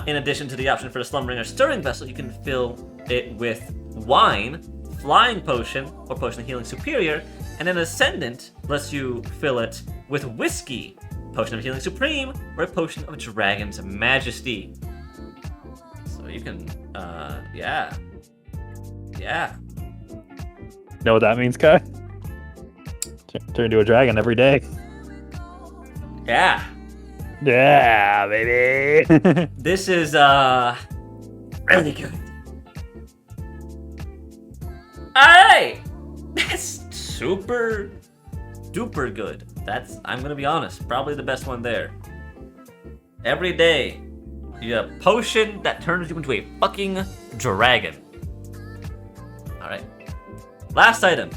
In addition to the option for the slumbering or stirring vessel, you can fill it with wine, flying potion, or potion of healing superior, and then ascendant lets you fill it with whiskey, potion of healing supreme, or a potion of dragon's majesty. So you can, yeah. Know what that means, Kai? Turn into a dragon every day. Yeah. Yeah, baby. This is, really good. Alright! That's super duper good. I'm gonna be honest, probably the best one there. Every day, you have a potion that turns you into a fucking dragon. Alright. Last item.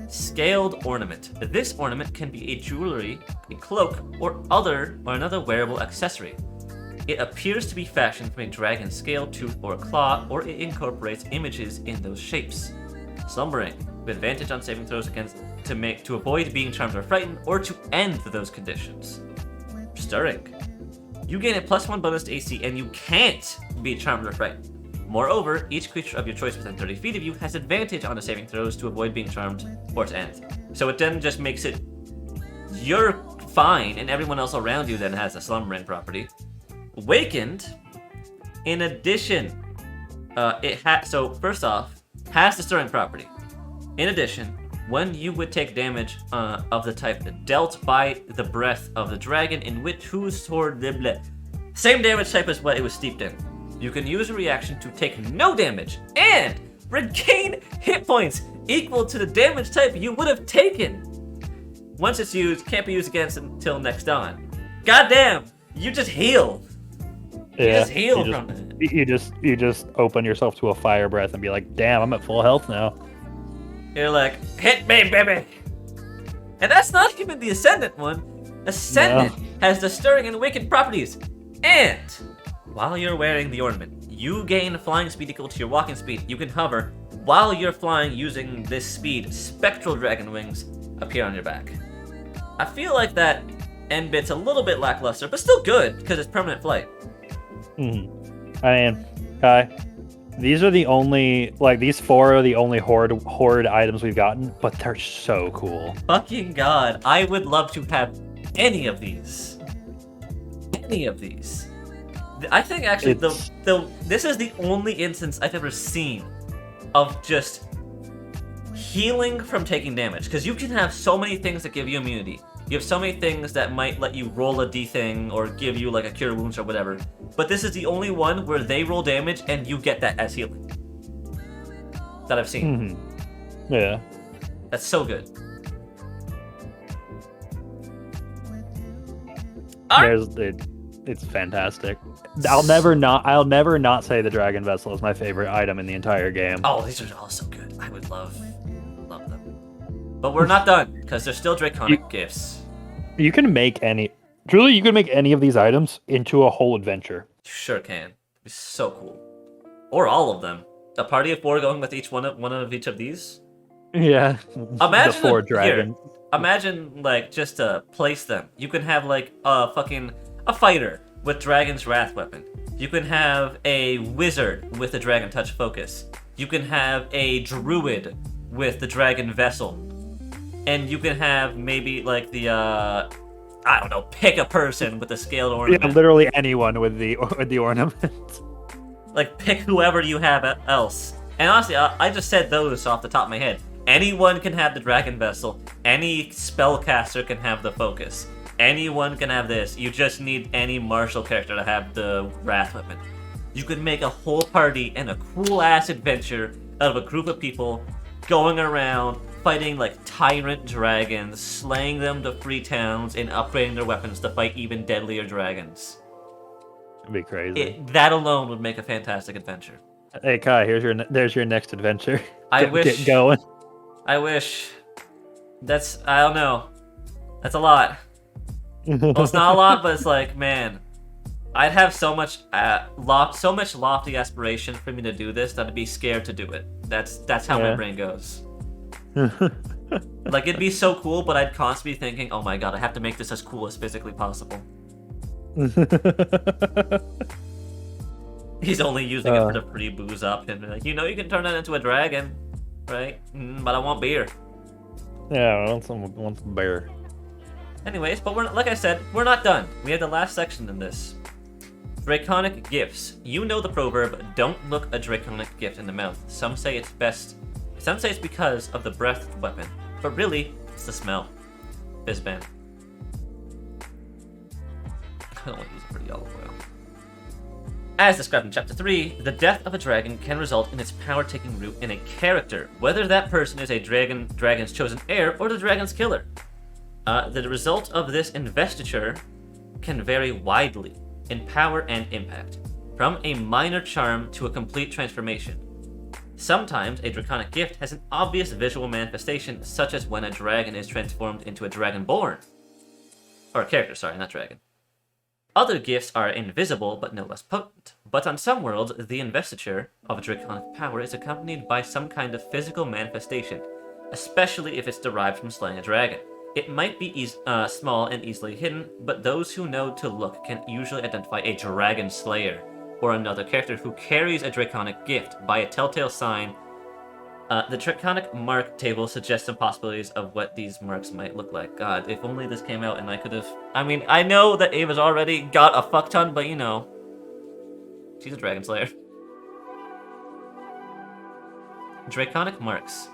Scaled Ornament. This ornament can be a jewelry, a cloak, or another wearable accessory. It appears to be fashioned from a dragon's scale, tooth, or claw, or it incorporates images in those shapes. Slumbering, with advantage on saving throws to avoid being charmed or frightened, or to end those conditions. Stirring. You gain a +1 bonus to AC, and you can't be charmed or frightened. Moreover, each creature of your choice within 30 feet of you has advantage on the saving throws to avoid being charmed or to end. So it then just makes it you're fine, and everyone else around you then has a slumbering property. Wakened, in addition, so first off, has the stirring property. In addition, when you would take damage of the type dealt by the breath of the dragon in which whose sword blah, blah. Same damage type as what it was steeped in. You can use a reaction to take no damage and regain hit points equal to the damage type you would have taken. Once it's used, can't be used again until next dawn. Goddamn, you just heal. You just heal from it. You just open yourself to a fire breath and be like, damn, I'm at full health now. You're like, hit me, baby. And that's not even the Ascendant one. Ascendant has the Stirring and Awakened properties. And while you're wearing the Ornament, you gain flying speed equal to your walking speed. You can hover. While you're flying using this speed, spectral dragon wings appear on your back. I feel like that end bit's a little bit lackluster, but still good because it's permanent flight. I mean, Kai, these are the only, like, these 4 are the only Horde items we've gotten, but they're so cool. Fucking god, I would love to have any of these. Any of these. I think actually this is the only instance I've ever seen of just healing from taking damage, because you can have so many things that give you immunity. You have so many things that might let you roll a D thing or give you like a cure wounds or whatever. But this is the only one where they roll damage and you get that as healing. That I've seen. Yeah. That's so good. It's fantastic. I'll never not say the Dragon Vessel is my favorite item in the entire game. Oh, these are all so good. I would love them. But we're not done, because there's still Draconic gifts. You can make any of these items into a whole adventure. You sure can. It's so cool. Or all of them. A party of 4 going with one of each of these. Yeah. Imagine the 4 dragons. Imagine like just to place them. You can have like a fighter with Dragon's Wrath weapon. You can have a wizard with the Dragon Touch focus. You can have a druid with the Dragon Vessel. And you can have maybe like the I don't know, pick a person with the scaled ornament. Yeah, literally anyone with the ornament. Like pick whoever you have else. And honestly, I just said those off the top of my head. Anyone can have the Dragon Vessel. Any spellcaster can have the focus. Anyone can have this. You just need any martial character to have the Wrath weapon. You could make a whole party and a cool-ass adventure out of a group of people going around fighting like tyrant dragons, slaying them to free towns, and upgrading their weapons to fight even deadlier dragons. It'd be crazy. That alone would make a fantastic adventure. Hey Kai, there's your next adventure. Get going. I wish. I don't know. That's a lot. Well, it's not a lot, but it's like, man, I'd have so much lofty aspiration for me to do this that I'd be scared to do it. That's how my brain goes. Like, it'd be so cool, but I'd constantly be thinking, oh my god, I have to make this as cool as physically possible. He's only using it for the free booze up, and like, you can turn that into a dragon, right? But I want beer. Yeah, I want some beer. Anyways, but like I said, we're not done. We have the last section in this. Draconic gifts. You know the proverb, don't look a draconic gift in the mouth. Some say it's because of the breath weapon, but really, it's the smell. Fizban. I don't want to use it for the olive oil. As described in Chapter 3, the death of a dragon can result in its power taking root in a character, whether that person is a dragon's chosen heir or the dragon's killer. The result of this investiture can vary widely in power and impact, from a minor charm to a complete transformation. Sometimes a draconic gift has an obvious visual manifestation, such as when a dragon is transformed into a Dragonborn. Or a character, sorry, not dragon. Other gifts are invisible, but no less potent. But on some worlds, the investiture of a draconic power is accompanied by some kind of physical manifestation, especially if it's derived from slaying a dragon. It might be small and easily hidden, but those who know to look can usually identify a dragon slayer, or another character who carries a draconic gift by a telltale sign. The draconic mark table suggests some possibilities of what these marks might look like. God, if only this came out and I could have... I mean, I know that Ava's already got a fuck ton, but she's a dragon slayer. Draconic marks.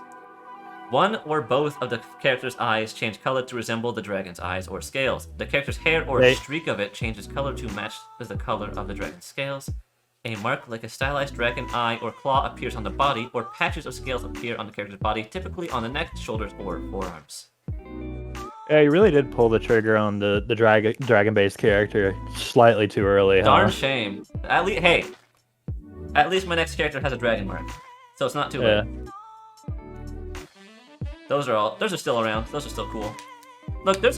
One or both of the character's eyes change color to resemble the dragon's eyes or scales. The character's hair or a streak of it changes color to match the color of the dragon's scales. A mark like a stylized dragon eye or claw appears on the body, or patches of scales appear on the character's body, typically on the neck, shoulders, or forearms. Yeah, you really did pull the trigger on the dragon-based character slightly too early, huh? Darn shame. At least my next character has a dragon mark, so it's not too late. Those are still around. Those are still cool. Look, there's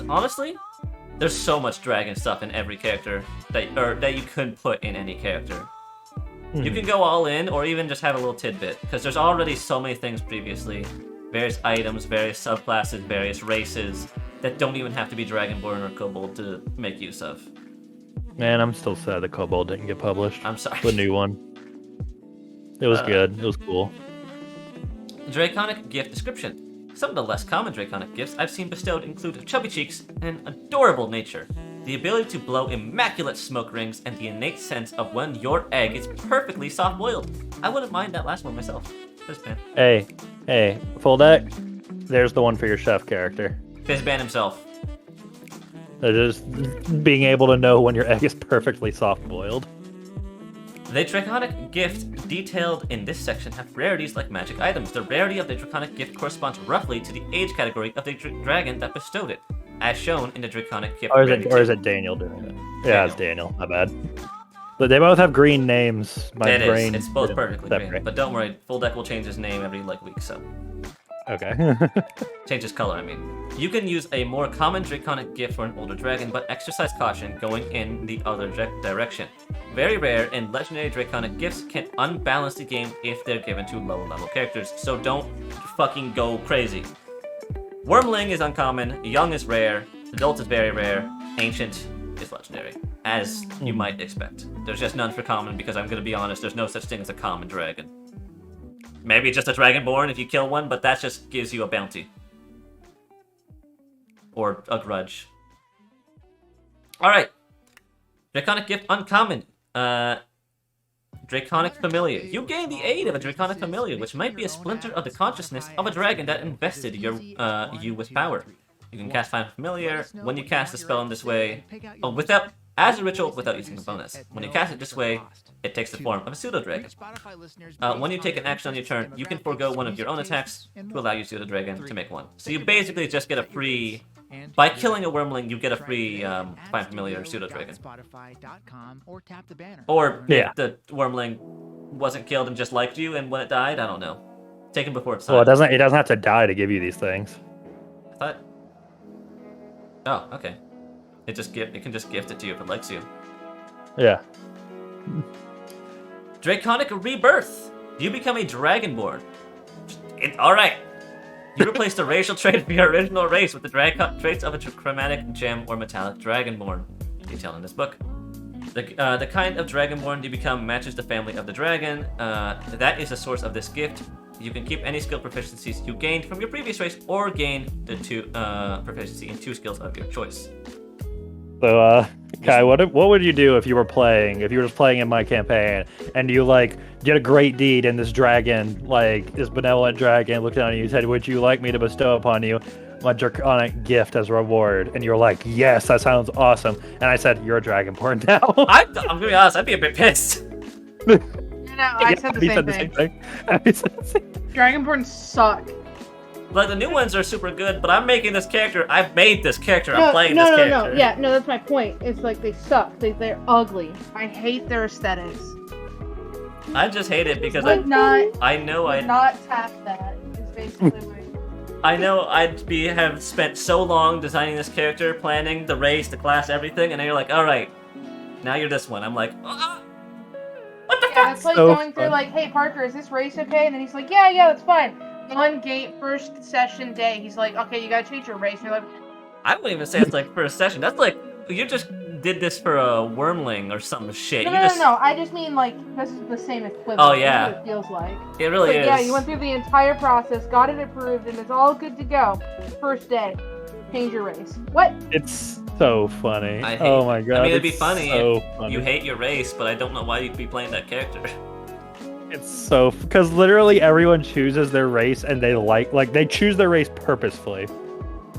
so much dragon stuff in every character that you couldn't put in any character. You can go all in, or even just have a little tidbit, because there's already so many things previously. Various items, various subclasses, various races that don't even have to be Dragonborn or Kobold to make use of. Man, I'm still sad that Kobold didn't get published. I'm sorry. The new one. It was good. It was cool. Draconic gift description. Some of the less common Draconic gifts I've seen bestowed include chubby cheeks and adorable nature, the ability to blow immaculate smoke rings, and the innate sense of when your egg is perfectly soft-boiled. I wouldn't mind that last one myself. Fizban. Hey, full deck. There's the one for your chef character. Fizban himself. Just being able to know when your egg is perfectly soft-boiled. The Draconic gift detailed in this section have rarities like magic items. The rarity of the Draconic gift corresponds roughly to the age category of the dragon that bestowed it, as shown in the Draconic gift. Or is it Daniel doing it? Yeah, it's Daniel. My bad. But they both have green names. It's both perfectly green. But don't worry, Full Deck will change his name every week, so. Okay. Change his color, I mean. You can use a more common Draconic gift for an older dragon, but exercise caution going in the other direction. Very rare and legendary Draconic gifts can unbalance the game if they're given to lower level characters, so don't fucking go crazy. Wormling is uncommon, Young is rare, Adult is very rare, Ancient is legendary, as you might expect. There's just none for common because I'm gonna be honest, there's no such thing as a common dragon. Maybe just a Dragonborn if you kill one, but that just gives you a bounty. Or a grudge. Alright. Draconic gift uncommon. Draconic Familiar. You gain the aid of a Draconic Familiar, which might be a splinter of the consciousness of a dragon that invested you with power. You can cast Find Familiar when you cast a spell in this way, as a ritual without using a bonus. When you cast it this way, it takes the form of a pseudo-dragon. When you take an action on your turn, you can forego one of your own attacks to allow your pseudo-dragon to make one. So you basically just get a free... By killing a Wormling, you get a free Find Familiar pseudo-dragon. Or if the Wormling wasn't killed and just liked you, and when it died, I don't know. Taken before it's time. Well, it doesn't have to die to give you these things. I thought... Oh, okay. It can just gift it to you if it likes you. Yeah. Draconic Rebirth. You become a Dragonborn. Alright. You replace the racial trait of your original race with the traits of a chromatic, gem, or metallic Dragonborn. Detailed in this book. The kind of Dragonborn you become matches the family of the dragon. That is the source of this gift. You can keep any skill proficiencies you gained from your previous race, or gain the proficiency in 2 skills of your choice. So, Kai, what would you do if you were just playing in my campaign, and you did a great deed, and this dragon, this benevolent dragon, looked down at you and said, "Would you like me to bestow upon you my draconic gift as a reward?" And you're like, "Yes, that sounds awesome." And I said, "You're a dragonborn now." I'm gonna be honest, I'd be a bit pissed. I said the same thing. Dragonborn suck. The new ones are super good, but I'm making this character. I've made this character. I'm playing this character. No. Yeah, no, that's my point. It's they suck. They're ugly. I hate their aesthetics. I just hate it because I know I'd not tap that. Is basically my... I know have spent so long designing this character, planning the race, the class, everything, and then you're like, all right, now you're this one. I'm like, what the fuck? Yeah, it's going through hey Parker, is this race okay? And then he's like, yeah, that's fine. On gate first session day, he's like, okay, you gotta change your race. And you're like, I wouldn't even say it's first session. That's you just did this for a Wormling or some shit. No. I just mean this is the same equivalent. Oh yeah. That's what it feels like. It really is. Yeah, you went through the entire process, got it approved, and it's all good to go. First day, change your race. What? It's so funny. Oh my god. I mean, it'd be funny so if you hate your race, but I don't know why you'd be playing that character. It's so because literally everyone chooses their race and they they choose their race purposefully.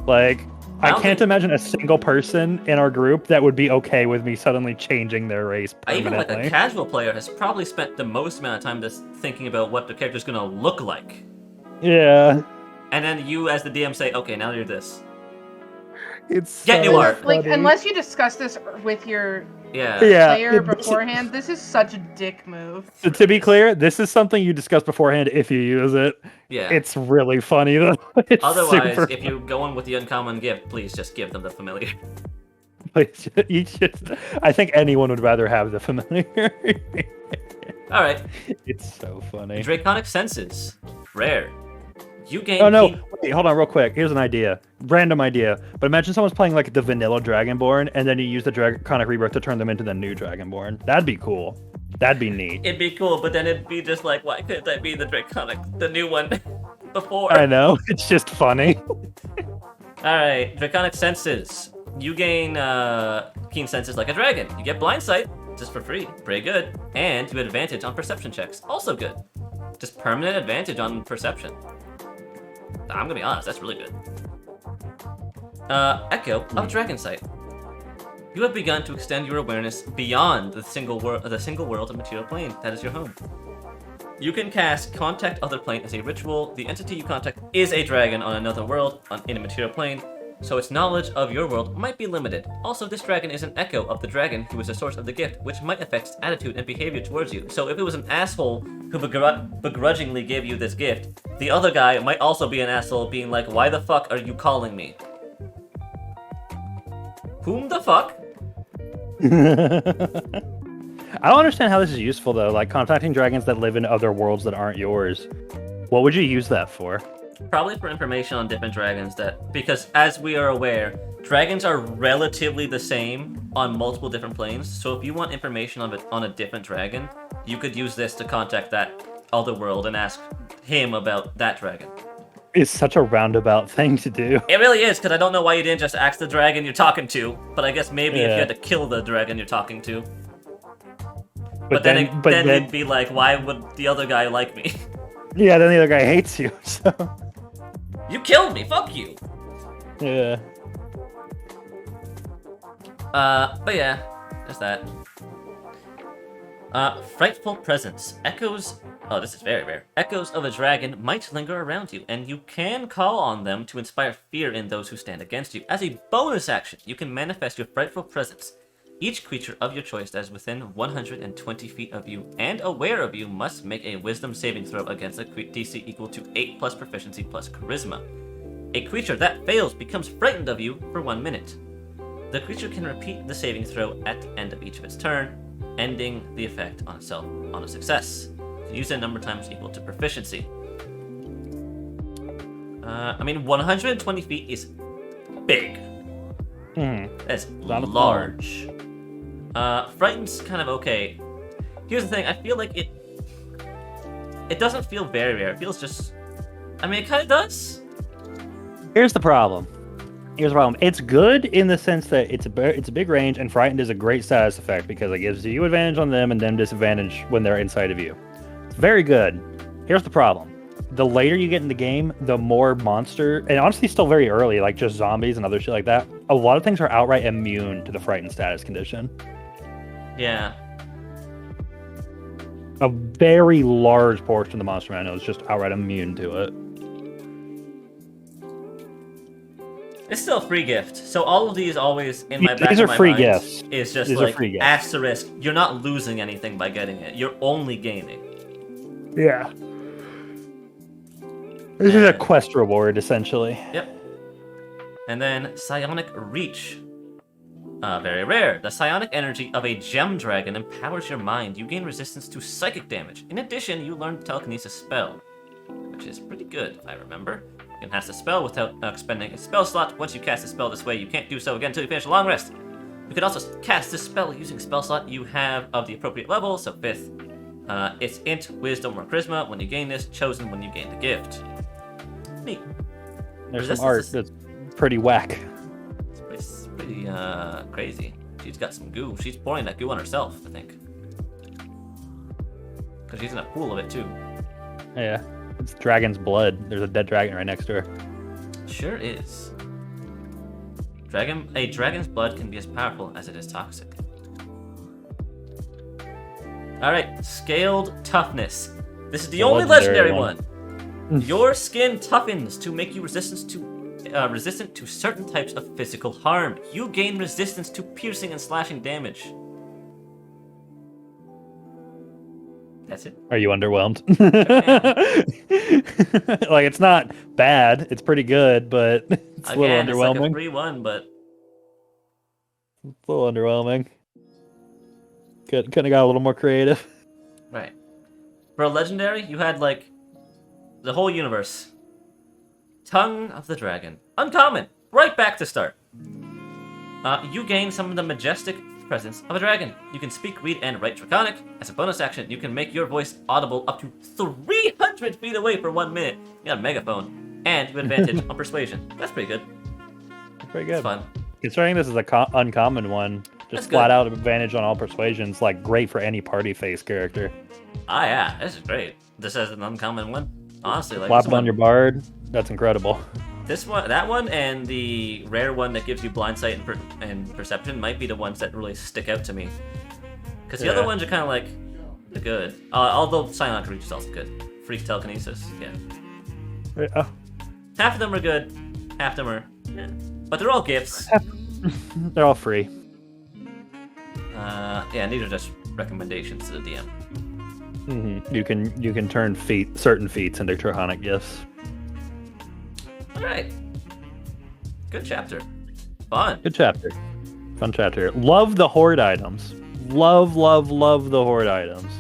Like I don't can't think- imagine a single person in our group that would be okay with me suddenly changing their race Even permanently. like a casual player has probably spent the most amount of time just thinking about what the character's gonna look like. Yeah, And then you as the DM say, okay, now you're this. it's Get new art. Like, funny. unless you discuss this with your Yeah. player this- beforehand, this is such a dick move. To be clear, this is something you discuss beforehand if you use it. Yeah. It's really funny though. It's Otherwise, super if you go in with the uncommon gift, please just give them the familiar. you should, I think anyone would rather have the familiar. Alright. It's so funny. Draconic Senses. Rare. You gain Oh no! key- Wait, hold on, real quick. Here's an idea, random idea. But imagine someone's playing like the vanilla Dragonborn, and then you use the Draconic Rebirth to turn them into the new Dragonborn. That'd be cool. That'd be neat. It'd be cool, but then it'd be just like, why couldn't I be the Draconic, the new one, before? I know. It's just funny. Alright, Draconic Senses. You gain keen senses like a dragon. You get blind sight, just for free. Pretty good. And you have advantage on perception checks. Also good. Just permanent advantage on perception. I'm gonna be honest, that's really good. Echo of Dragon Sight. You have begun to extend your awareness beyond the single world of material plane that is your home. You can cast Contact Other Plane as a ritual. The entity you contact is a dragon on another world in a material plane, so its knowledge of your world might be limited. Also, this dragon is an echo of the dragon who is the source of the gift, which might affect its attitude and behavior towards you. So if it was an asshole who begrudgingly gave you this gift, the other guy might also be an asshole being like, why the fuck are you calling me? Whom the fuck? I don't understand how this is useful though. Like contacting dragons that live in other worlds that aren't yours. What would you use that for? Probably for information on different dragons because as we are aware, dragons are relatively the same on multiple different planes. So if you want information on a different dragon, you could use this to contact that other world and ask him about that dragon. It's such a roundabout thing to do. It really is, because I don't know why you didn't just ask the dragon you're talking to, but I guess maybe if Yeah. you had to kill the dragon you're talking to. But then it'd be like, why would the other guy like me? yeah, then the other guy hates you. So You killed me, fuck you! yeah. But yeah, there's that. Frightful Presence. Echoes... Oh, this is very rare. Echoes of a dragon might linger around you, and you can call on them to inspire fear in those who stand against you. As a bonus action, you can manifest your Frightful Presence. Each creature of your choice that is within 120 feet of you and aware of you must make a Wisdom saving throw against a DC equal to 8 plus proficiency plus charisma. A creature that fails becomes frightened of you for 1 minute. The creature can repeat the saving throw at the end of each of its turn, ending the effect on itself on a success. You can use it a number of times equal to proficiency. 120 feet is big. That's Not a large. Frightened's kind of okay. Here's the thing, I feel like it doesn't feel very rare. It feels just... it kind of does. Here's the problem. It's good in the sense that it's a big range, and frightened is a great status effect because it gives you advantage on them and then disadvantage when they're inside of you. It's very good. Here's the problem. The later you get in the game, the more monster, and honestly still very early, like just zombies and other shit like that, a lot of things are outright immune to the frightened status condition. Yeah. A very large portion of the monster manual is just outright immune to it. It's still a free gift, so all of these always in my back These of are my free mind gifts. is just These are like free gifts. asterisk. You're not losing anything by getting it. You're only gaining. Yeah. This is a quest reward, essentially. Yep. And then Psionic Reach. Very rare. The psionic energy of a gem dragon empowers your mind. You gain resistance to psychic damage. In addition, you learn telekinesis spell, which is pretty good, if I remember. You can cast a spell without expending a spell slot. Once you cast a spell this way, you can't do so again until you finish a long rest. You can also cast this spell using a spell slot you have of the appropriate level, so 5th. It's Int, Wisdom, or Charisma. When you gain this, chosen when you gain the gift. Neat. There's Resistance some art is- that's pretty whack. It's pretty crazy. She's got some goo. She's pouring that goo on herself, I think. Because she's in a pool of it too. Yeah. It's dragon's blood. There's a dead dragon right next to her. Sure is. A dragon's blood can be as powerful as it is toxic. Alright, scaled toughness. This is the only legendary one. Your skin toughens to make you resistant to certain types of physical harm. You gain resistance to piercing and slashing damage. That's it. Are you underwhelmed? Like, it's not bad. It's pretty good, but it's a little underwhelming. It's like a free one, but it's a little underwhelming. Could have got a little more creative. right. For a legendary, you had like the whole universe. Tongue of the Dragon. Uncommon. Right back to start. You gain some of the majestic presence of a dragon. You can speak, read, and write Draconic. As a bonus action, you can make your voice audible up to 300 feet away for 1 minute. You got a megaphone. And you have advantage on persuasion. That's pretty good. Pretty good. It's fun. Considering this is a uncommon one, just flat out advantage on all persuasions, like great for any party face character. Ah, yeah, this is great. This is an uncommon one. Honestly, like Slap it on your bard. That's incredible. This one, that one, and the rare one that gives you blind sight and perception might be the ones that really stick out to me. Because the other ones are kind of like the good. Although Silent Reach is also good. Freak telekinesis, yeah. Half of them are good, half of them are, but they're all gifts. They're all free. Yeah, and these are just recommendations to the DM. Mm-hmm. You can turn certain feats into Draconic gifts. All right. Good chapter. Fun. Good chapter. Fun chapter. Love the Horde items. Love the Horde items.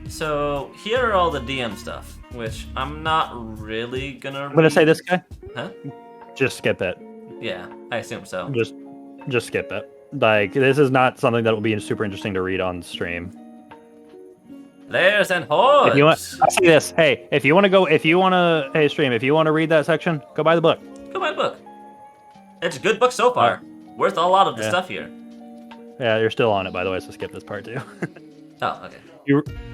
So here are all the DM stuff, which I'm not really gonna. I'm gonna say this guy. Huh? Just skip it. Yeah, I assume so. Just skip it. Like, this is not something that will be super interesting to read on stream. Layers and hordes. If you want, I'll say this. Hey, if you want to stream, if you want to read that section, go buy the book. Go buy the book. It's a good book so far. Worth a lot of the stuff here. Yeah, you're still on it, by the way, so skip this part too. Oh, okay.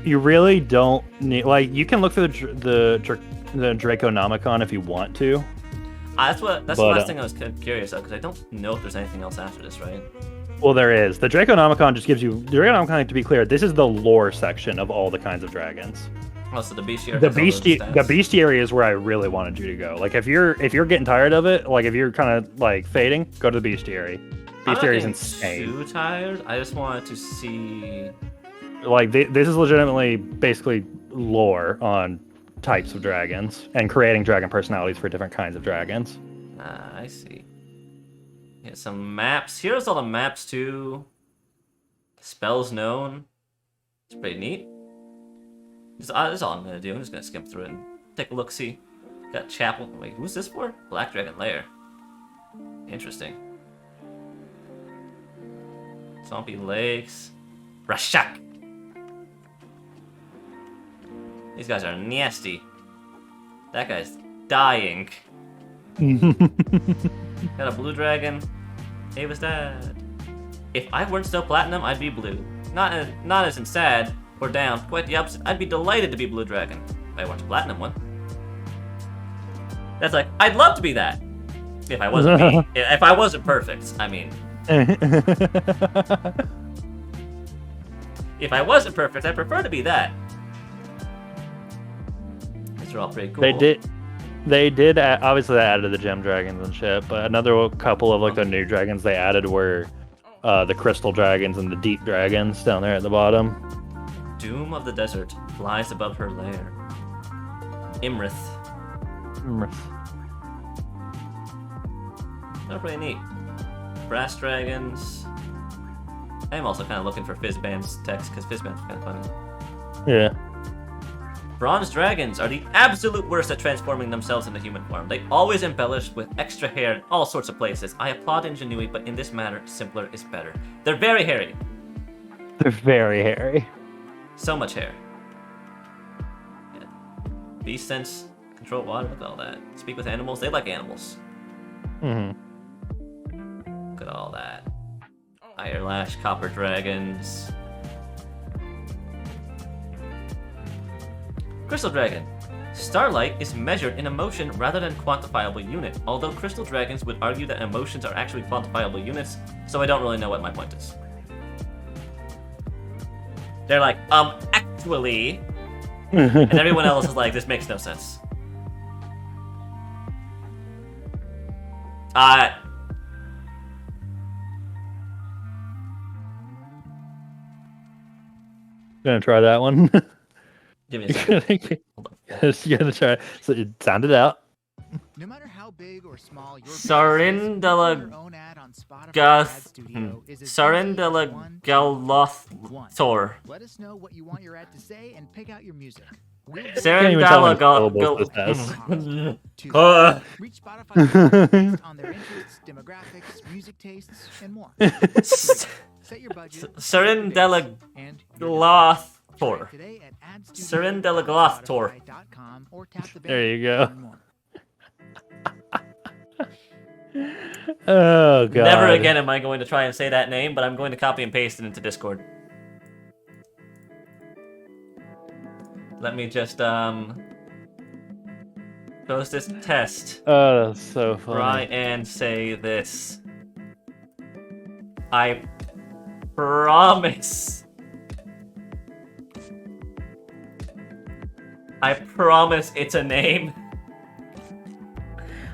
You really don't need, like, you can look through the Draconomicon if you want to. That's the last thing I was curious of, because I don't know if there's anything else after this, right? Well, there is. The Draconomicon just gives you... The Draconomicon, to be clear, this is the lore section of all the kinds of dragons. Oh, so the bestiary. The bestiary is where I really wanted you to go. Like, if you're getting tired of it, like, if you're kind of, like, fading, go to the bestiary. Bestiary is insane. I'm not too tired. I just wanted to see... Like, this is legitimately, basically, lore on types of dragons and creating dragon personalities for different kinds of dragons. I see. Yeah, some maps. Here's all the maps too. Spells known. It's pretty neat. That's all I'm gonna do. I'm just gonna skim through it and take a look. See, got chapel. Wait, who's this for? Black Dragon Lair. Interesting. Swampy Lakes. Rashak. These guys are nasty. That guy's dying. Got a blue dragon. Hey, what's that? If I weren't still platinum, I'd be blue. Not as in sad or down. Quite the opposite. I'd be delighted to be blue dragon if I weren't a platinum one. That's like, I'd love to be that. If I wasn't me. If I wasn't perfect, I mean. If I wasn't perfect, I'd prefer to be that. These are all pretty cool. They did obviously they added the gem dragons and shit, but another couple of like the new dragons they added were the crystal dragons and the deep dragons down there at the bottom. Doom of the Desert flies above her lair. Imrith. They're pretty neat. Brass dragons. I'm also kind of looking for Fizban's text because Fizban's kind of funny. Yeah. Bronze dragons are the absolute worst at transforming themselves into human form. They always embellish with extra hair in all sorts of places. I applaud ingenuity, but in this matter, simpler is better. They're very hairy. They're very hairy. So much hair. Yeah. Beast sense, control water, look at all that. Speak with animals, they like animals. Mm-hmm. Look at all that. Irelash, copper dragons. Crystal Dragon. Starlight is measured in emotion rather than quantifiable unit, although Crystal Dragons would argue that emotions are actually quantifiable units, so I don't really know what my point is. They're like, actually... and everyone else is like, this makes no sense. Gonna try that one. Give me a second. You're gonna try. So it sounded out. No matter how big or small your Sarin de la Sarin de la Galothor. Let us know what you want your ad to say and pick out your music. Sarin de la Reach Spotify based on their interests, demographics, music tastes, and more. Set your budget. Sarin de la Galothor. Sarin de la Galothor. There you go. Oh god. Never again am I going to try and say that name, but I'm going to copy and paste it into Discord. Let me just post this test. Oh, that's so funny. Try and say this. I promise. I promise it's a name.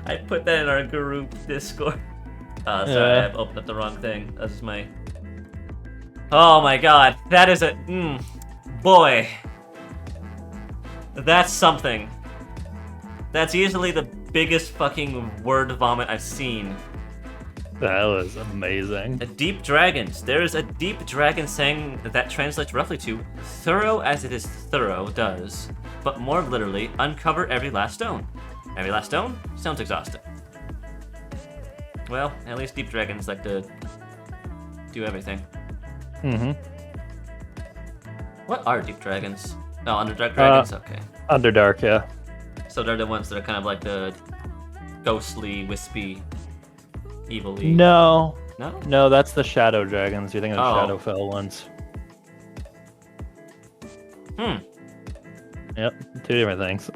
I put that in our group Discord. Sorry, I've opened up the wrong thing. That's my... Oh my god, that is a... boy. That's something. That's easily the biggest fucking word vomit I've seen. That was amazing. Deep Dragons. There is a Deep Dragon saying that translates roughly to thorough as it is thorough does, but more literally, uncover every last stone. Every last stone? Sounds exhausting. Well, at least Deep Dragons like to do everything. Mm-hmm. What are Deep Dragons? Oh, Underdark Dragons? Okay. Underdark, yeah. So they're the ones that are kind of like the ghostly, wispy, evil-y. No. No? No, that's the Shadow Dragons. You think of the Oh. Shadowfell ones. Hmm. Yep, two different things.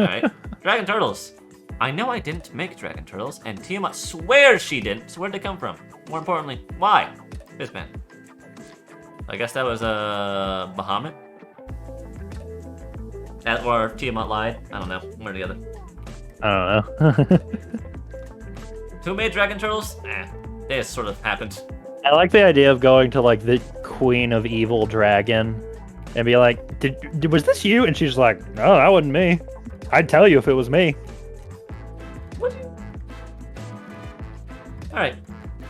Alright. Dragon Turtles. I know I didn't make Dragon Turtles, and Tiamat swears she didn't, so where'd they come from? More importantly, why? Fizban. I guess that was, Bahamut? Or Tiamat lied. I don't know. One or the other. I don't know. Who made Dragon Turtles? They just sort of happened. I like the idea of going to like the Queen of Evil Dragon and be like, was this you? And she's like, no, that wasn't me. I'd tell you if it was me. What? Alright,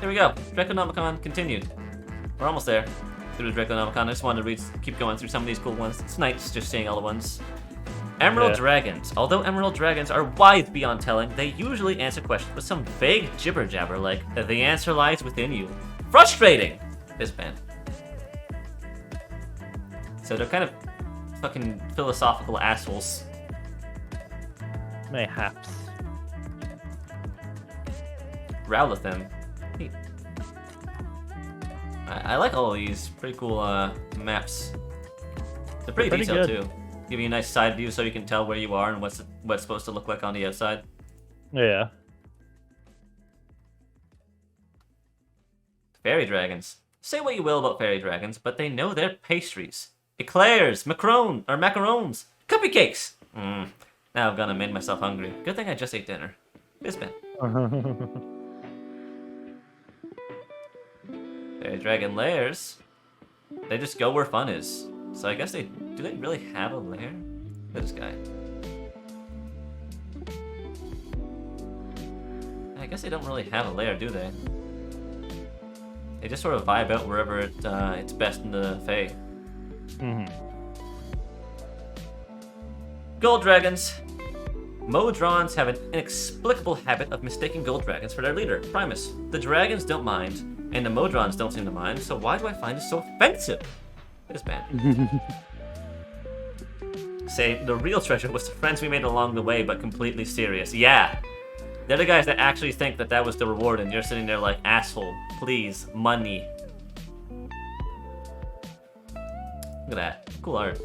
here we go. Draconomicon continued. We're almost there through the Draconomicon. I just wanted to keep going through some of these cool ones. It's nice just seeing all the ones. Emerald Dragons. Although Emerald Dragons are wise beyond telling, they usually answer questions with some vague jibber-jabber like, the answer lies within you. Frustrating! Fizban. So they're kind of fucking philosophical assholes. Mayhaps. Rowlethan. Neat. I like all of these. Pretty cool maps. They're pretty detailed good. too. Give you a nice side view so you can tell where you are and what's supposed to look like on the outside. Yeah. Fairy dragons. Say what you will about fairy dragons, but they know their pastries. Eclairs, macarons, cupcakes. Now I've gone and made myself hungry. Good thing I just ate dinner. Fizban. Fairy dragon lairs. They just go where fun is. So I guess do they really have a lair? Look at this guy. I guess they don't really have a lair, do they? They just sort of vibe out wherever it's best in the Fae. Gold dragons. Modrons have an inexplicable habit of mistaking gold dragons for their leader, Primus. The dragons don't mind, and the Modrons don't seem to mind, so why do I find it so offensive? It's bad. Say, the real treasure was the friends we made along the way, but completely serious. Yeah! They're the guys that actually think that that was the reward, and you're sitting there like, asshole, please, money. Look at that. Cool art.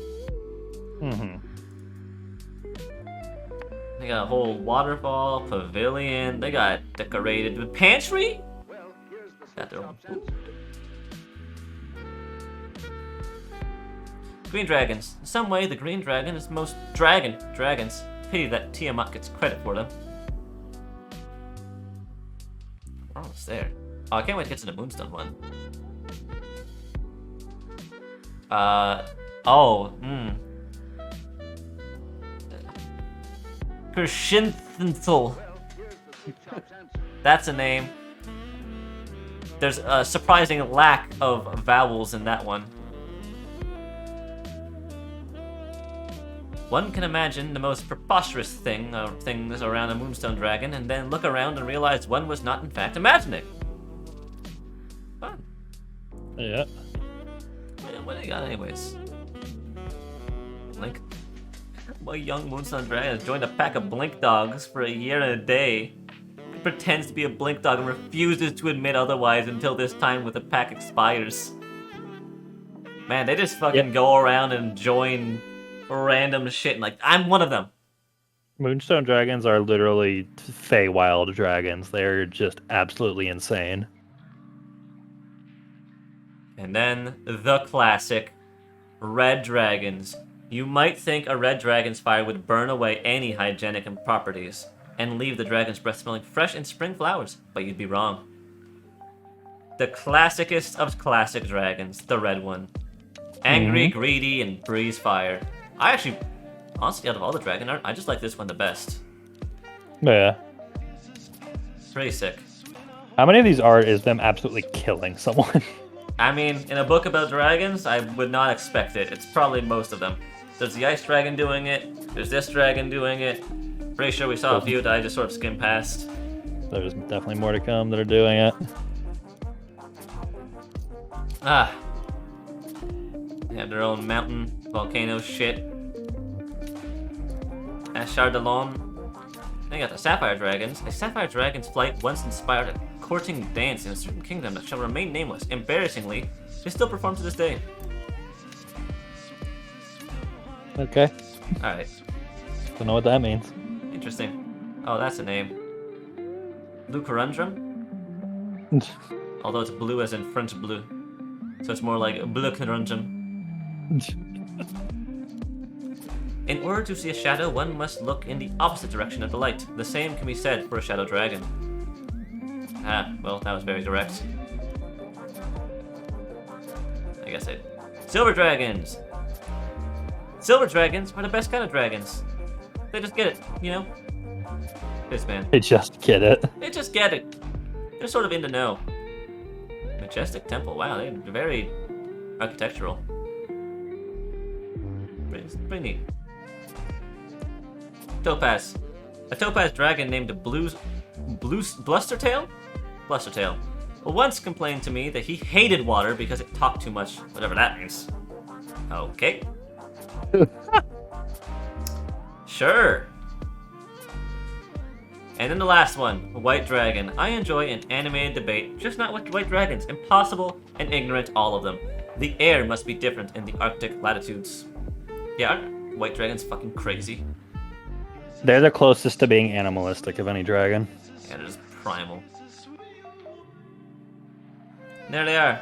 They got a whole waterfall, pavilion. They got decorated with pantry. Got their own food. Green dragons. In some way, the green dragon is most dragons. Pity that Tiamat gets credit for them. We're almost there. Oh, I can't wait to get to the Moonstone one. Kershinthenthal. That's a name. There's a surprising lack of vowels in that one. One can imagine the most preposterous things around a Moonstone Dragon, and then look around and realize one was not in fact imagining. Fun. Yeah. What do you got anyways? Blink. My young Moonstone Dragon has joined a pack of blink dogs for a year and a day. He pretends to be a blink dog and refuses to admit otherwise until this time when the pack expires. Man, they just fucking go around and join random shit and like, I'm one of them. Moonstone dragons are literally Feywild dragons. They're just absolutely insane. And then the classic red dragons. You might think a red dragon's fire would burn away any hygienic properties and leave the dragon's breath smelling fresh in spring flowers, but you'd be wrong. The classicest of classic dragons, the red one. Angry, greedy, and breeze fire. I actually, honestly, out of all the dragon art, I just like this one the best. Yeah. Pretty sick. How many of these art is them absolutely killing someone? I mean, in a book about dragons, I would not expect it. It's probably most of them. There's the ice dragon doing it. There's this dragon doing it. Pretty sure we saw a few that I just sort of skimmed past. There's definitely more to come that are doing it. Ah. They have their own mountain, volcano shit. Ashardalon. They got the Sapphire dragons. A Sapphire dragon's flight once inspired a courting dance in a certain kingdom that shall remain nameless. Embarrassingly, they still perform to this day. Okay. Alright. Don't know what that means. Interesting. Oh, that's a name. Blue Corundrum? Although it's blue as in French blue. So it's more like Blue Corundrum. In order to see a shadow, one must look in the opposite direction of the light. The same can be said for a shadow dragon. Ah, well, that was very direct. I guess I... Silver dragons! Silver dragons are the best kind of dragons. They just get it, you know? This man. They just get it. They just get it. They're sort of in the know. Majestic temple. Wow, they're very architectural. Pretty neat. Topaz. A topaz dragon named Blustertail? Blustertail. Well, once complained to me that he hated water because it talked too much, whatever that means. Okay. Sure. And then the last one, White Dragon. I enjoy an animated debate, just not with white dragons. Impossible and ignorant, all of them. The air must be different in the Arctic latitudes. Yeah, aren't white dragons fucking crazy? They're the closest to being animalistic of any dragon. Yeah, they're just primal. There they are.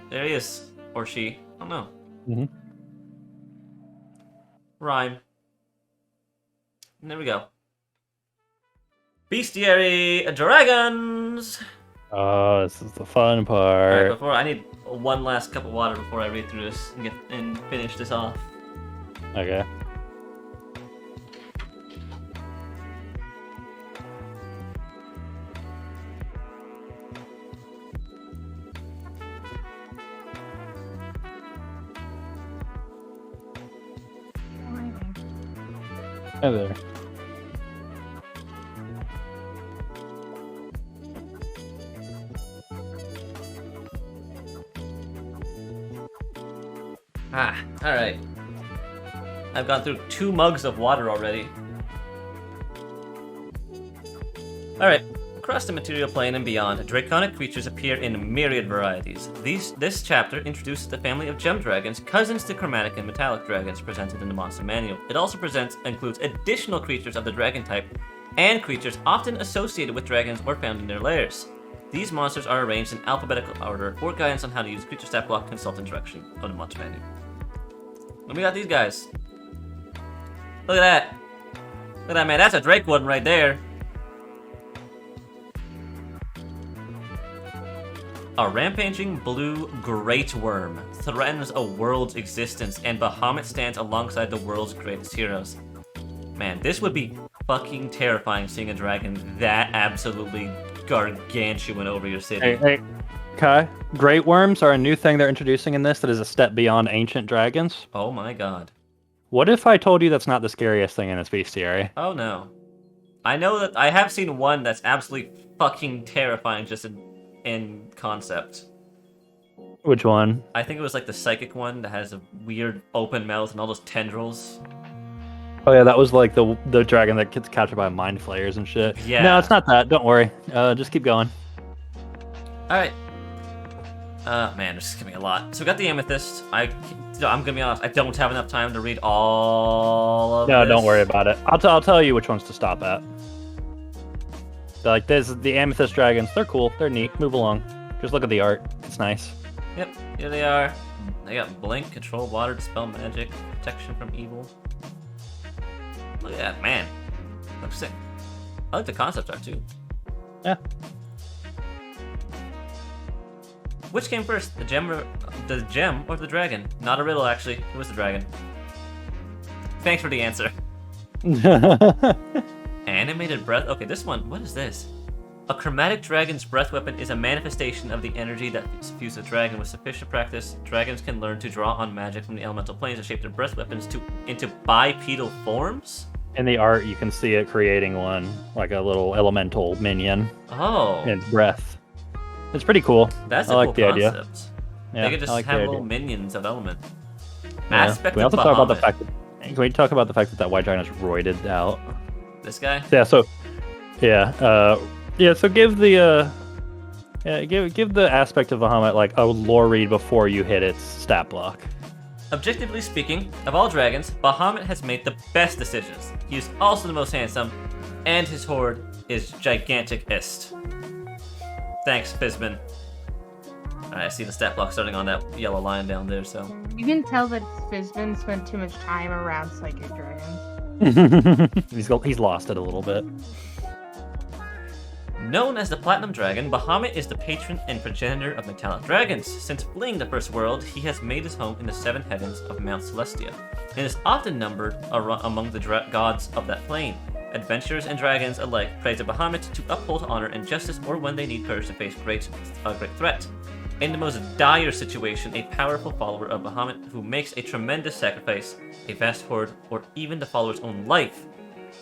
There he is. Or she. I don't know. Mm-hmm. Rhyme. And there we go. Bestiary dragons! Oh, this is the fun part. Alright, I need one last cup of water before I read through this and finish this off. Okay. Hi there. Ah, alright. I've gone through 2 mugs of water already. Alright, Across the material plane and beyond, draconic creatures appear in myriad varieties. This chapter introduces the family of gem dragons, cousins to chromatic and metallic dragons presented in the monster manual. It also includes additional creatures of the dragon type and creatures often associated with dragons or found in their lairs. These monsters are arranged in alphabetical order for guidance on how to use creature stat block, consult instruction of the monster manual. And we got these guys. Look at that. Look at that, man. That's a Drake one right there. A rampaging blue great worm threatens a world's existence, and Bahamut stands alongside the world's greatest heroes. Man, this would be fucking terrifying, seeing a dragon that absolutely gargantuan over your city. Hey, Kai, great worms are a new thing they're introducing in this that is a step beyond ancient dragons. Oh my god. What if I told you that's not the scariest thing in this bestiary? Oh no. I know that I have seen one that's absolutely fucking terrifying just in concept. Which one? I think it was like the psychic one that has a weird open mouth and all those tendrils. Oh yeah, that was like the dragon that gets captured by mind flayers and shit. Yeah. No, it's not that. Don't worry. Just keep going. Alright. Man, there's gonna be a lot. So we got the amethyst. I'm gonna be honest, I don't have enough time to read all of No, this. don't worry about it. I'll tell you which ones to stop at. Like this, the amethyst dragons. They're cool. They're neat. Move along. Just look at the art. It's nice. Yep, here they are. They got blink, control water, dispel magic, protection from evil. Look at that, man. Looks sick. I like the concept art too. Yeah. Which came first, the gem or the dragon? Not a riddle, actually. It was the dragon. Thanks for the answer. Animated breath. Okay, this one. What is this? A chromatic dragon's breath weapon is a manifestation of the energy that fuses a dragon. With sufficient practice, dragons can learn to draw on magic from the elemental planes and shape their breath weapons into bipedal forms. In the art, you can see it creating one, like a little elemental minion. Oh, In breath. It's pretty cool. that's I a like cool the idea. concept. Yeah, They could just I like the have idea. little minions of element. Yeah. Aspect We of also talk about the Bahamut. fact that. Can we talk about the fact that white dragon is roided out? This guy. Yeah. So, yeah. So give the give the aspect of Bahamut like a lore read before you hit its stat block. Objectively speaking, of all dragons, Bahamut has made the best decisions. He is also the most handsome, and his horde is gigantic-est. Thanks, Fizban. Alright, I see the stat block starting on that yellow line down there, so... You can tell that Fizban spent too much time around psychic dragons. He's lost it a little bit. Known as the Platinum Dragon, Bahamut is the patron and progenitor of metallic dragons. Since fleeing the First World, he has made his home in the seven heavens of Mount Celestia, and is often numbered among the gods of that plane. Adventurers and dragons alike pray to Bahamut to uphold honor and justice, or when they need courage to face a great threat. In the most dire situation, a powerful follower of Bahamut who makes a tremendous sacrifice, a vast horde, or even the follower's own life,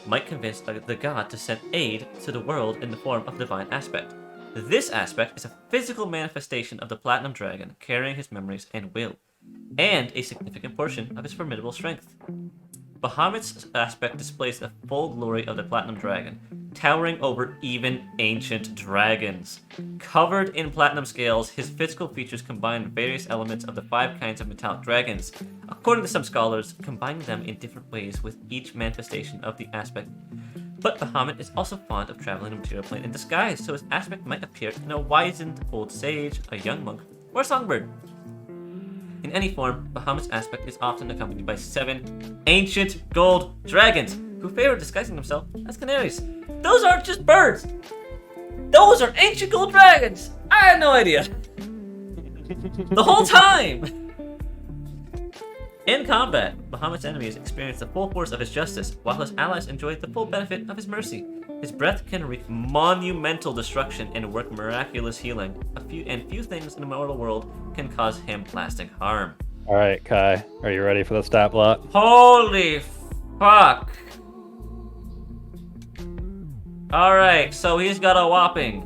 might convince the god to send aid to the world in the form of divine aspect. This aspect is a physical manifestation of the Platinum Dragon, carrying his memories and will, and a significant portion of his formidable strength. Bahamut's aspect displays the full glory of the Platinum Dragon, towering over even ancient dragons. Covered in platinum scales, his physical features combine various elements of the 5 kinds of metallic dragons, according to some scholars, combining them in different ways with each manifestation of the aspect. But Bahamut is also fond of traveling the material plane in disguise, so his aspect might appear in a wizened old sage, a young monk, or a songbird. In any form, Bahamut's aspect is often accompanied by 7 ancient gold dragons, who favor disguising themselves as canaries. Those aren't just birds! Those are ancient gold dragons! I had no idea! The whole time! In combat, Bahamut's enemies experience the full force of his justice, while his allies enjoy the full benefit of his mercy. His breath can wreak monumental destruction and work miraculous healing. Few things in the mortal world can cause him lasting harm. All right, Kai, are you ready for the stat block? Holy fuck! Alright, so he's got a whopping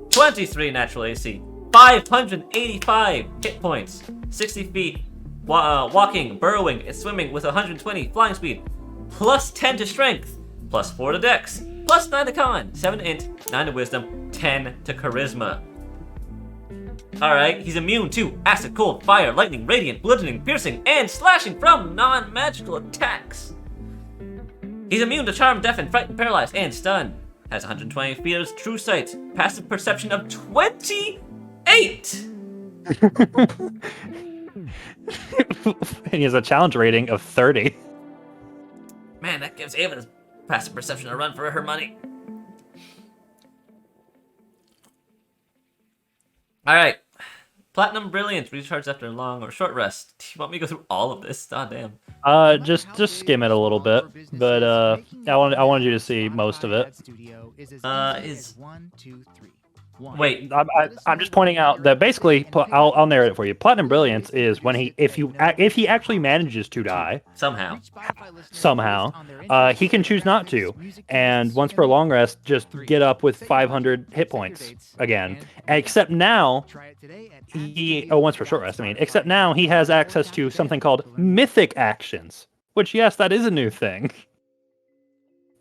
23 natural AC, 585 hit points, 60 feet walking, burrowing, and swimming with 120 flying speed, plus 10 to strength, plus 4 to dex, plus 9 to con, 7 to int, 9 to wisdom, 10 to charisma. Alright, he's immune to acid, cold, fire, lightning, radiant, bludgeoning, piercing, and slashing from non-magical attacks. He's immune to charm, deafen, frighten, paralyze, and stun. Has 120 feet of true sight, passive perception of 28! And he has a challenge rating of 30. Man, that gives Ava's passive perception a run for her money. Alright. Platinum Brilliance, recharge after a long or short rest. Do you want me to go through all of this? Oh, damn. Just skim it a little bit, but I wanted you to see most of it. Wait. I'm just pointing out that basically, I'll narrate it for you. Platinum Brilliance is when if he actually manages to die somehow, he can choose not to, and once per long rest, just get up with 500 hit points again. Except now, once per short rest. Except now he has access to something called mythic actions, which yes, that is a new thing.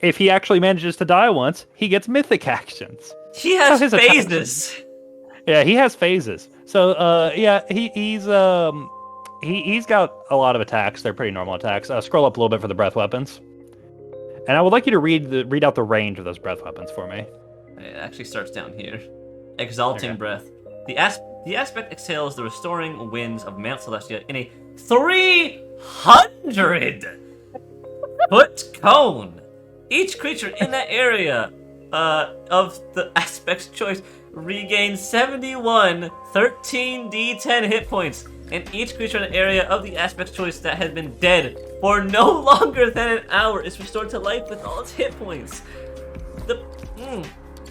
If he actually manages to die once, he gets mythic actions. He has phases. Yeah, he has phases. So, he's got a lot of attacks. They're pretty normal attacks. Scroll up a little bit for the breath weapons, and I would like you to read out the range of those breath weapons for me. It actually starts down here. Exalting Breath. The aspect exhales the restoring winds of Mount Celestia in a 300-foot cone. Each creature in that area of the aspect's choice regains 71 13d10 hit points, and each creature in an area of the aspect's choice that has been dead for no longer than an hour is restored to life with all its hit points.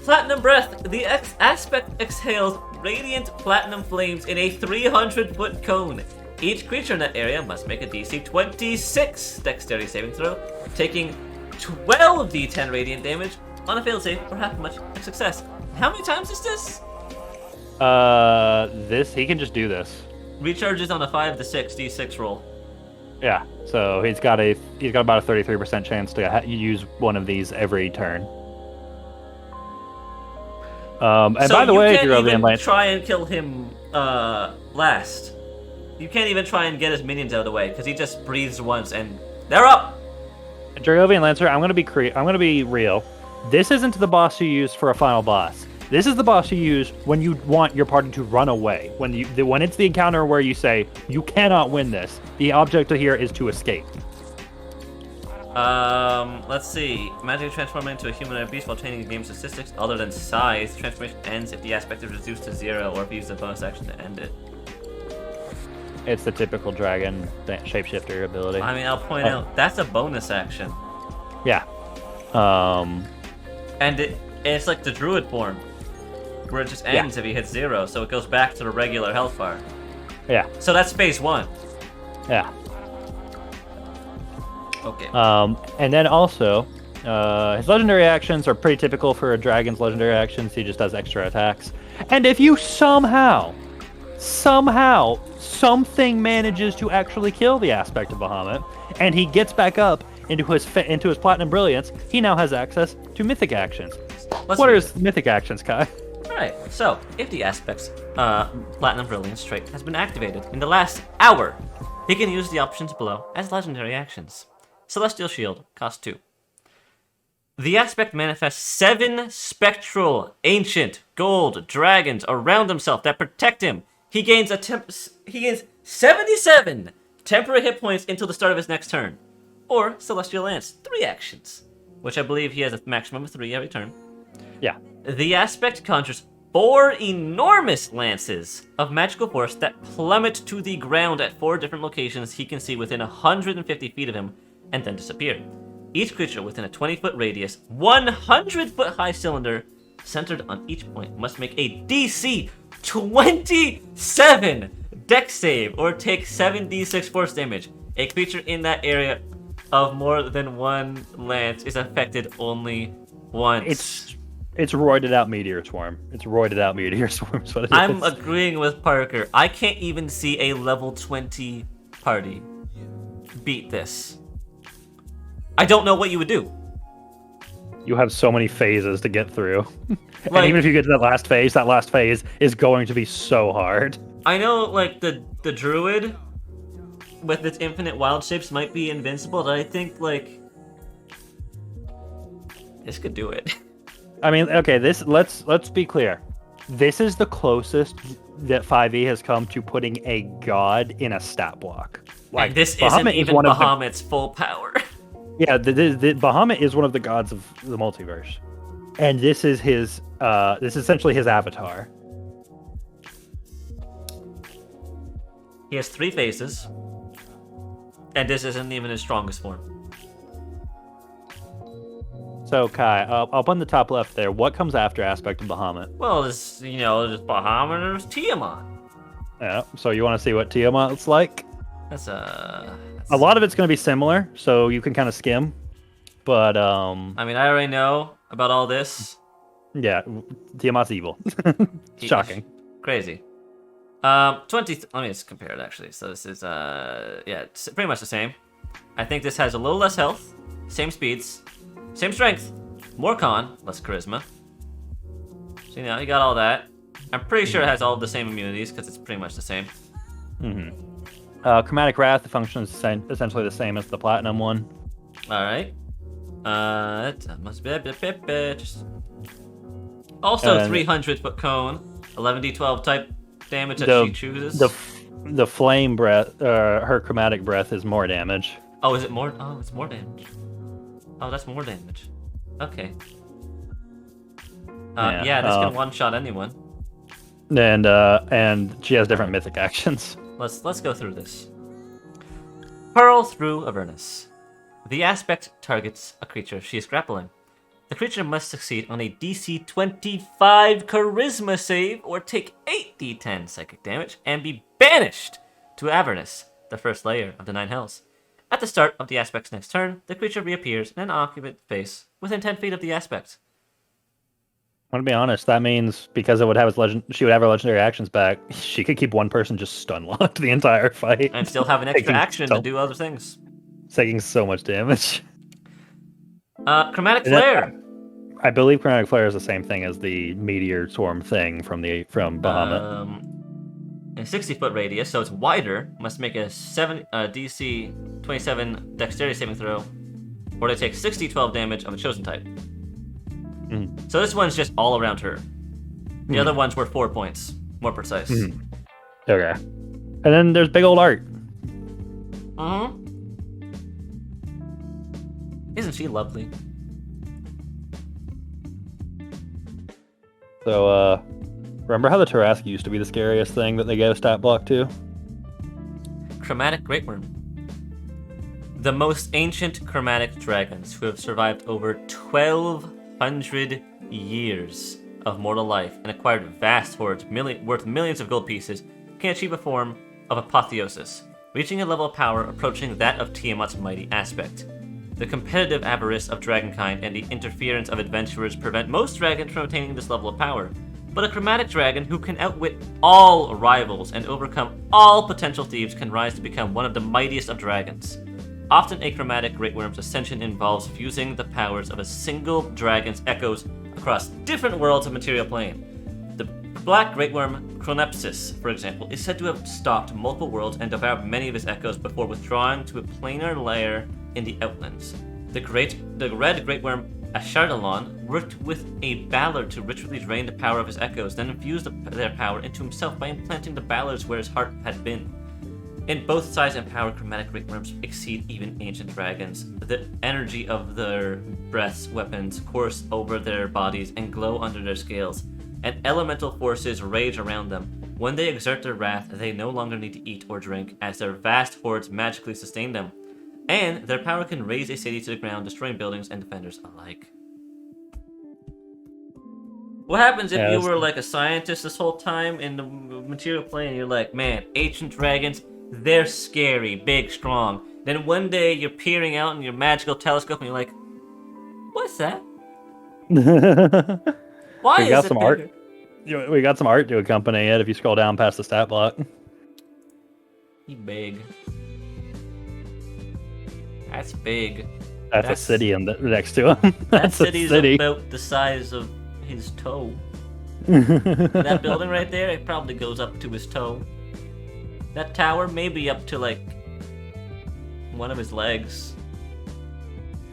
Platinum Breath. The aspect exhales radiant platinum flames in a 300-foot cone. Each creature in that area must make a DC 26 dexterity saving throw, taking 12d10 radiant damage on a failed save or half much success. How many times is this? He can just do this. Recharges on a 5 to 6 d6 roll. Yeah, so he's got about a 33% chance to use one of these every turn. And so by the way, you can't even Lance, try and kill him last. You can't even try and get his minions out of the way because he just breathes once and they're up. Dragovian Lancer, I'm gonna be real. This isn't the boss you use for a final boss. This is the boss you use when you want your party to run away. When it's the encounter where you say you cannot win this. The objective here is to escape. Let's see. Magically transform into a human or beast while changing the game's statistics other than size. Transformation ends if the aspect is reduced to 0 or if you use a bonus action to end it. It's the typical dragon shapeshifter ability. I'll point out that's a bonus action. Yeah. And it's like the druid form, where it just ends if he hits 0, so it goes back to the regular health bar. Yeah. So that's phase 1. Yeah. Okay. And then also, his legendary actions are pretty typical for a dragon's legendary actions. He just does extra attacks. And if you somehow, something manages to actually kill the aspect of Bahamut, and he gets back up into his Platinum Brilliance, he now has access to mythic actions. What are his mythic actions, Kai? Alright, so if the aspect's Platinum Brilliance trait has been activated in the last hour, he can use the options below as legendary actions. Celestial Shield, cost 2. The aspect manifests 7 spectral, ancient, gold dragons around himself that protect him. He gains 77 temporary hit points until the start of his next turn. Or Celestial Lance, 3 actions, which I believe he has a maximum of 3 every turn. Yeah. The aspect conjures 4 enormous lances of magical force that plummet to the ground at 4 different locations he can see within 150 feet of him and then disappear. Each creature within a 20-foot radius, 100-foot high cylinder centered on each point must make a DC 27 dex save or take 7d6 force damage. A creature in that area of more than 1 lance is affected only once. It's roided out meteor swarm. Is what it is. I'm agreeing with Parker. I can't even see a level 20 party beat this. I don't know what you would do. You have so many phases to get through. And Like- even if you get to that last phase is going to be so hard. I know, like, the druid with its infinite wild shapes might be invincible, but I think, like, this could do it. I mean, okay, let's be clear. This is the closest that 5e has come to putting a god in a stat block. Like, this Bahamut isn't is even one of the- Bahamut's full power. Yeah, the Bahamut is one of the gods of the multiverse, and this is his. This is essentially his avatar. He has 3 faces, and this isn't even his strongest form. So Kai, up on the top left there, what comes after aspect of Bahamut? Well, there's Bahamut and there's Tiamat. Yeah. So you want to see what Tiamat looks like? That's A lot of it's going to be similar, so you can kind of skim. But I mean, I already know about all this. yeah, Tiamat's evil. Shocking. Crazy. 20. Let me just compare it actually. So this is yeah, it's pretty much the same. I think this has a little less health, same speeds, same strength, more con, less charisma. So you got all that. I'm pretty sure it has all the same immunities because it's pretty much the same. Chromatic Wrath, the function is essentially the same as the Platinum one. All right. It must be just... Also, And 300-foot cone, 11d12 type damage that she chooses. The Flame Breath, her Chromatic Breath is more damage. Oh, is it more? Oh, it's more damage. Oh, that's more damage. Okay. Yeah, this can one-shot anyone. And she has different mythic actions. Let's go through this. Hurl through Avernus. The aspect targets a creature she is grappling. The creature must succeed on a DC 25 Charisma save or take 8d10 psychic damage and be banished to Avernus, the first layer of the 9 hells. At the start of the aspect's next turn, the creature reappears in an occupant face within 10 feet of the aspect. I want to be honest, that means because it would have she would have her legendary actions back, she could keep one person just stun locked the entire fight. And still have an extra Taking action to do other things. Taking so much damage. Chromatic Flare. I believe Chromatic Flare is the same thing as the Meteor Swarm thing from Bahamut. In a 60-foot radius, so it's wider, must make a DC 27 Dexterity saving throw, or they take 60-12 damage of a chosen type. So this one's just all around her. The other ones were 4 points, more precise. Okay. And then there's big old art. Isn't she lovely? So, remember how the Tarrasque used to be the scariest thing that they gave a stat block to? Chromatic Greatworm. The most ancient chromatic dragons who have survived over 1,200 years of mortal life and acquired vast hordes worth millions of gold pieces can achieve a form of apotheosis, reaching a level of power approaching that of Tiamat's mighty aspect. The competitive avarice of dragonkind and the interference of adventurers prevent most dragons from attaining this level of power, but a chromatic dragon who can outwit all rivals and overcome all potential thieves can rise to become one of the mightiest of dragons. Often a chromatic greatworm's ascension involves fusing the powers of a single dragon's echoes across different worlds of material plane. The black greatworm Chronepsis, for example, is said to have stalked multiple worlds and devoured many of his echoes before withdrawing to a planar lair in the Outlands. The red greatworm Ashardalon worked with a ballad to ritually drain the power of his echoes, then infused their power into himself by implanting the ballads where his heart had been. In both size and power, chromatic greatworms exceed even ancient dragons. The energy of their breaths, weapons, course over their bodies and glow under their scales, and elemental forces rage around them. When they exert their wrath, they no longer need to eat or drink, as their vast hordes magically sustain them. And their power can raise a city to the ground, destroying buildings and defenders alike. What happens if you were like a scientist this whole time in the material plane and you're like, man, ancient dragons, they're scary, big, strong. Then one day you're peering out in your magical telescope and you're like, what's that? Why We is got it some bigger? art. We got some art to accompany it if you scroll down past the stat block. He big. That's big. That's a city next to him. That That's a city's city. about the size of his toe. That building right there, it probably goes up to his toe. That tower may be up to like one of his legs.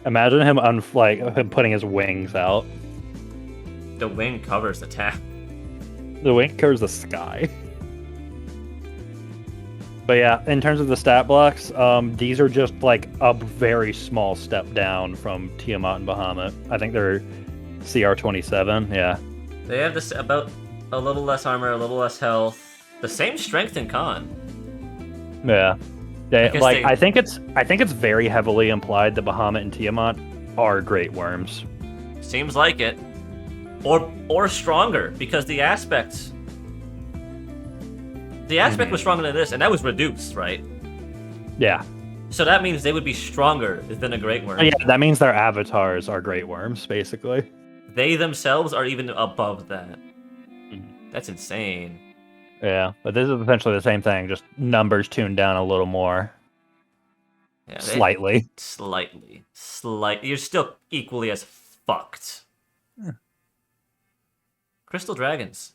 Imagine him him putting his wings out. The wing covers the tower. The wing covers the sky. But yeah, in terms of the stat blocks, these are just like a very small step down from Tiamat and Bahamut. I think they're CR 27. Yeah. They have this about a little less armor, a little less health, the same strength and con. Yeah. I I think it's very heavily implied that Bahamut and Tiamat are great worms. Seems like it. Or stronger, because the aspect was stronger than this, and that was reduced, right? Yeah. So that means they would be stronger than a great worm. Yeah, that means their avatars are great worms, basically. They themselves are even above that. That's insane. Yeah, but this is essentially the same thing, just numbers tuned down a little more. Yeah, Slightly. Slightly. You're still equally as fucked. Yeah. Crystal dragons.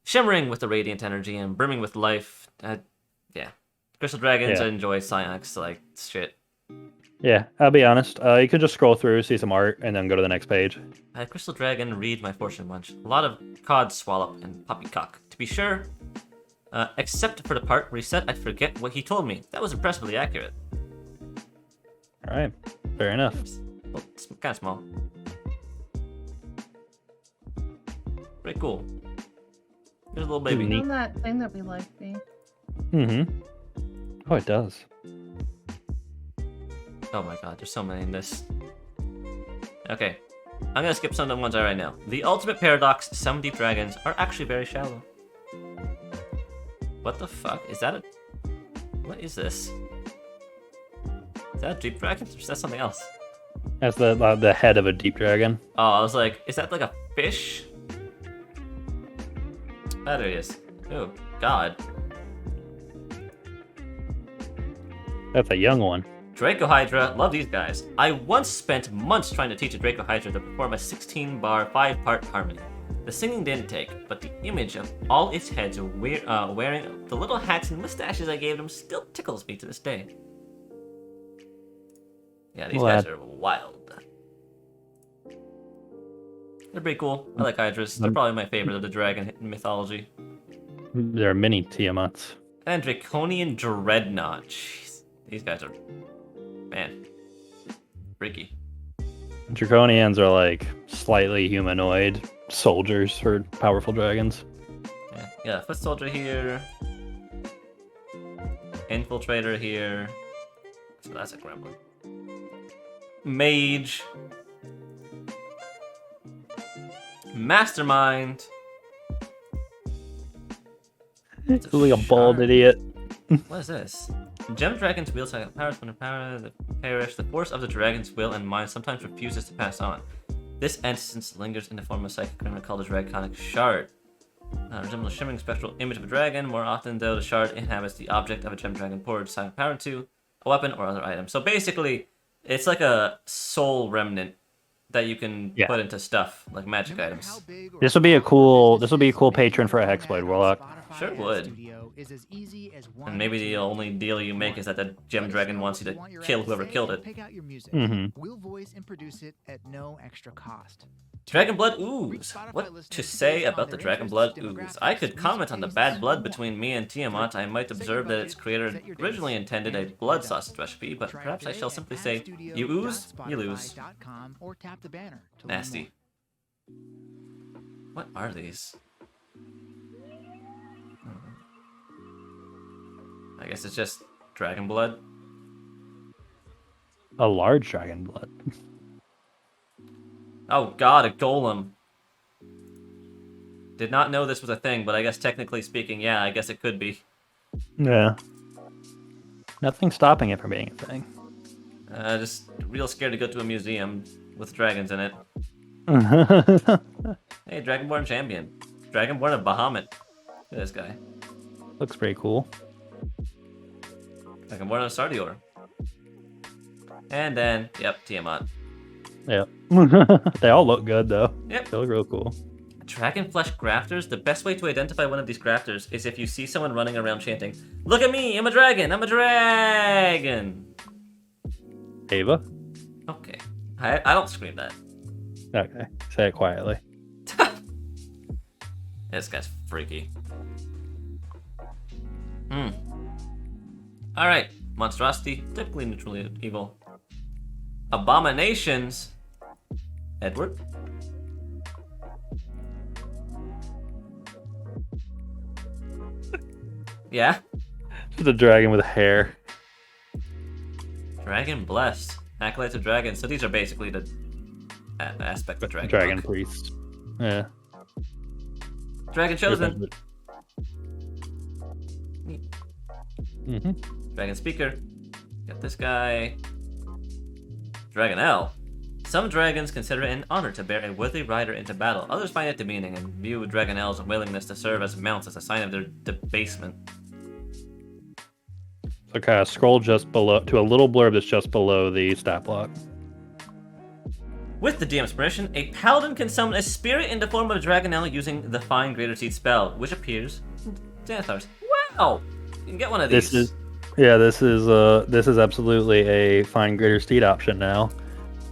Shimmering with the radiant energy and brimming with life. Yeah. Crystal dragons enjoy psionics like shit. Yeah, I'll be honest. You could just scroll through, see some art, and then go to the next page. I had Crystal Dragon read my fortune bunch. A lot of cod swallop and poppycock. To be sure, except for the part where he said I'd forget what he told me. That was impressively accurate. Alright, fair enough. Well, it's kind of small. Pretty cool. There's a little baby. Isn't that thing that we like, B? Mm-hmm. Oh, it does. Oh my god, there's so many in this. Okay, I'm gonna skip some of the ones I right now. The ultimate paradox, some deep dragons are actually very shallow. What the fuck? Is that a... What is this? Is that a deep dragon? Or is that something else? That's the head of a deep dragon. Oh, I was like, is that like a fish? Ah, there he is. Oh, god. That's a young one. Draco Hydra, love these guys. I once spent months trying to teach a Draco Hydra to perform a 16-bar, 5-part harmony. The singing didn't take, but the image of all its heads wearing the little hats and mustaches I gave them still tickles me to this day. Yeah, these guys are wild. They're pretty cool. I like Hydras. They're probably my favorite of the dragon mythology. There are many Tiamats. And Draconian Dreadnought. Jeez, these guys are... Man. Freaky. Draconians are like slightly humanoid soldiers for powerful dragons. Yeah, foot soldier here. Infiltrator here. So that's a gremlin. Mage. Mastermind. It's like a bald idiot. What is this? Gem Dragon's will cycle powers when power the perish. The force of the dragon's will and mind sometimes refuses to pass on. This essence lingers in the form of psychic criminal called a Draconic Shard. Resembles a shimmering spectral image of a dragon. More often, though, the shard inhabits the object of a gem dragon poured psychic power into, a weapon or other item. So basically, it's like a soul remnant that you can put into stuff like magic items. This would be a cool patron for a Hexblade Warlock. Sure would. And maybe the only deal you make is that the gem dragon wants you to kill whoever killed it. Mm-hmm. We'll voice and produce it at no extra cost. Dragon Blood Ooze. What to say about the Dragon Blood Ooze? I could comment on the bad blood between me and Tiamat. I might observe that its creator originally intended a blood sausage recipe, but perhaps I shall simply say, you ooze, you lose. Nasty. What are these? I guess it's just dragon blood. A large dragon blood. Oh god, a golem. Did not know this was a thing, but I guess technically speaking, yeah, I guess it could be. Yeah. Nothing stopping it from being a thing. Just real scared to go to a museum with dragons in it. Hey, Dragonborn champion. Dragonborn of Bahamut. Look at this guy. Looks pretty cool. Dragonborn of Sardior. And then, yep, Tiamat. Yep. They all look good though. Yep. They look real cool. Dragon flesh grafters. The best way to identify one of these grafters is if you see someone running around chanting, "Look at me! I'm a dragon! I'm a dragon!" Ava? Okay. I don't scream that. Okay. Say it quietly. This guy's freaky. Alright. Monstrosity. Typically neutrally evil. Abominations. Edward? Yeah? Just a dragon with hair. Dragon blessed. Acolytes of dragons. So these are basically the aspect of dragon. Dragon book. priest. Yeah. Dragon chosen. Mm-hmm. Dragon speaker. Got this guy. Dragon L. Some dragons consider it an honor to bear a worthy rider into battle. Others find it demeaning and view Dragon L's willingness to serve as mounts as a sign of their debasement. So kind of scroll just below to a little blurb that's just below the stat block. With the DM's permission, a paladin can summon a spirit in the form of a Dragon L using the Fine Greater Seed spell, which appears in Xanathar's. Wow! You can get one of these. This is absolutely a Fine Greater Steed option now.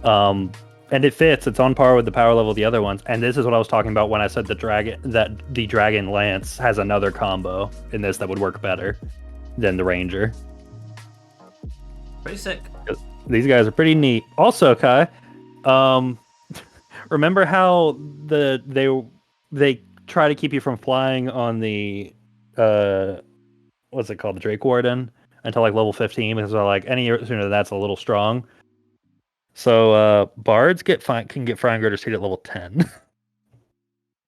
And it fits. It's on par with the power level of the other ones. And this is what I was talking about when I said the Dragon Lance has another combo in this that would work better than the Ranger. Pretty sick. These guys are pretty neat. Also, Kai, remember how they try to keep you from flying on the what's it called, the Drake Warden, until like level 15 because they're like any sooner than that's a little strong. So bards can get Fine Greater Seed at level 10.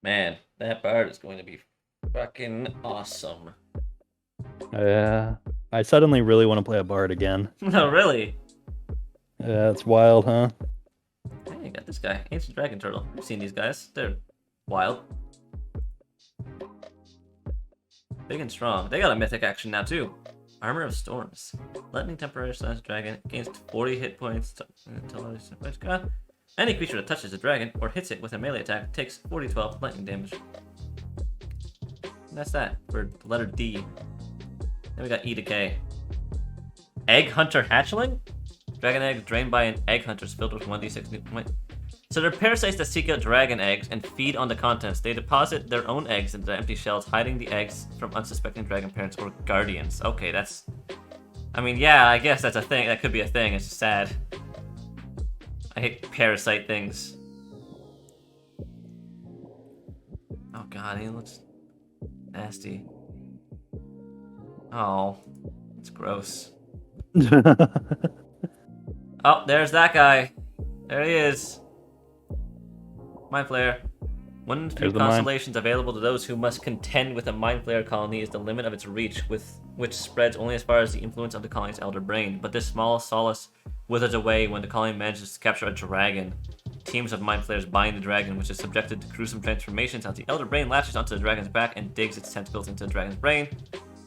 Man, that bard is going to be fucking awesome. Yeah, I suddenly really want to play a bard again. No, really? Yeah, it's wild, huh? Hey, you got this guy, Ancient Dragon Turtle. I've seen these guys. They're wild. Big and strong. They got a mythic action now too. Armor of Storms. Lightning Temporary / Dragon gains 40 hit points until any creature that touches a dragon or hits it with a melee attack takes 40-12 lightning damage. And that's that for the letter D. Then we got E to K. Egg Hunter Hatchling? Dragon eggs drained by an egg hunter is filled with 1d6 new point. So they're parasites that seek out dragon eggs and feed on the contents. They deposit their own eggs into the empty shells, hiding the eggs from unsuspecting dragon parents or guardians. Okay, that's... I mean, yeah, I guess that's a thing. That could be a thing. It's just sad. I hate parasite things. Oh god, he looks nasty. Oh, it's gross. Oh, there's that guy. There he is. Mind Flayer. One of the few constellations available to those who must contend with a Mind Flayer colony is the limit of its reach, which spreads only as far as the influence of the colony's elder brain. But this small solace withers away when the colony manages to capture a dragon. Teams of Mind Flayers bind the dragon, which is subjected to gruesome transformations as the elder brain latches onto the dragon's back and digs its tentacles into the dragon's brain,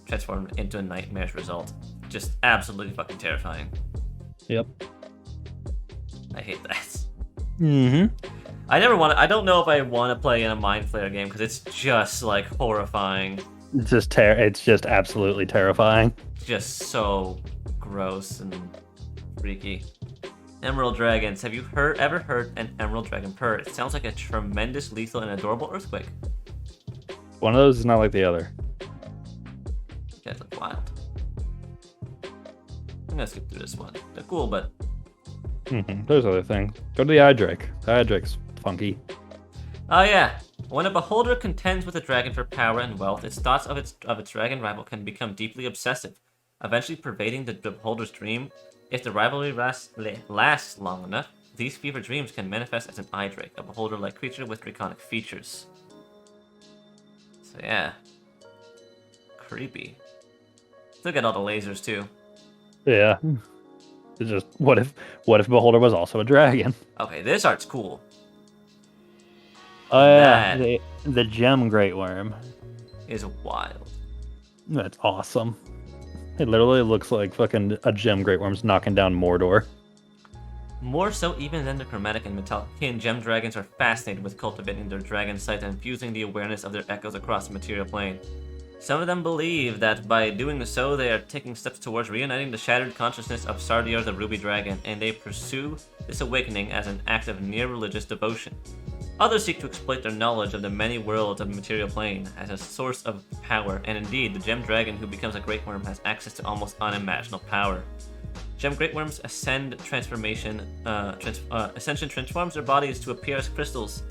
transformed into a nightmarish result. Just absolutely fucking terrifying. Yep. I hate that. Mm-hmm. I don't know if I want to play in a Mind Flayer game because it's just like horrifying. It's just absolutely terrifying. Just so gross and freaky. Emerald Dragons. Have you ever heard an Emerald Dragon purr? It sounds like a tremendous, lethal, and adorable earthquake. One of those is not like the other. You guys look wild. I'm gonna skip through this one. They're cool, but... There's other things. Go to the Eye Drake. The Eye Drake's funky. Oh yeah. When a beholder contends with a dragon for power and wealth, its thoughts of its dragon rival can become deeply obsessive, eventually pervading the beholder's dream. If the rivalry lasts long enough, these fever dreams can manifest as an Eye Drake, a beholder-like creature with draconic features. So yeah. Creepy. Look at all the lasers too. Yeah. It's just what if Beholder was also a dragon? Okay, this art's cool. Oh yeah, the gem Great Worm is wild. That's awesome. It literally looks like fucking a gem Great Worm's knocking down Mordor. More so even than the chromatic and metallic kin, gem dragons are fascinated with cultivating their dragon sight and infusing the awareness of their echoes across the material plane. Some of them believe that by doing so, they are taking steps towards reuniting the shattered consciousness of Sardiar the Ruby Dragon, and they pursue this awakening as an act of near-religious devotion. Others seek to exploit their knowledge of the many worlds of the material plane as a source of power, and indeed, the gem dragon who becomes a Great Worm has access to almost unimaginable power. Gem Great Worms Ascension transforms their bodies to appear as crystals.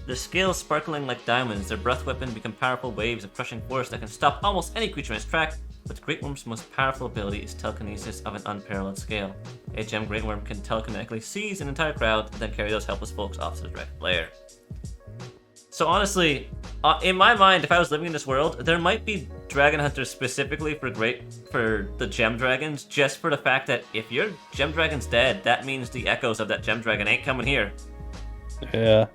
Their scales sparkling like diamonds, their breath weapon become powerful waves of crushing force that can stop almost any creature in its track, but the Great Worm's most powerful ability is telekinesis of an unparalleled scale. A Gem Great Worm can telekinetically seize an entire crowd, and then carry those helpless folks off to the dragon lair. So honestly, in my mind, if I was living in this world, there might be dragon hunters specifically for the gem dragons, just for the fact that if your gem dragon's dead, that means the echoes of that gem dragon ain't coming here. Yeah.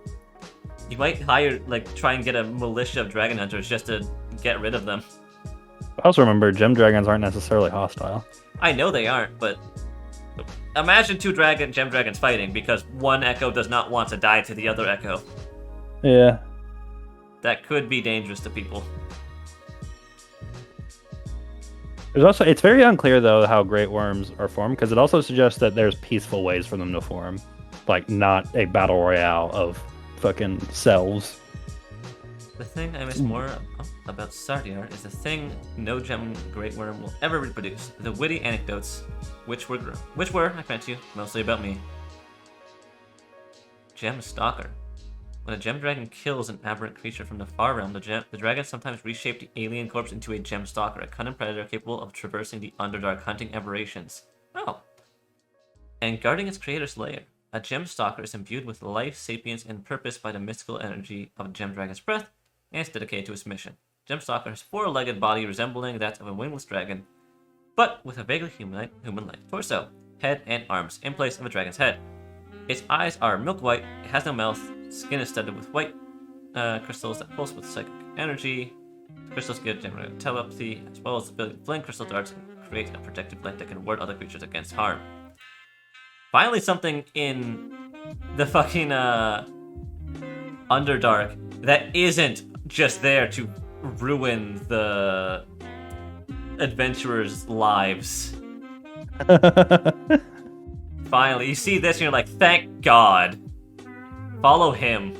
You might hire, try and get a militia of dragon hunters just to get rid of them. I also remember gem dragons aren't necessarily hostile. I know they aren't, but imagine two gem dragons fighting because one echo does not want to die to the other echo. Yeah. That could be dangerous to people. It's very unclear though how great worms are formed, because it also suggests that there's peaceful ways for them to form, like not a battle royale of fucking selves. The thing I miss more about Sardiar is the thing no gem great worm will ever reproduce: the witty anecdotes, which were, I grant you, mostly about me. Gem Stalker. When a gem dragon kills an aberrant creature from the far realm, the dragon sometimes reshape the alien corpse into a gem stalker, a cunning predator capable of traversing the Underdark, hunting aberrations. Oh. And guarding its creator's lair. A gem stalker is imbued with life, sapience, and purpose by the mystical energy of a gem dragon's breath, and is dedicated to its mission. Gem stalker has a four-legged body resembling that of a wingless dragon, but with a vaguely human-like torso, head, and arms in place of a dragon's head. Its eyes are milk white, it has no mouth, skin is studded with white crystals that pulse with psychic energy. The crystals give generate telepathy, as well as the ability to flame crystal darts and create a protective light that can ward other creatures against harm. Finally, something in the fucking Underdark that isn't just there to ruin the adventurers' lives. Finally, you see this and you're like, thank God. Follow him.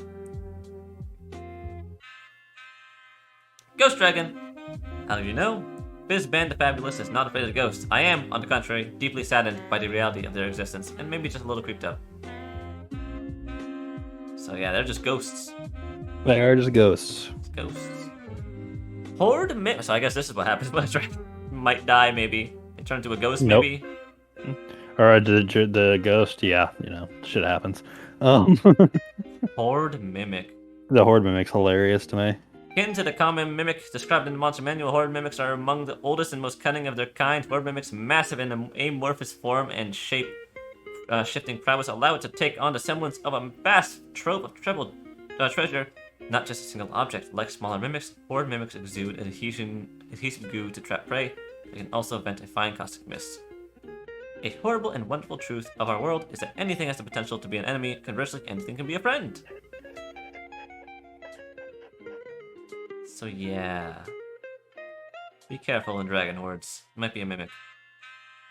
Ghost Dragon. How do you know? Fizban the Fabulous is not afraid of ghosts. I am, on the contrary, deeply saddened by the reality of their existence, and maybe just a little creeped out. So yeah, they're just ghosts. They are just ghosts. It's ghosts. Horde so I guess this is what happens when a dragon might die, maybe. They turn into a ghost, Nope. maybe. Or the ghost, yeah, shit happens. Horde Mimic. The Horde Mimic's hilarious to me. Akin to the common mimic described in the Monster Manual, Horde Mimics are among the oldest and most cunning of their kind. Horde Mimics' massive and amorphous form and shape shifting prowess allow it to take on the semblance of a vast trove of treasure, not just a single object. Like smaller mimics, Horde Mimics exude adhesive goo to trap prey. They can also vent a fine caustic mist. A horrible and wonderful truth of our world is that anything has the potential to be an enemy. Conversely, anything can be a friend. So yeah, be careful in dragon hordes. It might be a mimic.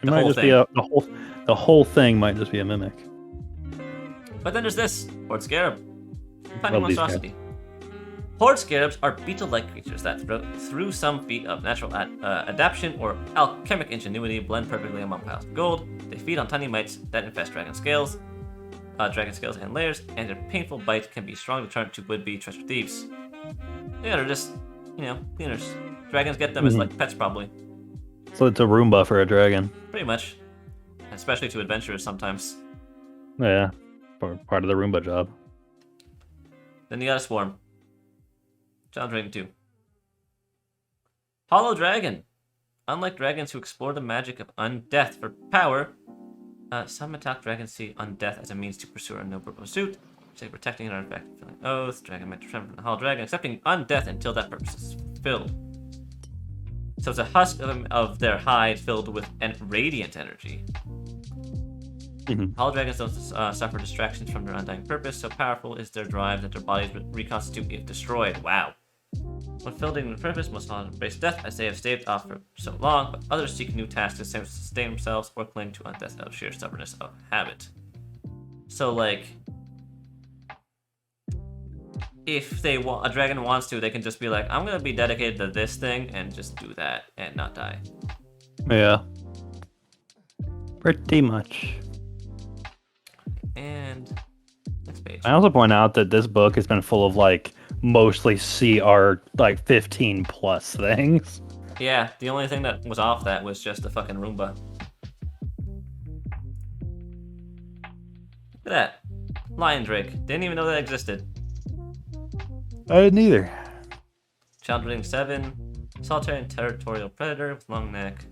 It might just be the whole thing might just be a mimic. But then there's this Horde Scarab, tiny Love these monstrosity. Horde Scarabs are beetle-like creatures that, through some feat of natural adaptation or alchemic ingenuity, blend perfectly among piles of gold. They feed on tiny mites that infest dragon scales and lairs, and their painful bite can be a strong deterrent to would-be treasure thieves. Yeah, they're just, cleaners. Dragons get them as like pets, probably. So it's a Roomba for a dragon. Pretty much. Especially to adventurers sometimes. Yeah, part of the Roomba job. Then you got a Swarm. John Dragon 2. Hollow Dragon. Unlike dragons who explore the magic of undeath for power, some attack dragons see undeath as a means to pursue a noble pursuit, say protecting an artifact, fulfilling oaths. Dragon might descend from the hollow dragon, accepting undeath until that purpose is fulfilled. So it's a husk of their hide filled with radiant energy. Hollow dragons don't suffer distractions from their undying purpose, so powerful is their drive that their bodies reconstitute if destroyed. Wow. When fulfilling their purpose, most not embrace death as they have staved off for so long, but others seek new tasks to sustain themselves or cling to undeath out of sheer stubbornness of habit. So, like, if a dragon wants to, they can just be like, I'm gonna be dedicated to this thing and just do that and not die. Yeah. Pretty much. And next page. I also point out that this book has been full of like mostly CR like 15 plus things. Yeah, the only thing that was off that was just the fucking Roomba. Look at that. Lion Drake. Didn't even know that existed. I didn't either. Child rating 7. Solitary and territorial predator with long neck.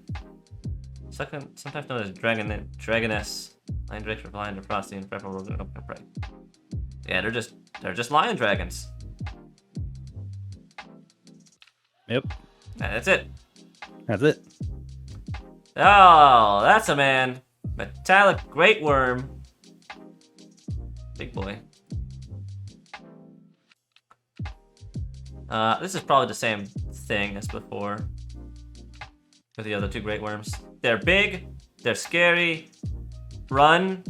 Sometimes known as dragoness. Lion drakes are blind or frosty and preferable to open prey. Yeah, they're just lion dragons. Yep. And that's it. That's it. Oh, that's a man. Metallic Great Worm. Big boy. This is probably the same thing as before with the other two Great Worms. They're big, they're scary, run.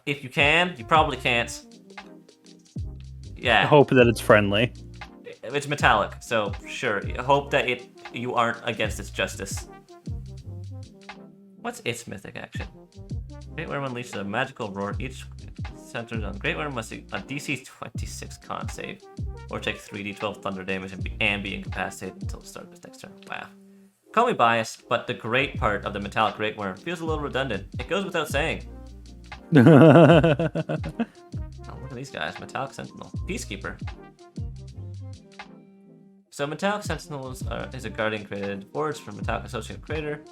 If you can, you probably can't. Yeah. I hope that it's friendly. It's metallic, so sure. Hope that you aren't against its justice. What's its mythic action? Great Worm unleashes a magical roar. Each centered on Great Worm must do a DC 26 con save, or take 3d12 thunder damage and be incapacitated until the start of its next turn. Wow. Call me biased, but the great part of the metallic Great Worm feels a little redundant. It goes without saying. Oh, look at these guys. Metallic Sentinel. Peacekeeper. So Metallic Sentinel is a guardian created forged from Metallic Associate Creator.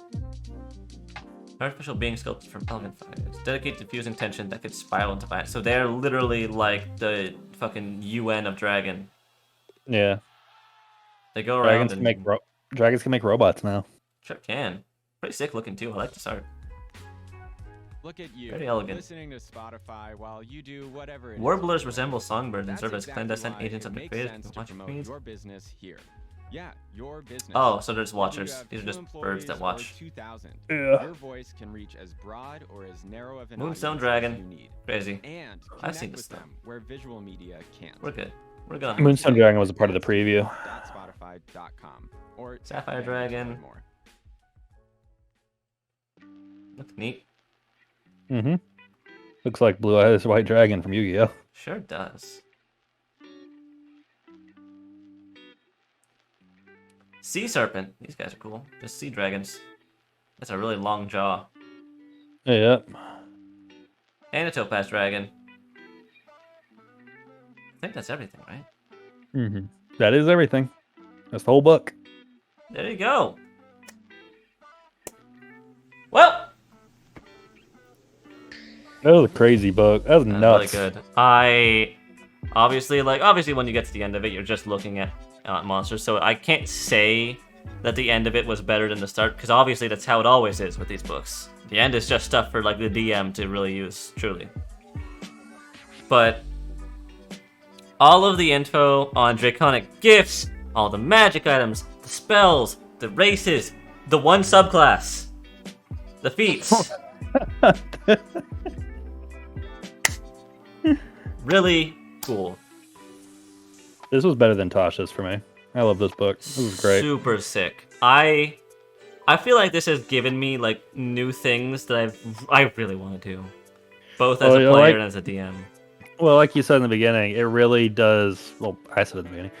Artificial being sculpted from element fires. Dedicated to fusing tension that could spiral into violence. So they're literally like the fucking UN of dragon. Yeah. They go around Dragons can make robots now. Sure can. Pretty sick looking too. I like this art. Look at you, Very elegant. listening to Spotify while you do whatever it is. Warblers resemble songbirds and That's serve as exactly clandestine why agents it of the makes creative sense to watching promote queens. your business here. Yeah, your business. Oh, so there's Whether you watchers. have These are 2 just birds that employees watch. or 2,000, Yeah. Your voice can reach as broad or as narrow of an Moonstone audience Dragon. as you need. Crazy. And I've seen connect this with stuff. them where visual media can't. We're good. We're gone. Moonstone Dragon was a part of the preview. .spotify.com or Sapphire Dragon. more. Looks neat. Mm-hmm. Looks like Blue Eyes White Dragon from Yu-Gi-Oh! Sure does. Sea Serpent. These guys are cool. Just sea dragons. That's a really long jaw. Yep. And a Topaz Dragon. I think that's everything, right? Mm-hmm. That is everything. That's the whole book. There you go. Well, That was a crazy book. That was that's nuts. really good. I obviously when you get to the end of it, you're just looking at monsters. So I can't say that the end of it was better than the start, because obviously that's how it always is with these books. The end is just stuff for like the DM to really use, truly. But all of the info on Draconic gifts, all the magic items, the spells, the races, the one subclass, the feats. Really cool. This was better than Tasha's for me. I love this book. This was great. Super sick. I feel like this has given me like new things that I really want to do, both as a player and as a DM. Well, like you said in the beginning, it really does. Well, I said in the beginning,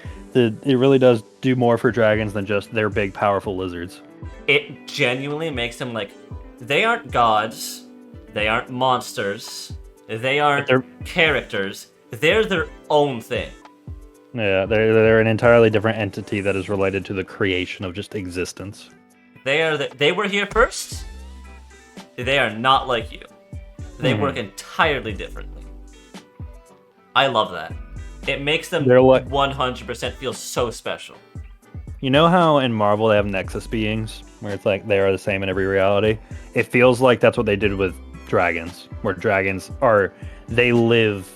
it really does do more for dragons than just their big, powerful lizards. It genuinely makes them like they aren't gods, they aren't monsters, they aren't characters. They're their own thing. Yeah, they're an entirely different entity that is related to the creation of just existence. They were here first. They are not like you. They work entirely differently. I love that. It makes them They're like 100% feel so special. You know how in Marvel they have Nexus beings, where it's like they are the same in every reality? It feels like that's what they did with dragons, where dragons they live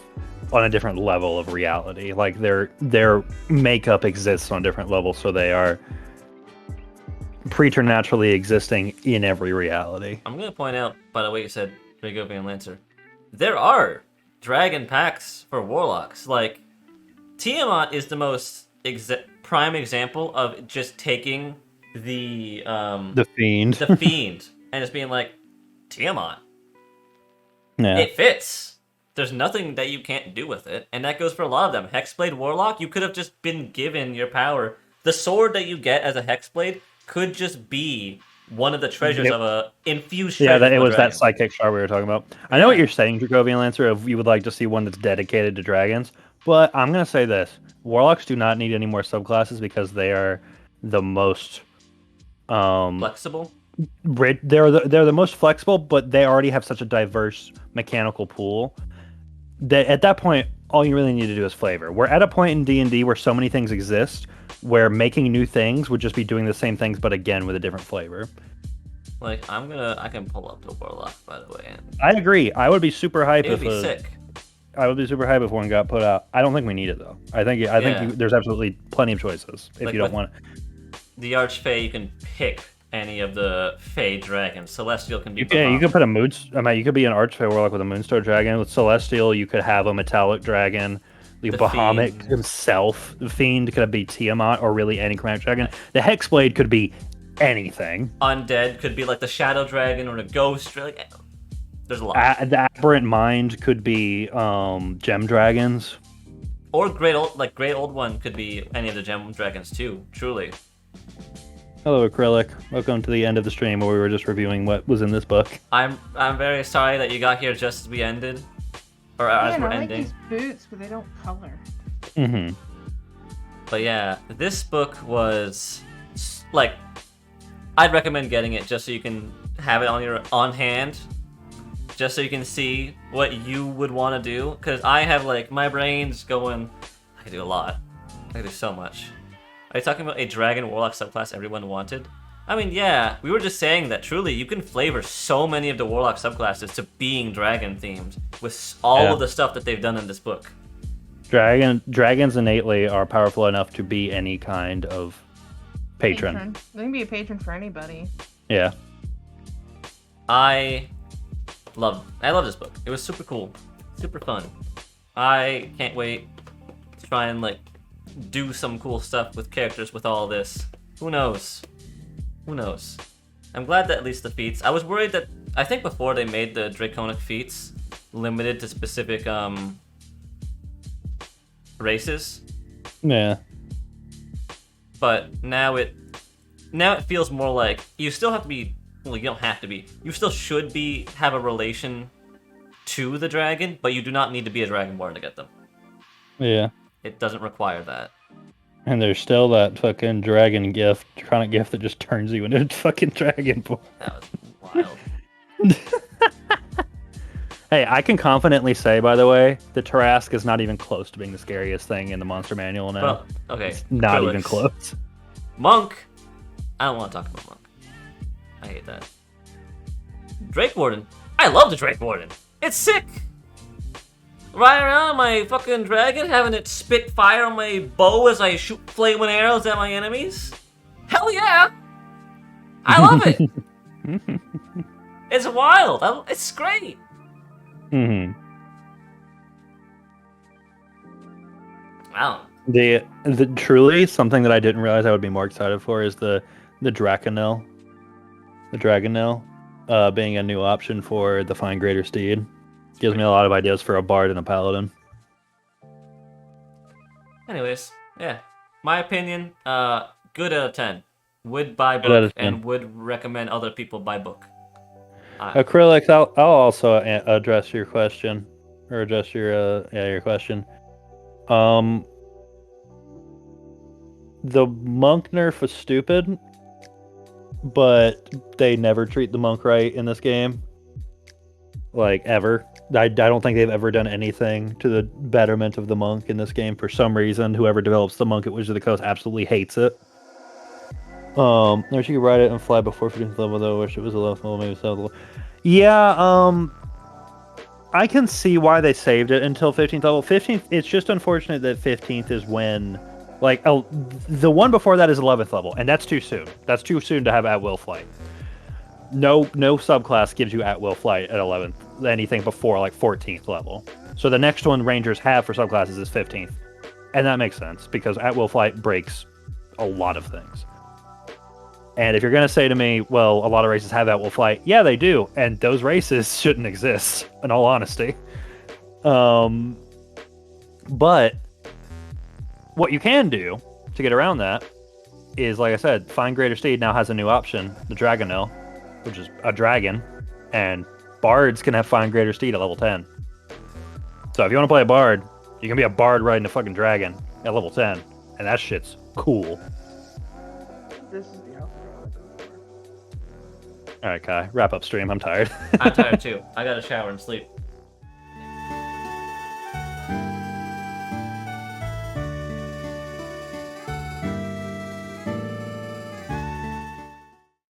on a different level of reality. Like their makeup exists on different levels, so they are preternaturally existing in every reality. I'm gonna point out, by the way, you said Dragovian Lancer. There are dragon packs for warlocks. Like Tiamat is the most prime example of just taking the Fiend. the fiend, and just being like, Tiamat. Yeah. It fits. There's nothing that you can't do with it, and that goes for a lot of them. Hexblade Warlock, you could have just been given your power. The sword that you get as a Hexblade could just be one of the treasures of a infused treasure. Yeah, it was that psychic shard we were talking about. I know what you're saying, Dracovian Lancer, if you would like to see one that's dedicated to dragons, but I'm going to say this. Warlocks do not need any more subclasses because they are the most... flexible? They're the most flexible, but they already have such a diverse mechanical pool that at that point, all you really need to do is flavor. We're at a point in D&D where so many things exist, where making new things would just be doing the same things, but again with a different flavor. Like, I can pull up the Warlock, by the way. And I agree. I would be super hype it would be sick. I would be super hype if one got put out. I don't think we need it though. I think there's absolutely plenty of choices if like you don't want it. The Archfey, you can pick any of the Fey dragons. Celestial can be. Yeah, you could put you could be an Archfey Warlock with a Moonstar Dragon. With Celestial, you could have a Metallic Dragon. The Bahamut Fiend himself, the Fiend could be Tiamat or really any Chromatic Dragon. The Hexblade could be anything. Undead could be like the Shadow Dragon or the Ghost. There's a lot. The Aberrant Mind could be Gem Dragons. Or Great Old One could be any of the Gem Dragons too. Truly. Hello, Acrylic. Welcome to the end of the stream where we were just reviewing what was in this book. I'm very sorry that you got here just as we ended, or as we're ending. I like these boots, but they don't color. Mm-hmm. But yeah, this book was like, I'd recommend getting it just so you can have it on hand, just so you can see what you would want to do. Because I have like my brain's going, I can do a lot. I can do so much. Are you talking about a Dragon Warlock subclass everyone wanted? I mean, yeah, we were just saying that truly you can flavor so many of the Warlock subclasses to being dragon themed with all of the stuff that they've done in this book. Dragons innately are powerful enough to be any kind of patron. They can be a patron for anybody. Yeah. I love this book. It was super cool, super fun. I can't wait to try and like do some cool stuff with characters with all this. Who knows? I'm glad that at least the feats. I was worried that I think before they made the Draconic feats limited to specific races. Yeah. But now it feels more like you still have to be. Well, you don't have to be. You still should have a relation to the dragon, but you do not need to be a Dragonborn to get them. Yeah. It doesn't require that. And there's still that fucking dragon gift, Draconic gift that just turns you into a fucking Dragonborn. That was wild. Hey, I can confidently say, by the way, the Tarrasque is not even close to being the scariest thing in the monster manual now. Well, okay. It's not even close. Monk. I don't want to talk about Monk. I hate that. Drake Warden. I love the Drake Warden. It's sick. Riding around my fucking dragon, having it spit fire on my bow as I shoot flaming arrows at my enemies. Hell yeah! I love it. It's wild. It's great. Mm-hmm. Wow. The truly something that I didn't realize I would be more excited for is the Draconil. The Dragonil being a new option for the Fine Greater Steed. Gives me a lot of ideas for a bard and a paladin. Anyways, yeah. My opinion, good out of 10. Would buy book and would recommend other people buy book. Acrylics, I'll also address your question. Or address your question. The monk nerf was stupid, but they never treat the monk right in this game. Like, ever. I don't think they've ever done anything to the betterment of the monk in this game. For some reason, whoever develops the monk at Wizard of the Coast absolutely hates it. I wish you could ride it and fly before 15th level, though. I wish it was 11th level, maybe 7th level. Yeah, I can see why they saved it until 15th level. 15th, it's just unfortunate that 15th is when, like, the one before that is 11th level, and that's too soon. That's too soon to have at-will flight. No subclass gives you at-will flight at 11th, anything before, like, 14th level. So the next one Rangers have for subclasses is 15th. And that makes sense, because at-will flight breaks a lot of things. And if you're going to say to me, well, a lot of races have at-will flight, yeah, they do. And those races shouldn't exist, in all honesty. But what you can do to get around that is, like I said, Find Greater Steed now has a new option, the Dragonel, which is a dragon. And Bards can have Find Greater Steed at level 10. So if you want to play a Bard, you can be a Bard riding a fucking dragon at level 10. And that shit's cool. This is the outfit. All right, Kai, wrap up stream. I'm tired. I'm tired too. I gotta shower and sleep.